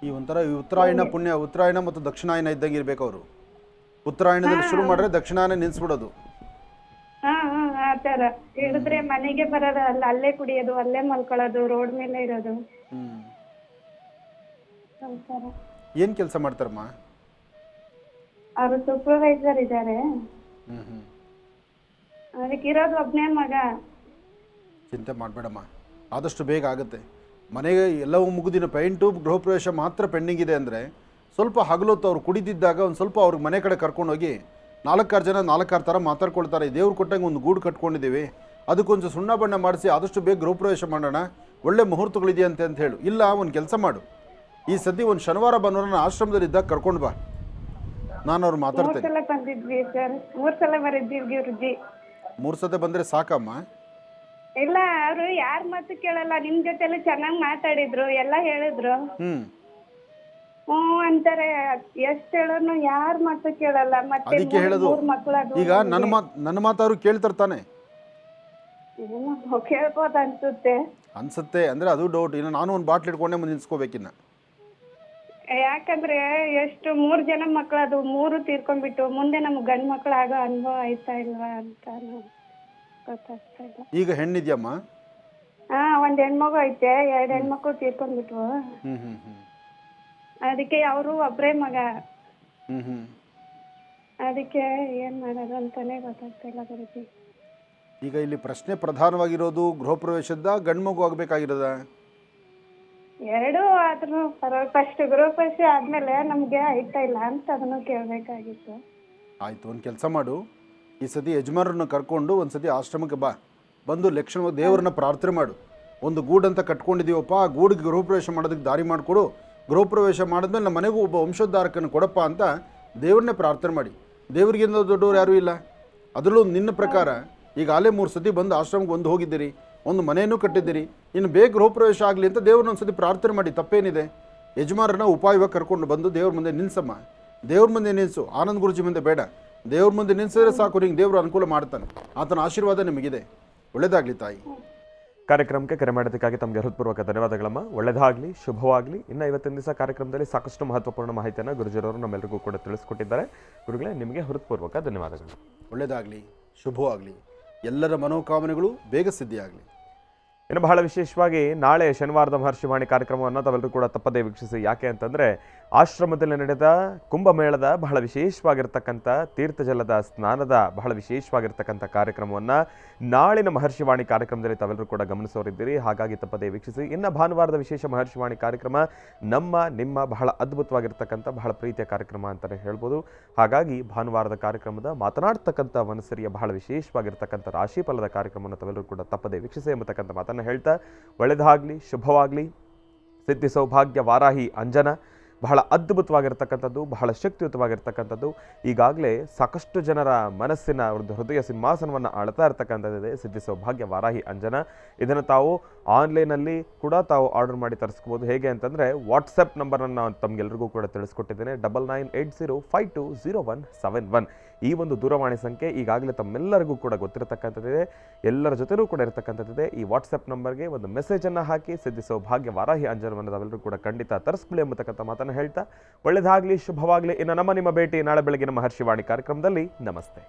ಈ ಒಂಥರ ಉತ್ತರಾಯಣ ಪುಣ್ಯ, ಉತ್ತರಾಯಣ ಮತ್ತು ದಕ್ಷಿಣಾಯನ ಇದ್ದಂಗೆ ಇರ್ಬೇಕು ಅವರು. ಉತ್ತರಾಯಣದಲ್ಲಿ ಶುರು ಮಾಡಿದ್ರೆ ದಕ್ಷಿಣಾಯನ ನಿಲ್ಲಿಸ್ಬಿಡೋದು. ಹಾ ಹಾ, ಆ ತರ ಹಿಡಿದ್ರೆ ಮನೆಗೆ ಬರೋದು, ಅಲ್ಲೇ ಕುಡಿಯೋದು, ಅಲ್ಲೇ ಮಲ್ಕೊಳ್ಳೋದು, ರೋಡ್ ಮೇಲೆ ಇರೋದು. ಹ್ಞೂ ಒಂಥರ. ಏನು ಕೆಲಸ ಮಾಡ್ತಾರಮ್ಮ? ಅವರು ಸೂಪರ್ವೈಸರ್ ಇದ್ದಾರೆ. ಹ್ಞೂ ಹ್ಞೂ ಅದಕ್ಕೆ ಇರೋದು ಒಬ್ಬನೇ ಮಗ. ಚಿಂತೆ ಮಾಡಬೇಡಮ್ಮ, ಆದಷ್ಟು ಬೇಗ ಆಗುತ್ತೆ. ಮನೆಗೆ ಎಲ್ಲವೂ ಮುಗಿದಿನ ಪೇಂಟು ಗೃಹ ಪ್ರವೇಶ ಮಾತ್ರ ಪೆಂಡಿಂಗ್ ಇದೆ ಅಂದರೆ ಸ್ವಲ್ಪ ಹಗಲೊತ್ತು ಅವ್ರು ಕುಡಿದಿದ್ದಾಗ ಒಂದು ಸ್ವಲ್ಪ ಅವ್ರಿಗೆ ಮನೆ ಕಡೆ ಕರ್ಕೊಂಡೋಗಿ 4-6 ಜನ 4-6 ಥರ ಮಾತಾಡ್ಕೊಳ್ತಾರೆ. ದೇವ್ರು ಕೊಟ್ಟಂಗೆ ಒಂದು ಗೂಡು ಕಟ್ಕೊಂಡಿದ್ದೀವಿ, ಅದಕ್ಕೊಂಚು ಸುಣ್ಣ ಬಣ್ಣ ಮಾಡಿಸಿ ಆದಷ್ಟು ಬೇಗ ಗೃಹ ಪ್ರವೇಶ ಮಾಡೋಣ, ಒಳ್ಳೆ ಮುಹೂರ್ತಗಳಿದೆಯಂತೆ ಅಂತ ಹೇಳು. ಇಲ್ಲ, ಒಂದು ಕೆಲಸ ಮಾಡು, ಈ ಸದ್ಯ ಒಂದು ಶನಿವಾರ ಭಾನುವಾರ ಆಶ್ರಮದಲ್ಲಿ ಇದ್ದಾಗ ಕರ್ಕೊಂಡು ಬಾ, ನಾನು ಅವ್ರು 3 ಮಾತಾಡ್ತೇನೆ. ಸಲ ಬಂದಿದ್ವಿ ಸರ್, 3 ಸಲ ಬರಿದ್ವಿ ಗುರುಜಿ. 3 ಸತಿ ಬಂದರೆ ಸಾಕಮ್ಮ? ಇಲ್ಲ, ಅವರು ಯಾರ ಮಾತು ಕೇಳಲ್ಲ. ನಿಮ್ ಜೊತೆಲ್ಲ ಚೆನ್ನಾಗಿ ಮಾತಾಡಿದ್ರು, ಎಲ್ಲ ಹೇಳಿದ್ರು. ಹ್ಞೂ ಹ್ಞೂ ಅಂತಾರೆ. ಎಷ್ಟು ಹೇಳೋನು ಯಾರ ಮಾತು ಕೇಳಲ್ಲ. ಮತ್ತೆ ಅದಕ್ಕೆ ಹೇಳೋದು. 3 ಮಕ್ಕಳು. ಈಗ ನನ್ನ ಮಾತಾದ್ರು ಕೇಳ್ತಾರೆ ತಾನೆ? ಕೇಳ್ಬೋದು ಅನ್ಸುತ್ತೆ ಅಂದರೆ ಅದು ಡೌಟ್. ಇನ್ನು ನಾನು ಒಂದು ಬಾಟ್ಲ್ ಇಟ್ಕೊಂಡೆ ಮುಂದೆ ನಿಲ್ಸ್ಕೋಬೇಕಿನ್ನ. ಯಾಕಂದ್ರೆ ಎಷ್ಟು 3 ಜನ ಮಕ್ಕಳು, ಅದು 3 ತೀರ್ಕೊಂಡ್ಬಿಟ್ಟು ಮುಂದೆ ನಮ್ಗೆ ಗಂಡು ಮಕ್ಕಳು ಆಗೋ ಅನುಭವ ಆಯ್ತಾ ಇಲ್ವಾ ಅಂತ ಗೊತ್ತಾಗ್ತಾ ಇಲ್ಲ. ಈಗ ಹೆಣ್ಣಿದ್ಯಮ್ಮ? ಹಾ, 1 ಹೆಣ್ಮಗು ಐತೆ, 2 ಹೆಣ್ಮಕ್ಳು ತೀರ್ಕೊಂಡ್ಬಿಟ್ವು. ಹ್ಞೂ ಹ್ಞೂ ಹ್ಞೂ ಅದಕ್ಕೆ ಅವರು ಒಬ್ಬರೇ ಮಗ. ಹ್ಞೂ ಹ್ಞೂ ಅದಕ್ಕೆ ಏನ್ ಮಾಡೋದು ಅಂತಾನೆ ಗೊತ್ತಾಗ್ತಾ ಇಲ್ಲ ಗುರುಜಿ. ಈಗ ಇಲ್ಲಿ ಪ್ರಶ್ನೆ ಪ್ರಧಾನವಾಗಿರೋದು ಗೃಹ ಪ್ರವೇಶದ ಗಂಡು ಮಗು ಆಗಬೇಕಾಗಿರೋದ? 2 ಆದ್ರೂ ಪರವಾಗಿಲ್ಲ. ಫಸ್ಟ್ ಗೃಹಪ್ರವೇಶ ಆದ್ಮೇಲೆ ನಮ್ಗೆ ಆಯ್ತಾ ಇಲ್ಲ ಅಂತ ಅದನ್ನು ಕೇಳಬೇಕಾಗಿತ್ತು. ಆಯಿತು, ಒಂದು ಕೆಲಸ ಮಾಡು, ಈ ಸತಿ ಯಜಮಾನರನ್ನು ಕರ್ಕೊಂಡು ಒಂದು ಸತಿ ಆಶ್ರಮಕ್ಕೆ ಬಾ, ಬಂದು ಲಕ್ಷಣವಾಗಿ ದೇವರನ್ನ ಪ್ರಾರ್ಥನೆ ಮಾಡು. ಒಂದು ಗೂಡಂತ ಕಟ್ಕೊಂಡಿದ್ದೀವಪ್ಪ, ಆ ಗೂಡಿಗೆ ಗೃಹ ಪ್ರವೇಶ ಮಾಡೋದಕ್ಕೆ ದಾರಿ ಮಾಡಿಕೊಡು, ಗೃಹ ಪ್ರವೇಶ ಮಾಡಿದ್ಮೇಲೆ ನಮ್ಮ ಮನೆಗೂ ಒಬ್ಬ ವಂಶೋದ್ಧಾರಕನ ಕೊಡಪ್ಪ ಅಂತ ದೇವ್ರನ್ನೇ ಪ್ರಾರ್ಥನೆ ಮಾಡಿ. ದೇವರಿಗಿಂತ ದೊಡ್ಡವ್ರು ಯಾರೂ ಇಲ್ಲ. ಅದರಲ್ಲೂ ನಿನ್ನ ಪ್ರಕಾರ ಈಗ ಅಲ್ಲೇ 3 ಸತಿ ಬಂದು ಆಶ್ರಮಕ್ಕೆ ಒಂದು ಹೋಗಿದ್ದೀರಿ, ಒಂದು ಮನೆಯೂ ಕಟ್ಟಿದ್ದೀರಿ, ಇನ್ನು ಬೇಗ ಗೃಹ ಪ್ರವೇಶ ಆಗಲಿ ಅಂತ ದೇವ್ರನ್ನ ಒಂದು ಸತಿ ಪ್ರಾರ್ಥನೆ ಮಾಡಿ, ತಪ್ಪೇನಿದೆ? ಯಜಮಾನರನ್ನ ಉಪಾಯವಾಗಿ ಕರ್ಕೊಂಡು ಬಂದು ದೇವ್ರ ಮುಂದೆ ನಿಲ್ಸಮ್ಮ. ದೇವ್ರ ಮುಂದೆ ನಿಲ್ಲಿಸು, ಆನಂದ್ ಗುರುಜಿ ಮುಂದೆ ಬೇಡ. ದೇವ್ರ ಮುಂದೆ ನಿಲ್ಸಿದ್ರೆ ಸಾಕು, ನಿಂಗೆ ದೇವರು ಅನುಕೂಲ ಮಾಡ್ತಾನೆ. ಆತನ ಆಶೀರ್ವಾದ ನಿಮಗಿದೆ. ಒಳ್ಳೇದಾಗಲಿ ತಾಯಿ. ಕಾರ್ಯಕ್ರಮಕ್ಕೆ ಕರೆ ಮಾಡೋದಕ್ಕಾಗಿ ತಮಗೆ ಹೃತ್ಪೂರ್ವಕ ಧನ್ಯವಾದಗಳಮ್ಮ. ಒಳ್ಳೆಯದಾಗಲಿ, ಶುಭವಾಗಲಿ. ಇನ್ನು ಇವತ್ತಿನ ದಿವಸ ಕಾರ್ಯಕ್ರಮದಲ್ಲಿ ಸಾಕಷ್ಟು ಮಹತ್ವಪೂರ್ಣ ಮಾಹಿತಿಯನ್ನು ಗುರುಜಿರವರು ನಮ್ಮೆಲ್ಲರಿಗೂ ಕೂಡ ತಿಳಿಸ್ಕೊಟ್ಟಿದ್ದಾರೆ. ಗುರುಗಳೇ, ನಿಮಗೆ ಹೃತ್ಪೂರ್ವಕ ಧನ್ಯವಾದಗಳು. ಒಳ್ಳೆಯದಾಗಲಿ, ಶುಭವಾಗಲಿ, ಎಲ್ಲರ ಮನೋಕಾಮನೆಗಳು ಬೇಗ ಸಿದ್ಧಿಯಾಗಲಿ. ಇನ್ನು ಬಹಳ ವಿಶೇಷವಾಗಿ ನಾಳೆ ಶನಿವಾರದ ಮಹರ್ಷಿವಾಣಿ ಕಾರ್ಯಕ್ರಮವನ್ನು ತಾವೆಲ್ಲರೂ ಕೂಡ ತಪ್ಪದೇ ವೀಕ್ಷಿಸಿ. ಯಾಕೆ ಅಂತಂದರೆ ಆಶ್ರಮದಲ್ಲಿ ನಡೆದ ಕುಂಭಮೇಳದ ಬಹಳ ವಿಶೇಷವಾಗಿರ್ತಕ್ಕಂಥ ತೀರ್ಥಜಲದ ಸ್ನಾನದ ಬಹಳ ವಿಶೇಷವಾಗಿರ್ತಕ್ಕಂಥ ಕಾರ್ಯಕ್ರಮವನ್ನು ನಾಳಿನ ಮಹರ್ಷಿವಾಣಿ ಕಾರ್ಯಕ್ರಮದಲ್ಲಿ ತಾವೆಲ್ಲರೂ ಕೂಡ ಗಮನಿಸೋರಿದ್ದೀರಿ. ಹಾಗಾಗಿ ತಪ್ಪದೇ ವೀಕ್ಷಿಸಿ. ಇನ್ನು ಭಾನುವಾರದ ವಿಶೇಷ ಮಹರ್ಷಿವಾಣಿ ಕಾರ್ಯಕ್ರಮ ನಿಮ್ಮ ಬಹಳ ಅದ್ಭುತವಾಗಿರ್ತಕ್ಕಂಥ ಬಹಳ ಪ್ರೀತಿಯ ಕಾರ್ಯಕ್ರಮ ಅಂತಲೇ ಹೇಳ್ಬೋದು. ಹಾಗಾಗಿ ಭಾನುವಾರದ ಕಾರ್ಯಕ್ರಮದ ಮಾತನಾಡ್ತಕ್ಕಂಥ ಮನಸ್ಸರಿಯ ಬಹಳ ವಿಶೇಷವಾಗಿರ್ತಕ್ಕಂಥ ರಾಶಿ ಫಲದ ಕಾರ್ಯಕ್ರಮವನ್ನು ತಾವೆಲ್ಲರೂ ಕೂಡ ತಪ್ಪದೇ ವೀಕ್ಷಿಸಿ ಎಂಬತಕ್ಕಂಥ ಮಾತನ್ನು ಹೇಳ್ತಾ ಒಳ್ಳೆಯದಾಗಲಿ, ಶುಭವಾಗಲಿ. ಸಿದ್ಧಿ ಸೌಭಾಗ್ಯ ವಾರಾಹಿ ಅಂಜನ ಬಹಳ ಅದ್ಭುತವಾಗಿರ್ತಕ್ಕಂಥದ್ದು, ಬಹಳ ಶಕ್ತಿಯುತವಾಗಿರ್ತಕ್ಕಂಥದ್ದು. ಈಗಾಗಲೇ ಸಾಕಷ್ಟು ಜನರ ಮನಸ್ಸಿನ ಒಂದು ಹೃದಯ ಸಿಂಹಾಸನವನ್ನು ಆಳ್ತಾ ಇರ್ತಕ್ಕಂಥದ್ದಿದೆ ಸಿದ್ಧಿ ಸೌಭಾಗ್ಯ ವಾರಾಹಿ ಅಂಜನ. ಇದನ್ನು ತಾವು ಆನ್ಲೈನಲ್ಲಿ ಕೂಡ ತಾವು ಆರ್ಡರ್ ಮಾಡಿ ತರಿಸ್ಕೋಬೋದು. ಹೇಗೆ ಅಂತಂದರೆ ವಾಟ್ಸಪ್ ನಂಬರನ್ನು ನಾನು ತಮಗೆಲ್ಲರಿಗೂ ಕೂಡ ತಿಳಿಸ್ಕೊಟ್ಟಿದ್ದೇನೆ, 9980520171. ಈ ಒಂದು ದೂರವಾಣಿ ಸಂಖ್ಯೆ ಈಗಾಗಲೇ ತಮ್ಮೆಲ್ಲರಿಗೂ ಕೂಡ ಗೊತ್ತಿರತಕ್ಕಂಥದ್ದಿದೆ, ಎಲ್ಲರ ಜೊತೆಲೂ ಕೂಡ ಇರತಕ್ಕಂಥದ್ದಿದೆ. ಈ ವಾಟ್ಸಪ್ ನಂಬರ್ಗೆ ಒಂದು ಮೆಸೇಜನ್ನು ಹಾಕಿ ಸಿದ್ಧಿ ಸೌಭಾಗ್ಯ ವಾರಾಹಿ ಅಂಜನವನ್ನು ತಾವೆಲ್ಲರೂ ಕೂಡ ಖಂಡಿತ ತರಿಸ್ಕೊಳ್ಳಿ ಎಂಬತಕ್ಕಂಥ ಮಾತನ್ನು ಹೇಳ್ತಾ ಒಳ್ಳೆಯದಾಗಲಿ, ಶುಭವಾಗಲಿ. ಇನ್ನು ನಿಮ್ಮ ಭೇಟಿ ನಾಳೆ ಬೆಳಗ್ಗೆ ನಮ್ಮ ಹರ್ಷಿವಾಣಿ ಕಾರ್ಯಕ್ರಮದಲ್ಲಿ. ನಮಸ್ತೆ.